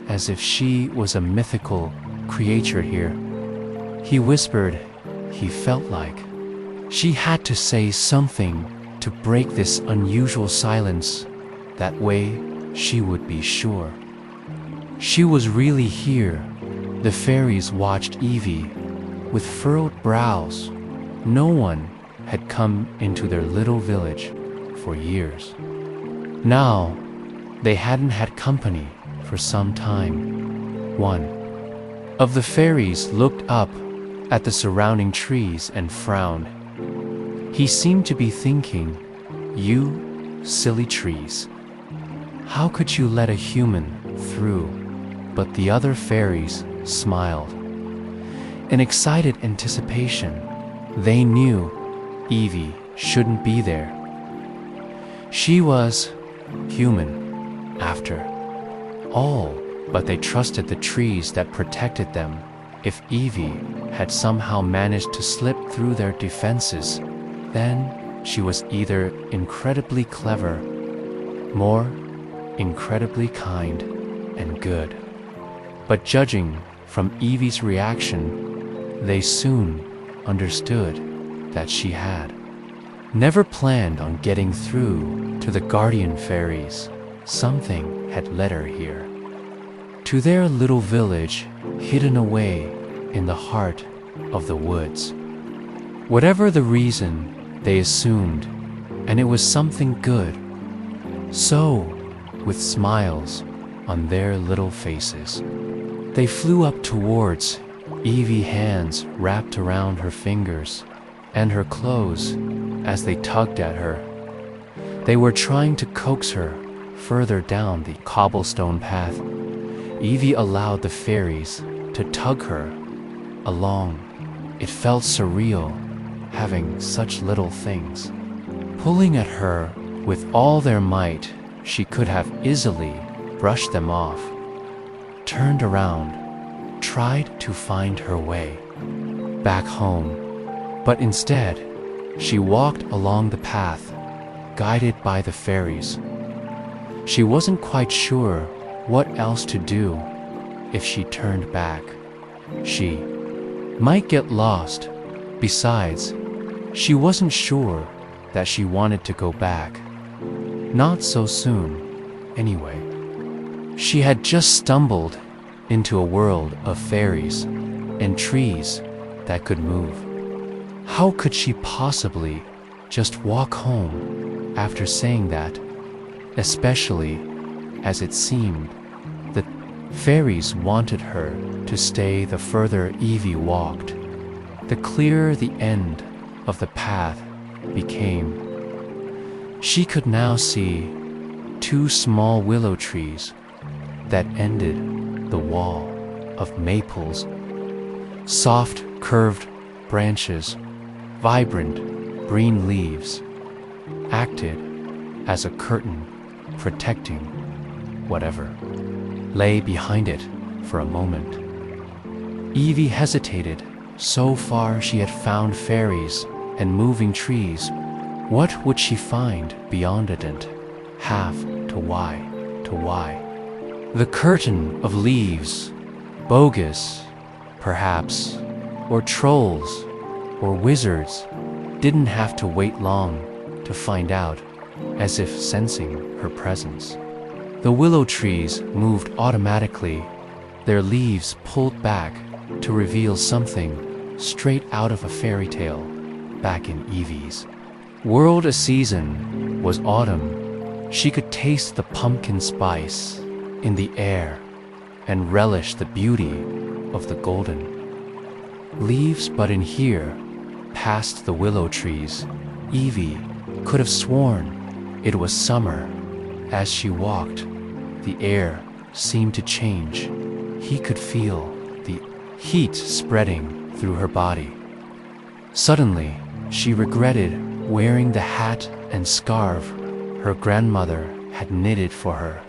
Speaker 1: as if she was a mythical creature here. He whispered he felt like she had to say something to break this unusual silence. That way she would be sure she was really here. The fairies watched Evie with furrowed brows. No one had come into their little village for years. Now, they hadn't had company for some time. One of the fairies looked up at the surrounding trees and frowned. He seemed to be thinking, "You silly trees. How could you let a human through?" But the other fairies smiled. In excited anticipation, they knew Evie shouldn't be there. She was human, after all, but they trusted the trees that protected them. If Evie had somehow managed to slip through their defenses, then she was either incredibly clever, more incredibly kind and good. But judging from Evie's reaction, they soon understood that she had never planned on getting through to the guardian fairies. Something had led her here, to their little village hidden away in the heart of the woods. Whatever the reason, they assumed, and it was something good. So, with smiles on their little faces, they flew up towards Evie, hands wrapped around her fingers and her clothes as they tugged at her. They were trying to coax her further down the cobblestone path. Evie allowed the fairies to tug her along. It felt surreal, having such little things pulling at her with all their might. She could have easily brushed them off, turned around, tried to find her way back home, but instead, she walked along the path, guided by the fairies. She wasn't quite sure what else to do. If she turned back, she might get lost. Besides, she wasn't sure that she wanted to go back. Not so soon, anyway. She had just stumbled into a world of fairies and trees that could move. How could she possibly just walk home after saying that, especially as it seemed that fairies wanted her to stay the further Evie walked? The clearer the end of the path became. She could now see two small willow trees that ended the wall of maples. Soft, curved branches, vibrant green leaves, acted as a curtain protecting whatever lay behind it for a moment. Evie hesitated. So far she had found fairies and moving trees. What would she find beyond it? And half to why? The curtain of leaves, bogus, perhaps, or trolls, or wizards, didn't have to wait long to find out, as if sensing her presence. The willow trees moved automatically, their leaves pulled back to reveal something straight out of a fairy tale back in Evie's world. A season was autumn. She could taste the pumpkin spice in the air and relish the beauty of the golden leaves. But in here, past the willow trees, Evie could have sworn it was summer. As she walked, the air seemed to change. He could feel the heat spreading through her body. Suddenly, she regretted wearing the hat and scarf her grandmother had knitted for her.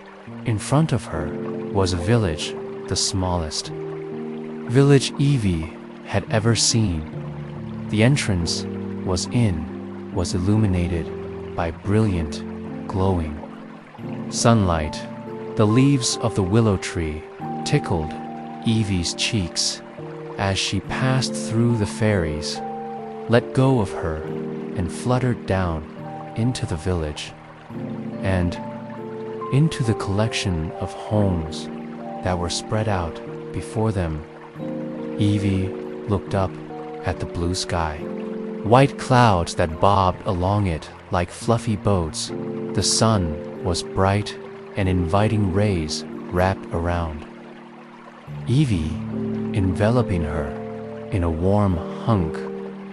Speaker 1: In front of her was a village, the smallest village Evie had ever seen. The entrance was illuminated by brilliant, glowing sunlight. The leaves of the willow tree tickled Evie's cheeks as she passed through. The fairies let go of her and fluttered down into the village and into the collection of homes that were spread out before them. Evie looked up at the blue sky. white clouds that bobbed along it like fluffy boats. The sun was bright and inviting rays wrapped around Evie, enveloping her in a warm hunk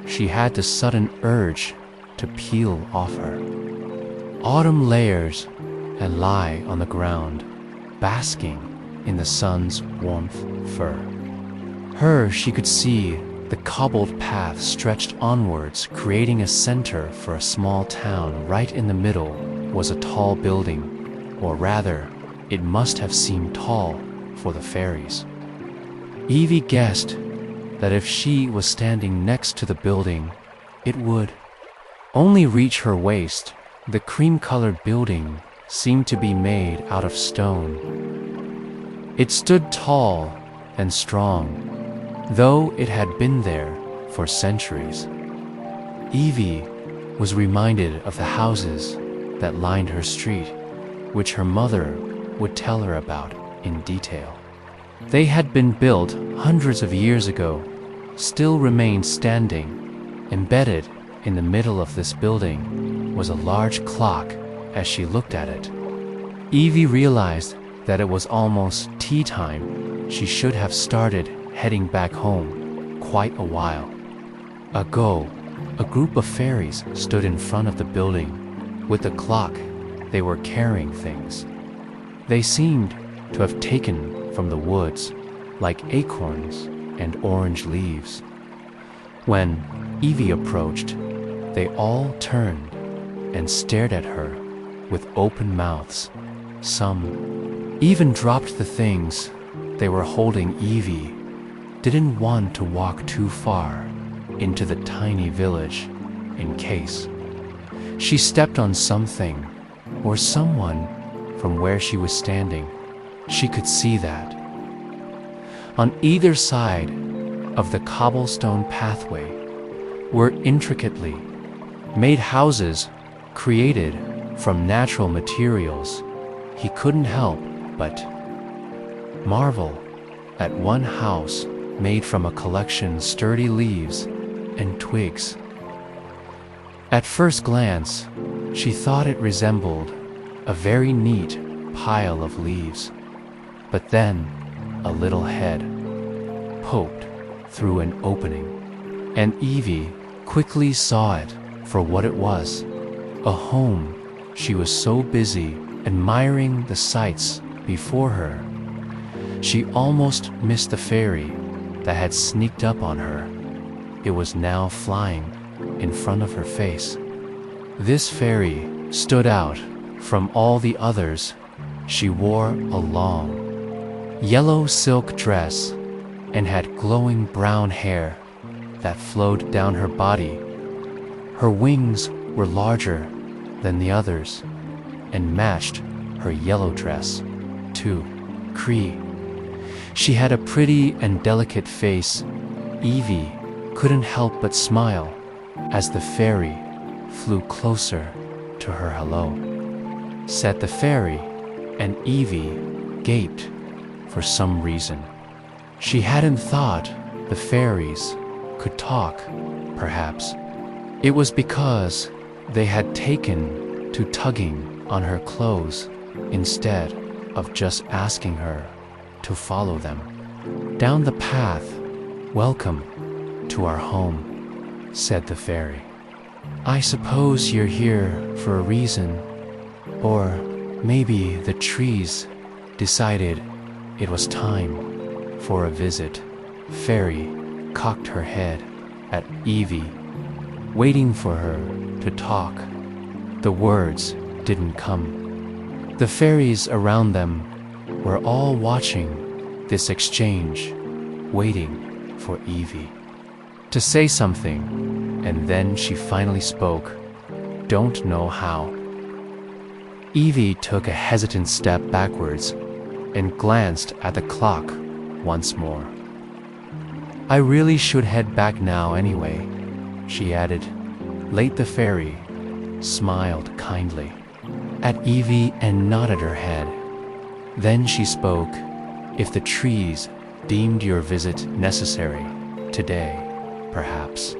Speaker 1: she had the sudden urge to peel off her. Autumn layers and lie on the ground, basking in the sun's warmth fur. Her, she could see the cobbled path stretched onwards, creating a center for a small town. Right in the middle was a tall building, or rather, it must have seemed tall for the fairies. Evie guessed that if she was standing next to the building, it would only reach her waist. The cream-colored building seemed to be made out of stone. It stood tall and strong, though it had been there for centuries. Evie was reminded of the houses that lined her street, which her mother would tell her about in detail. They had been built hundreds of years ago, still remained standing. Embedded in the middle of this building was a large clock. As she looked at it, Evie realized that it was almost tea time. She should have started heading back home quite a while ago. A group of fairies stood in front of the building. With the clock, they were carrying things they seemed to have taken from the woods, like acorns and orange leaves. When Evie approached, they all turned and stared at her with open mouths. Some even dropped the things they were holding. Evie didn't want to walk too far into the tiny village in case she stepped on something or someone. From where she was standing, she could see that on either side of the cobblestone pathway were intricately made houses created from natural materials. He couldn't help but marvel at one house made from a collection of sturdy leaves and twigs. At first glance, she thought it resembled a very neat pile of leaves, but then a little head poked through an opening, and Evie quickly saw it for what it was, a home. She was so busy admiring the sights before her, she almost missed the fairy that had sneaked up on her. It was now flying in front of her face. This fairy stood out from all the others. She wore a long, yellow silk dress and had glowing brown hair that flowed down her body. Her wings were larger than the others and matched her yellow dress, too. She had a pretty and delicate face. Evie couldn't help but smile as the fairy flew closer to her. "Hello," said the fairy, and Evie gaped for some reason. She hadn't thought the fairies could talk. Perhaps it was because they had taken to tugging on her clothes instead of just asking her to follow them down the path. "Welcome to our home," said the fairy. "I suppose you're here for a reason. Or maybe the trees decided it was time for a visit." Fairy cocked her head at Evie, waiting for her to talk. The words didn't come. The fairies around them were all watching this exchange, waiting for Evie to say something, and then she finally spoke. "Don't know how." Evie took a hesitant step backwards and glanced at the clock once more. "I really should head back now anyway," she added. Late the fairy smiled kindly at Evie and nodded her head. Then she spoke. "If the trees deemed your visit necessary today, perhaps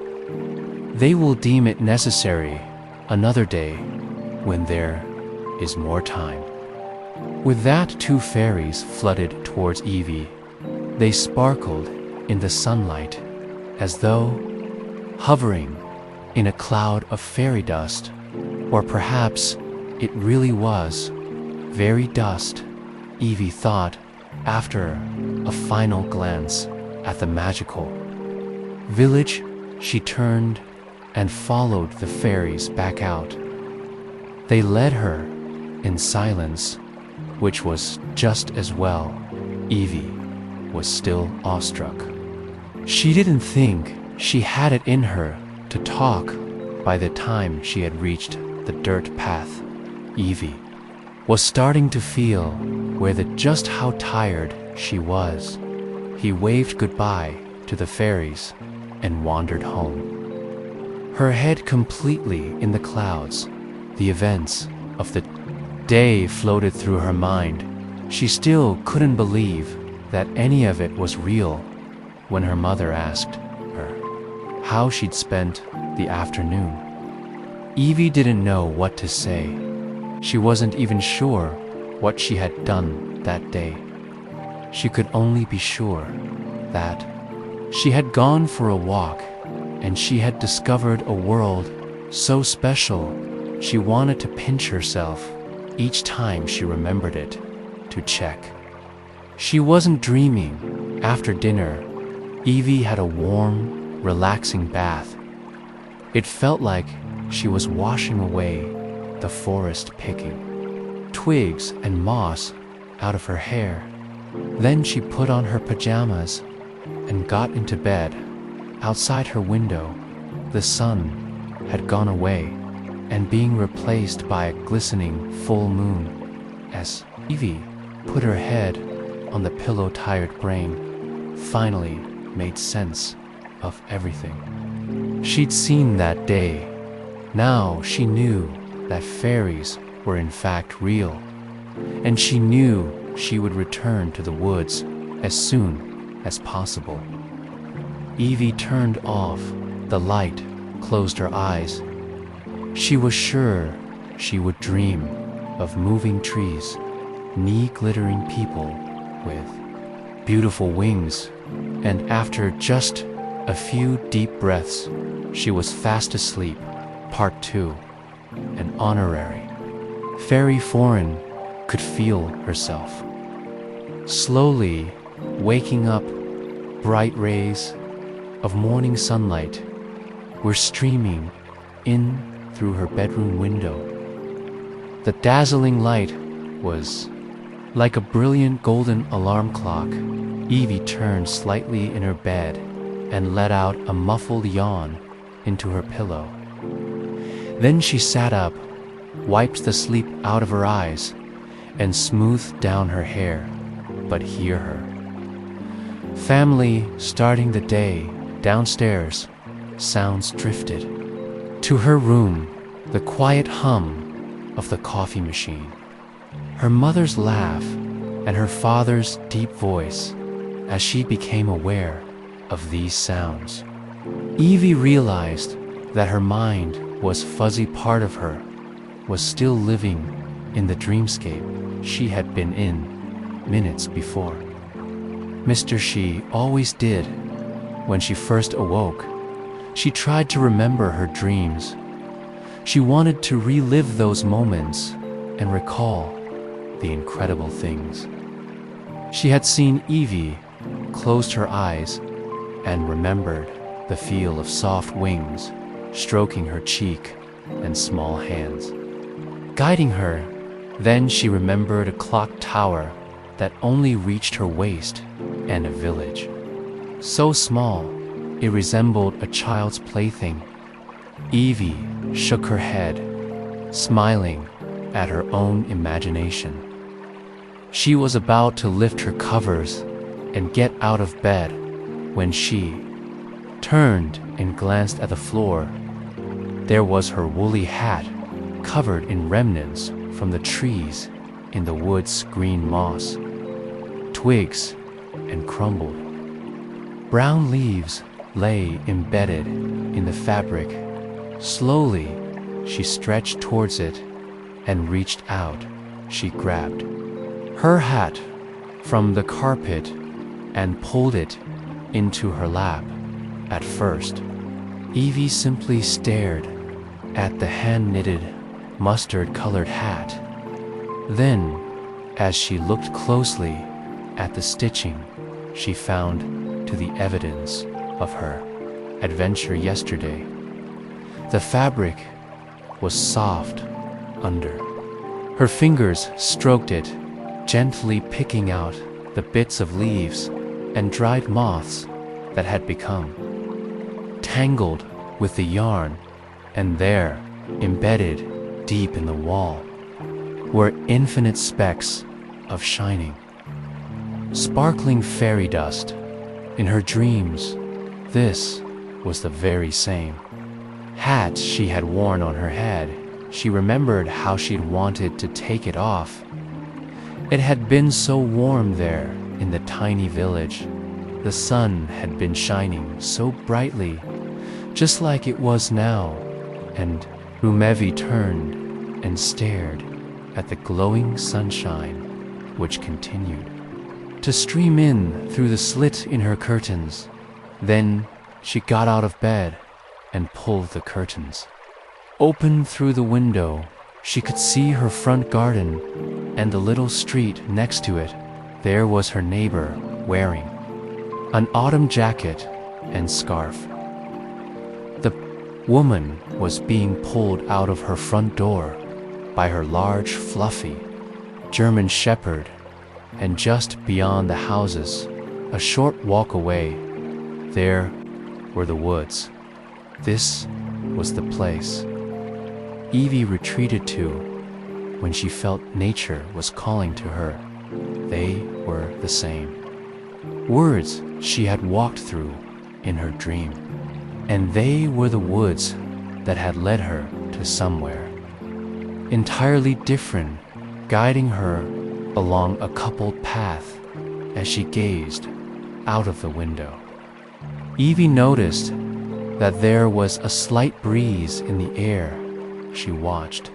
Speaker 1: They will deem it necessary another day when there is more time. With that, two fairies flooded towards Evie. They sparkled in the sunlight as though hovering in a cloud of fairy dust, or perhaps it really was very dust, Evie thought after a final glance at the magical village. She turned and followed the fairies back out. They led her in silence, which was just as well. Evie was still awestruck. She didn't think she had it in her to talk by the time she had reached the dirt path. Evie was starting to feel just how tired she was. He waved goodbye to the fairies and wandered home. Her head completely in the clouds, the events of the day floated through her mind. She still couldn't believe that any of it was real when her mother asked her how she'd spent the afternoon. Evie didn't know what to say. She wasn't even sure what she had done that day. She could only be sure that she had gone for a walk and she had discovered a world so special she wanted to pinch herself each time she remembered it to check. She wasn't dreaming. After dinner, Evie had a warm, relaxing bath. It felt like she was washing away the forest, picking twigs and moss out of her hair. Then she put on her pajamas and got into bed. Outside her window, the sun had gone away and being replaced by a glistening full moon. As Evie put her head on the pillow-tired brain, finally made sense of everything she'd seen that day. Now she knew that fairies were in fact real, and she knew she would return to the woods as soon as possible. Evie turned off the light, closed her eyes. She was sure she would dream of moving trees, knee-glittering people with beautiful wings, and after just a few deep breaths, she was fast asleep. Part 2. An honorary fairy foreign could feel herself slowly waking up. Bright rays of morning sunlight were streaming in through her bedroom window. The dazzling light was like a brilliant golden alarm clock. Evie turned slightly in her bed and let out a muffled yawn into her pillow. Then she sat up, wiped the sleep out of her eyes, and smoothed down her hair. But hear her family starting the day downstairs. Sounds drifted to her room, the quiet hum of the coffee machine, her mother's laugh, and her father's deep voice. As she became aware of these sounds, Evie realized that her mind was fuzzy. Part of her was still living in the dreamscape she had been in minutes before. Mr. She always did. When she first awoke, she tried to remember her dreams. She wanted to relive those moments and recall the incredible things she had seen. Evie closed her eyes and remembered the feel of soft wings stroking her cheek and small hands guiding her. Then she remembered a clock tower that only reached her waist and a village so small it resembled a child's plaything. Evie shook her head, smiling at her own imagination. She was about to lift her covers and get out of bed when she turned and glanced at the floor. There was her woolly hat, covered in remnants from the trees in the woods, green moss, twigs, and crumbled brown leaves lay embedded in the fabric. Slowly, she stretched towards it and reached out. She grabbed her hat from the carpet and pulled it into her lap. At first, Evie simply stared at the hand-knitted, mustard-colored hat. Then, as she looked closely at the stitching, she found to the evidence of her adventure yesterday. The fabric was soft under. Her fingers stroked it, gently picking out the bits of leaves and dried moths that had become tangled with the yarn, and there, embedded deep in the wall, were infinite specks of shining, sparkling fairy dust. In her dreams, this was the very same hat she had worn on her head. She remembered how she'd wanted to take it off. It had been so warm there in the tiny village. The sun had been shining so brightly, just like it was now, and Rumevi turned and stared at the glowing sunshine, which continued to stream in through the slit in her curtains. Then she got out of bed and pulled the curtains open. Through the window, she could see her front garden and the little street next to it. There was her neighbor wearing an autumn jacket and scarf. The woman was being pulled out of her front door by her large, fluffy German shepherd, and just beyond the houses, a short walk away, there were the woods. This was the place Evie retreated to when she felt nature was calling to her. They were the same words she had walked through in her dream, and they were the woods that had led her to somewhere entirely different, guiding her along a coupled path. As she gazed out of the window, Evie noticed that there was a slight breeze in the air. She watched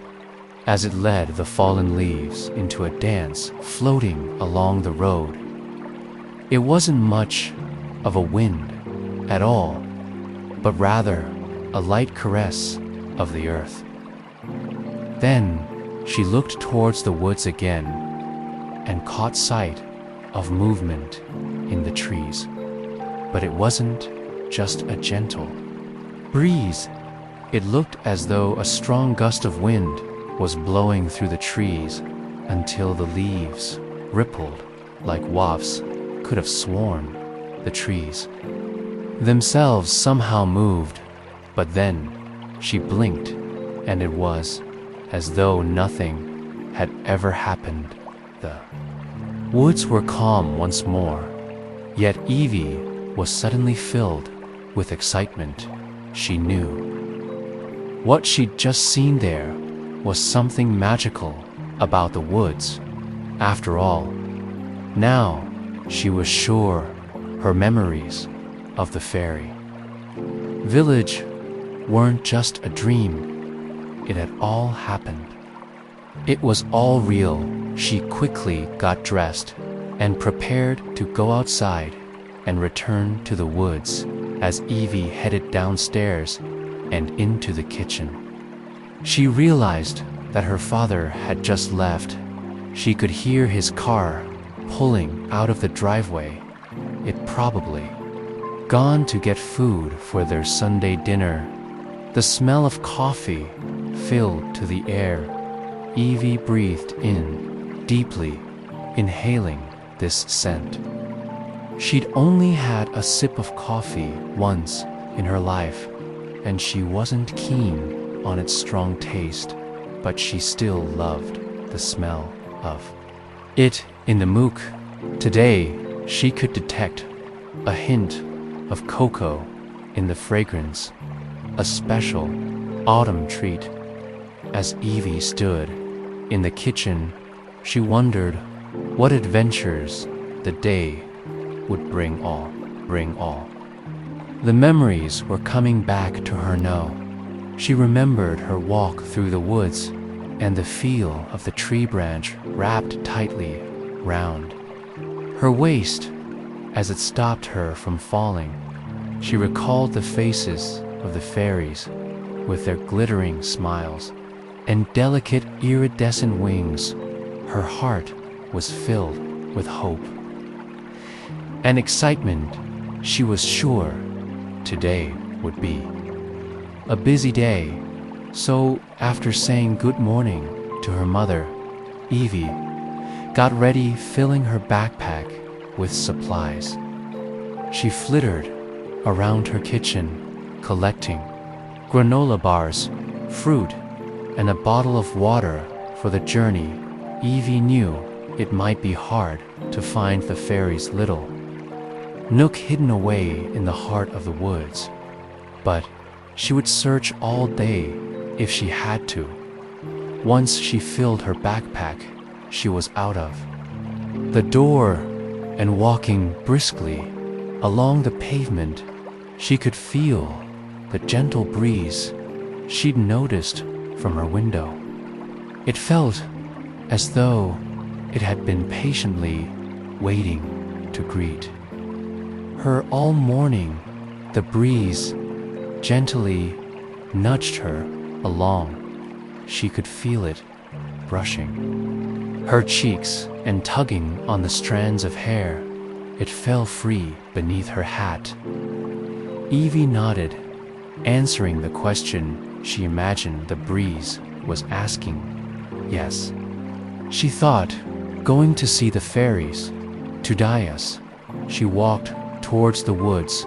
Speaker 1: as it led the fallen leaves into a dance floating along the road. It wasn't much of a wind at all, but rather a light caress of the earth. Then she looked towards the woods again and caught sight of movement in the trees. But it wasn't just a gentle breeze. It looked as though a strong gust of wind was blowing through the trees until the leaves rippled like wafts. Could have sworn the trees themselves somehow moved. But then she blinked, and it was as though nothing had ever happened. The woods were calm once more, yet Evie was suddenly filled with excitement. She knew what she'd just seen there was something magical about the woods. After all, now she was sure her memories of the fairy village weren't just a dream. It had all happened. It was all real. She quickly got dressed and prepared to go outside and return to the woods. As Evie headed downstairs and into the kitchen, she realized that her father had just left. She could hear his car pulling out of the driveway. It probably gone to get food for their Sunday dinner. The smell of coffee filled to the air. Evie breathed in deeply, inhaling this scent. She'd only had a sip of coffee once in her life, and she wasn't keen on its strong taste, but she still loved the smell of it in the mook. Today, she could detect a hint of cocoa in the fragrance, a special autumn treat. As Evie stood in the kitchen, she wondered what adventures the day would bring all. The memories were coming back to her now. She remembered her walk through the woods and the feel of the tree branch wrapped tightly round her waist as it stopped her from falling. She recalled the faces of the fairies with their glittering smiles and delicate iridescent wings. Her heart was filled with hope and excitement. She was sure today would be a busy day. So after saying good morning to her mother, Evie got ready, filling her backpack with supplies. She flittered around her kitchen, collecting granola bars, fruit, and a bottle of water for the journey. Evie knew it might be hard to find the fairy's little nook hidden away in the heart of the woods, but she would search all day if she had to. Once she filled her backpack, she was out of the door and walking briskly along the pavement. She could feel the gentle breeze she'd noticed from her window. It felt as though it had been patiently waiting to greet her all morning. The breeze gently nudged her along. She could feel it brushing her cheeks and tugging on the strands of hair. It fell free beneath her hat. Evie nodded, answering the question she imagined the breeze was asking. Yes, she thought, going to see the fairies, to Dias. She walked towards the woods.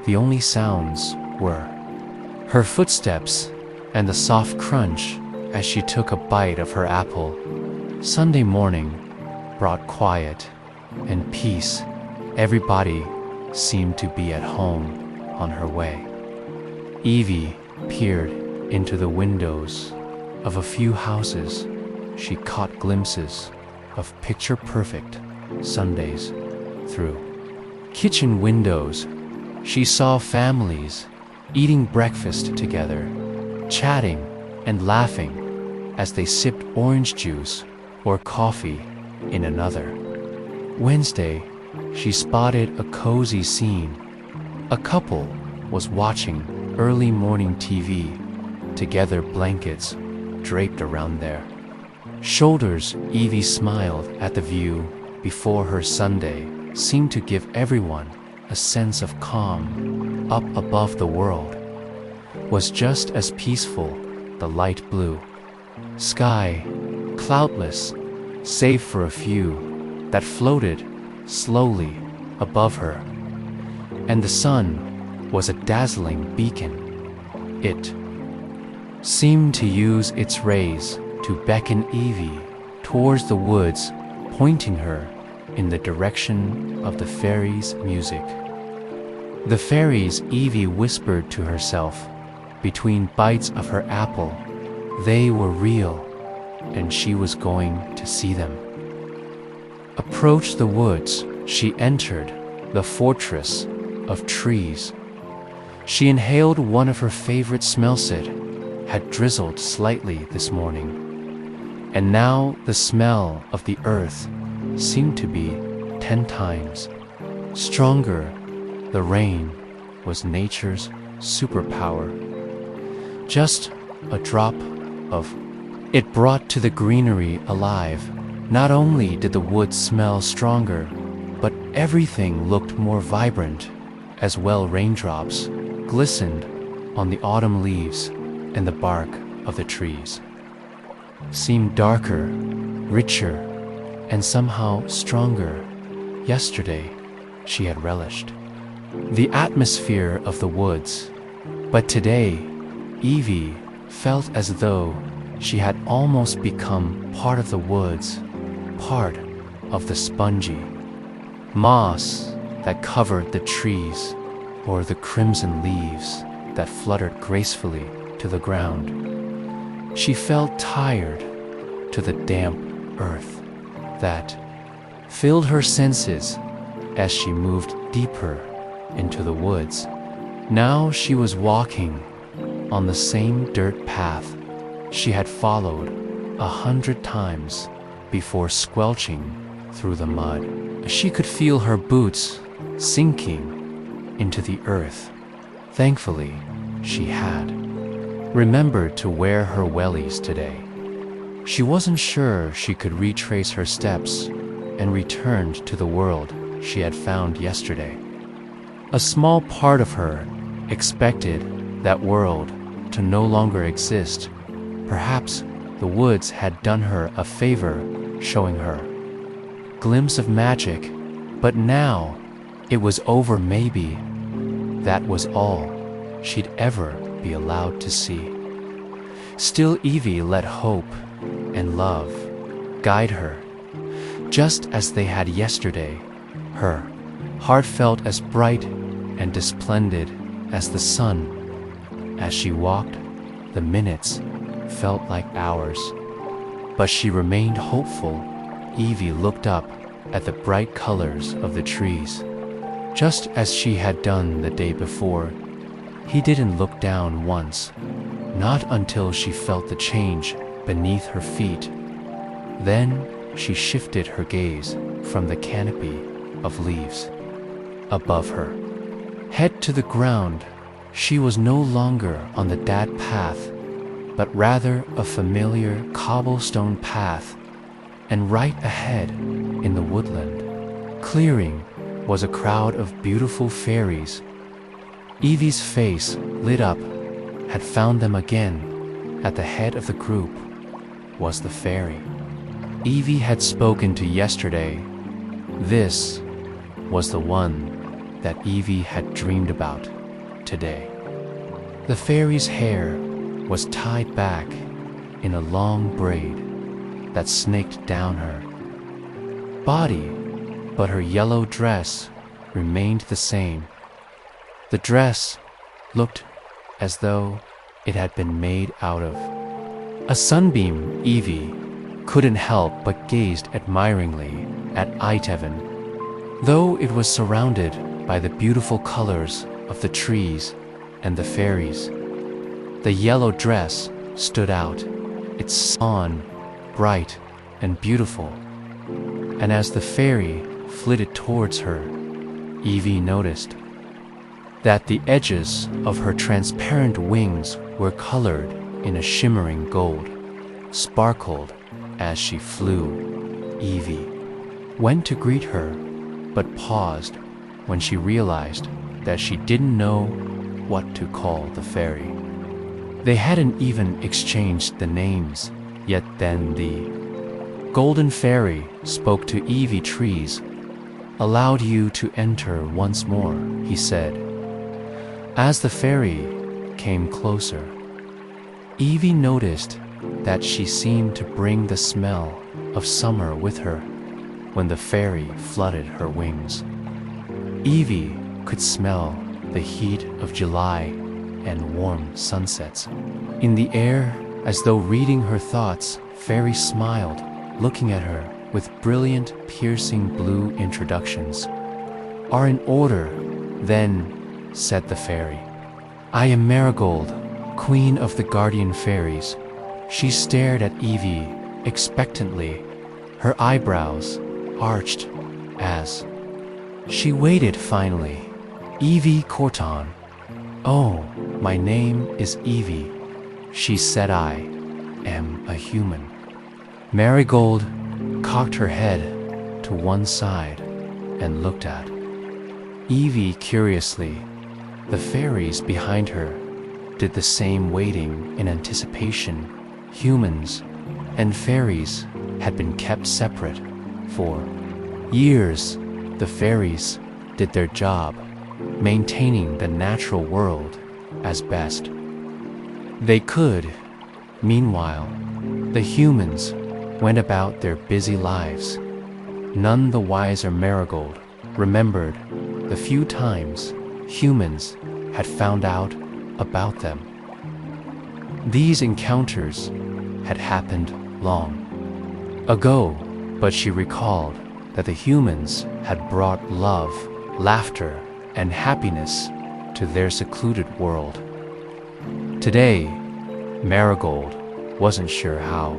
Speaker 1: The only sounds were her footsteps and the soft crunch as she took a bite of her apple. Sunday morning brought quiet and peace. Everybody seemed to be at home on her way. Evie peered into the windows of a few houses. She caught glimpses of picture-perfect Sundays through kitchen windows. She saw families eating breakfast together, chatting and laughing as they sipped orange juice or coffee in another. Wednesday, she spotted a cozy scene. A couple was watching early morning TV together, blankets draped around their shoulders. Evie smiled at the view before her. Sunday seemed to give everyone a sense of calm. Up above, the world was just as peaceful. The light blue sky, cloudless, save for a few that floated slowly above her, and the sun was a dazzling beacon. It seemed to use its rays to beckon Evie towards the woods, pointing her in the direction of the fairies' music. The fairies, Evie whispered to herself between bites of her apple. They were real, and she was going to see them. Approached the woods, she entered the fortress of trees. She inhaled one of her favorite smells. It had drizzled slightly this morning, and now the smell of the earth seemed to be 10 times stronger. The rain was nature's superpower. Just a drop of it brought to the greenery alive. Not only did the woods smell stronger, but everything looked more vibrant as well. Raindrops glistened on the autumn leaves, and the bark of the trees seemed darker, richer, and somehow stronger. Yesterday, she had relished the atmosphere of the woods, but today, Evie felt as though she had almost become part of the woods, part of the spongy moss that covered the trees, or the crimson leaves that fluttered gracefully to the ground. She felt tired to the damp earth that filled her senses as she moved deeper into the woods. Now she was walking on the same dirt path she had followed 100 times before squelching through the mud. She could feel her boots sinking into the earth. Thankfully, she had remembered to wear her wellies today. She wasn't sure she could retrace her steps and returned to the world she had found yesterday. A small part of her expected that world to no longer exist. Perhaps the woods had done her a favor showing her glimpse of magic, but now it was over. Maybe that was all she'd ever be allowed to see. Still, Evie let hope and love guide her, just as they had yesterday. Her heart felt as bright and splendid as the sun. As she walked, the minutes felt like hours, but she remained hopeful. Evie looked up at the bright colors of the trees, just as she had done the day before. He didn't look down once, not until she felt the change beneath her feet. Then she shifted her gaze from the canopy of leaves above her head to the ground. She was no longer on the dead path, but rather a familiar cobblestone path, and right ahead in the woodland clearing was a crowd of beautiful fairies. Evie's face lit up. Had found them again. At the head of the group was the fairy Evie had spoken to yesterday. This was the one that Evie had dreamed about today. The fairy's hair was tied back in a long braid that snaked down her body, but her yellow dress remained the same. The dress looked as though it had been made out of a sunbeam. Evie couldn't help but gazed admiringly at Itevan. Though it was surrounded by the beautiful colors of the trees and the fairies, the yellow dress stood out. It shone bright and beautiful, and as the fairy flitted towards her, Evie noticed that the edges of her transparent wings were colored in a shimmering gold, sparkled as she flew. Evie went to greet her, but paused when she realized that she didn't know what to call the fairy. They hadn't even exchanged the names yet. Then the golden fairy spoke to Evie. Trees allowed you to enter once more, he said. As the fairy came closer, Evie noticed that she seemed to bring the smell of summer with her. When the fairy flooded her wings, Evie could smell the heat of July and warm sunsets in the air. As though reading her thoughts, Fairy smiled, looking at her with brilliant, piercing blue introductions. Are in order, then, said the fairy. I am Marigold, queen of the guardian fairies. She stared at Evie expectantly, her eyebrows arched as she waited. Finally, Evie Corton. Oh, my name is Evie, she said. I am a human. Marigold cocked her head to one side and looked at Evie curiously. The fairies behind her did the same, waiting in anticipation. Humans and fairies had been kept separate for years. The fairies did their job, maintaining the natural world as best they could. Meanwhile, the humans went about their busy lives. None the wiser. Marigold remembered the few times humans had found out about them. These encounters had happened long ago, but she recalled that the humans had brought love, laughter, and happiness to their secluded world. Today, Marigold wasn't sure how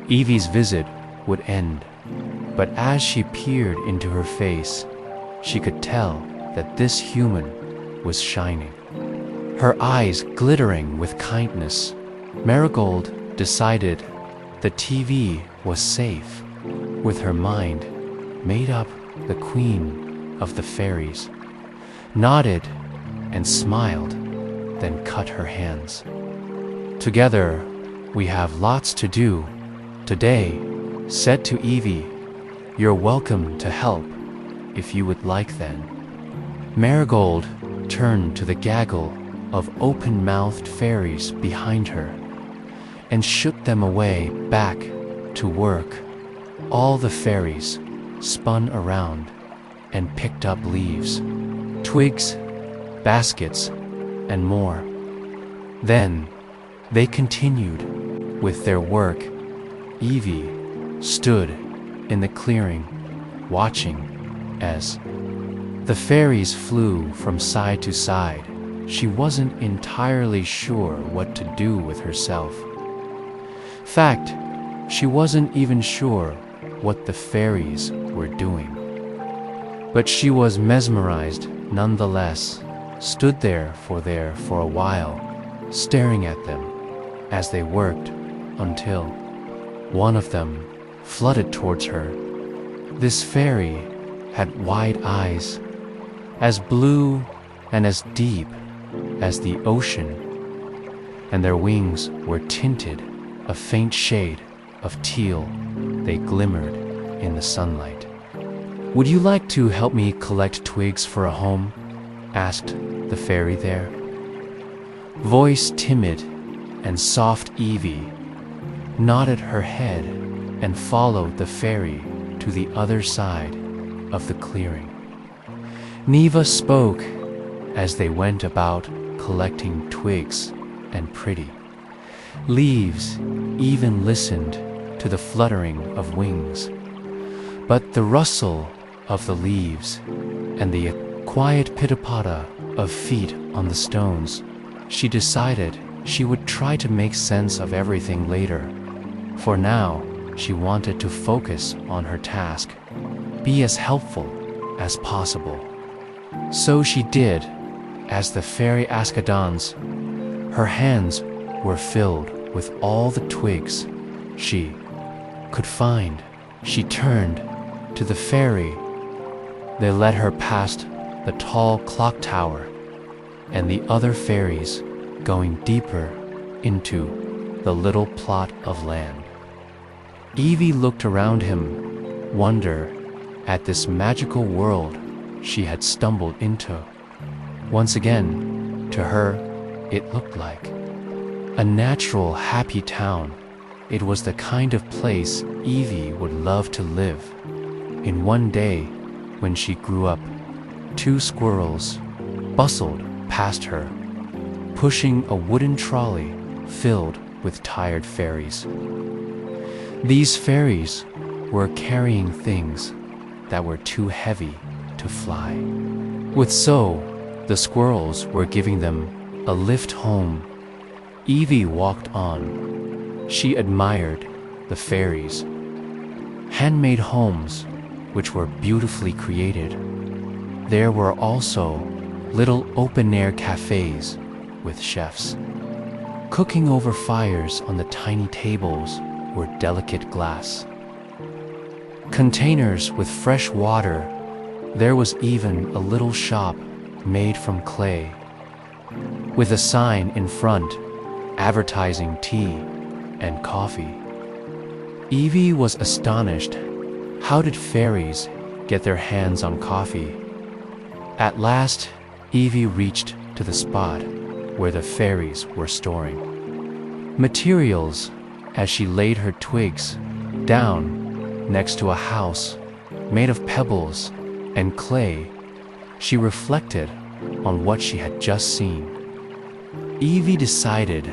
Speaker 1: Evie's visit would end, but as she peered into her face, she could tell that this human was shining, her eyes glittering with kindness. Marigold decided the TV was safe. With her mind made up, the queen of the fairies nodded and smiled, then cut her hands. "Together, we have lots to do today," said to Evie. "You're welcome to help if you would like then." Marigold turned to the gaggle of open-mouthed fairies behind her and shook them away back to work. All the fairies spun around and picked up leaves, twigs, baskets, and more. Then they continued with their work. Evie stood in the clearing, watching as the fairies flew from side to side. She wasn't entirely sure what to do with herself. Fact, she wasn't even sure what the fairies were doing. But she was mesmerized nonetheless, stood there for a while, staring at them as they worked, until one of them flooded towards her. This fairy had wide eyes, as blue and as deep as the ocean, and their wings were tinted a faint shade of teal. They glimmered in the sunlight. "Would you like to help me collect twigs for a home?" asked the fairy there. Voice timid and soft, Evie nodded her head and followed the fairy to the other side of the clearing. Neva spoke as they went about collecting twigs and pretty leaves, even listened to the fluttering of wings. But the rustle of the leaves and the quiet pitter-patter of feet on the stones, she decided she would try to make sense of everything later. For now, she wanted to focus on her task, be as helpful as possible. So she did as the fairy Askadans. Her hands were filled with all the twigs she could find. She turned to the fairy. They led her past the tall clock tower and the other fairies, going deeper into the little plot of land. Evie looked around him, wonder at this magical world she had stumbled into. Once again, to her, it looked like a natural, happy town. It was the kind of place Evie would love to live. In one day, when she grew up, 2 squirrels bustled past her, pushing a wooden trolley filled with tired fairies. These fairies were carrying things that were too heavy to fly. With so, the squirrels were giving them a lift home. Evie walked on. She admired the fairies' handmade homes, which were beautifully created. There were also little open-air cafes with chefs cooking over fires on the tiny tables were delicate glass containers with fresh water. There was even a little shop made from clay, with a sign in front advertising tea and coffee. Evie was astonished. How did fairies get their hands on coffee? At last, Evie reached to the spot where the fairies were storing materials. As she laid her twigs down next to a house made of pebbles and clay, she reflected on what she had just seen. Evie decided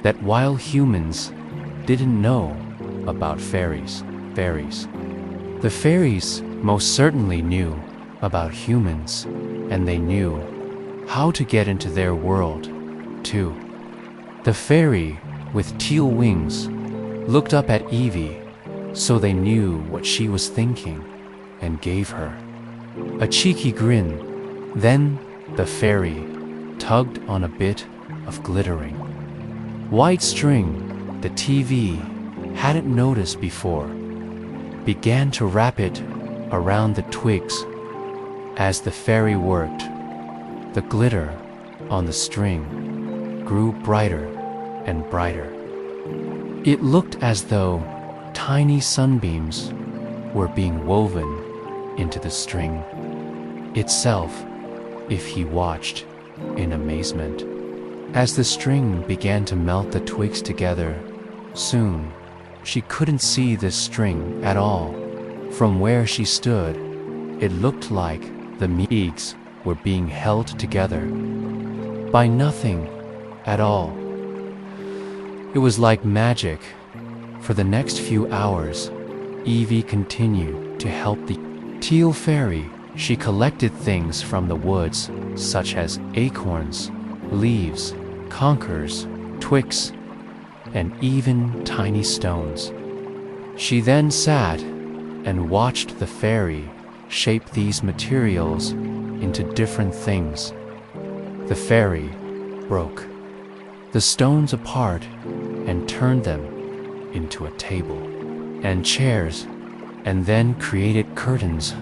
Speaker 1: that while humans didn't know about fairies, the fairies most certainly knew about humans, and they knew how to get into their world, too. The fairy with teal wings looked up at Evie so they knew what she was thinking and gave her a cheeky grin. Then the fairy tugged on a bit of glittering white string the TV hadn't noticed before, began to wrap it around the twigs. As the fairy worked, the glitter on the string grew brighter and brighter. It looked as though tiny sunbeams were being woven into the string itself if he watched in amazement. As the string began to melt the twigs together, soon she couldn't see this string at all. From where she stood, it looked like the twigs were being held together by nothing at all. It was like magic. For the next few hours, Evie continued to help the teal fairy. She collected things from the woods, such as acorns, leaves, conkers, twigs, and even tiny stones. She then sat and watched the fairy shape these materials into different things. The fairy broke the stones apart and turned them into a table and chairs, and then created curtains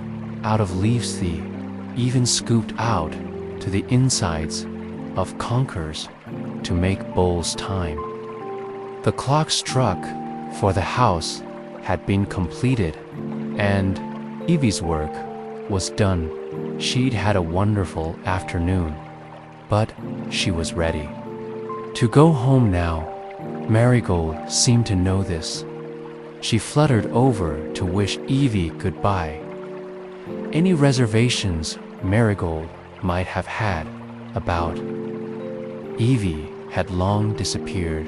Speaker 1: out of leaves. They even scooped out to the insides of conkers to make bowls. Time. The clock struck, for the house had been completed and Evie's work was done. She'd had a wonderful afternoon, but she was ready to go home now. Marigold seemed to know this. She fluttered over to wish Evie goodbye. Any reservations Marigold might have had about Evie had long disappeared.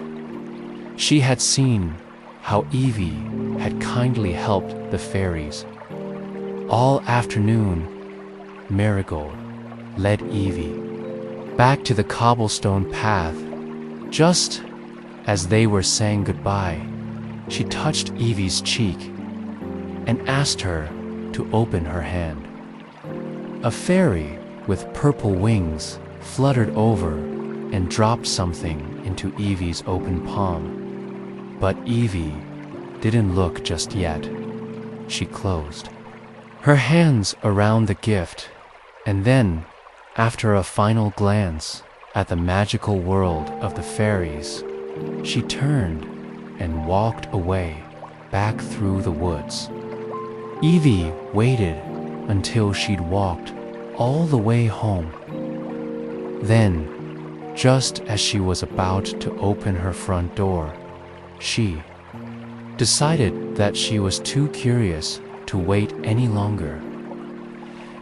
Speaker 1: She had seen how Evie had kindly helped the fairies. All afternoon, Marigold led Evie back to the cobblestone path. Just as they were saying goodbye, she touched Evie's cheek and asked her to open her hand. A fairy with purple wings fluttered over and dropped something into Evie's open palm. But Evie didn't look just yet. She closed her hands around the gift, and then, after a final glance at the magical world of the fairies, she turned and walked away back through the woods. Evie waited until she'd walked all the way home. Then, just as she was about to open her front door, she decided that she was too curious to wait any longer.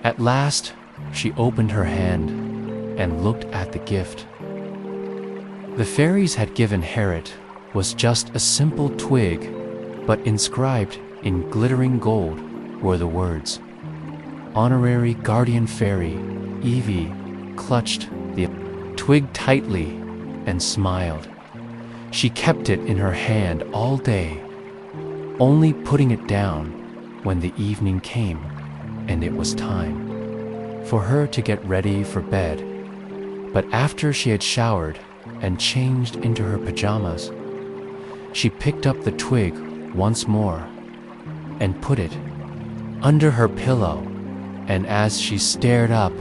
Speaker 1: At last, she opened her hand and looked at the gift. The fairies had given Harriet was just a simple twig, but inscribed in glittering gold were the words, "Honorary Guardian Fairy." Evie clutched the twig tightly and smiled. She kept it in her hand all day, only putting it down when the evening came and it was time for her to get ready for bed. But after she had showered and changed into her pajamas, she picked up the twig once more and put it under her pillow, and as she stared up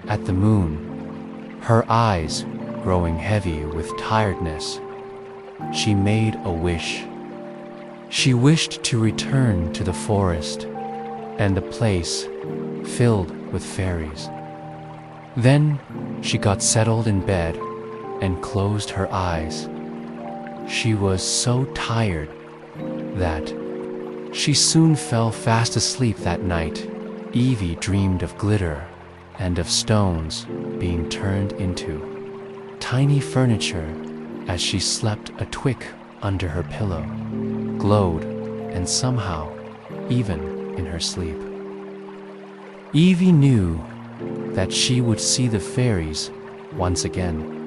Speaker 1: at the moon, her eyes growing heavy with tiredness, she made a wish. She wished to return to the forest and the place filled with fairies. Then she got settled in bed and closed her eyes. She was so tired that she soon fell fast asleep that night. Evie dreamed of glitter and of stones being turned into tiny furniture. As she slept, a twig under her pillow glowed, and somehow, even in her sleep, Evie knew that she would see the fairies once again.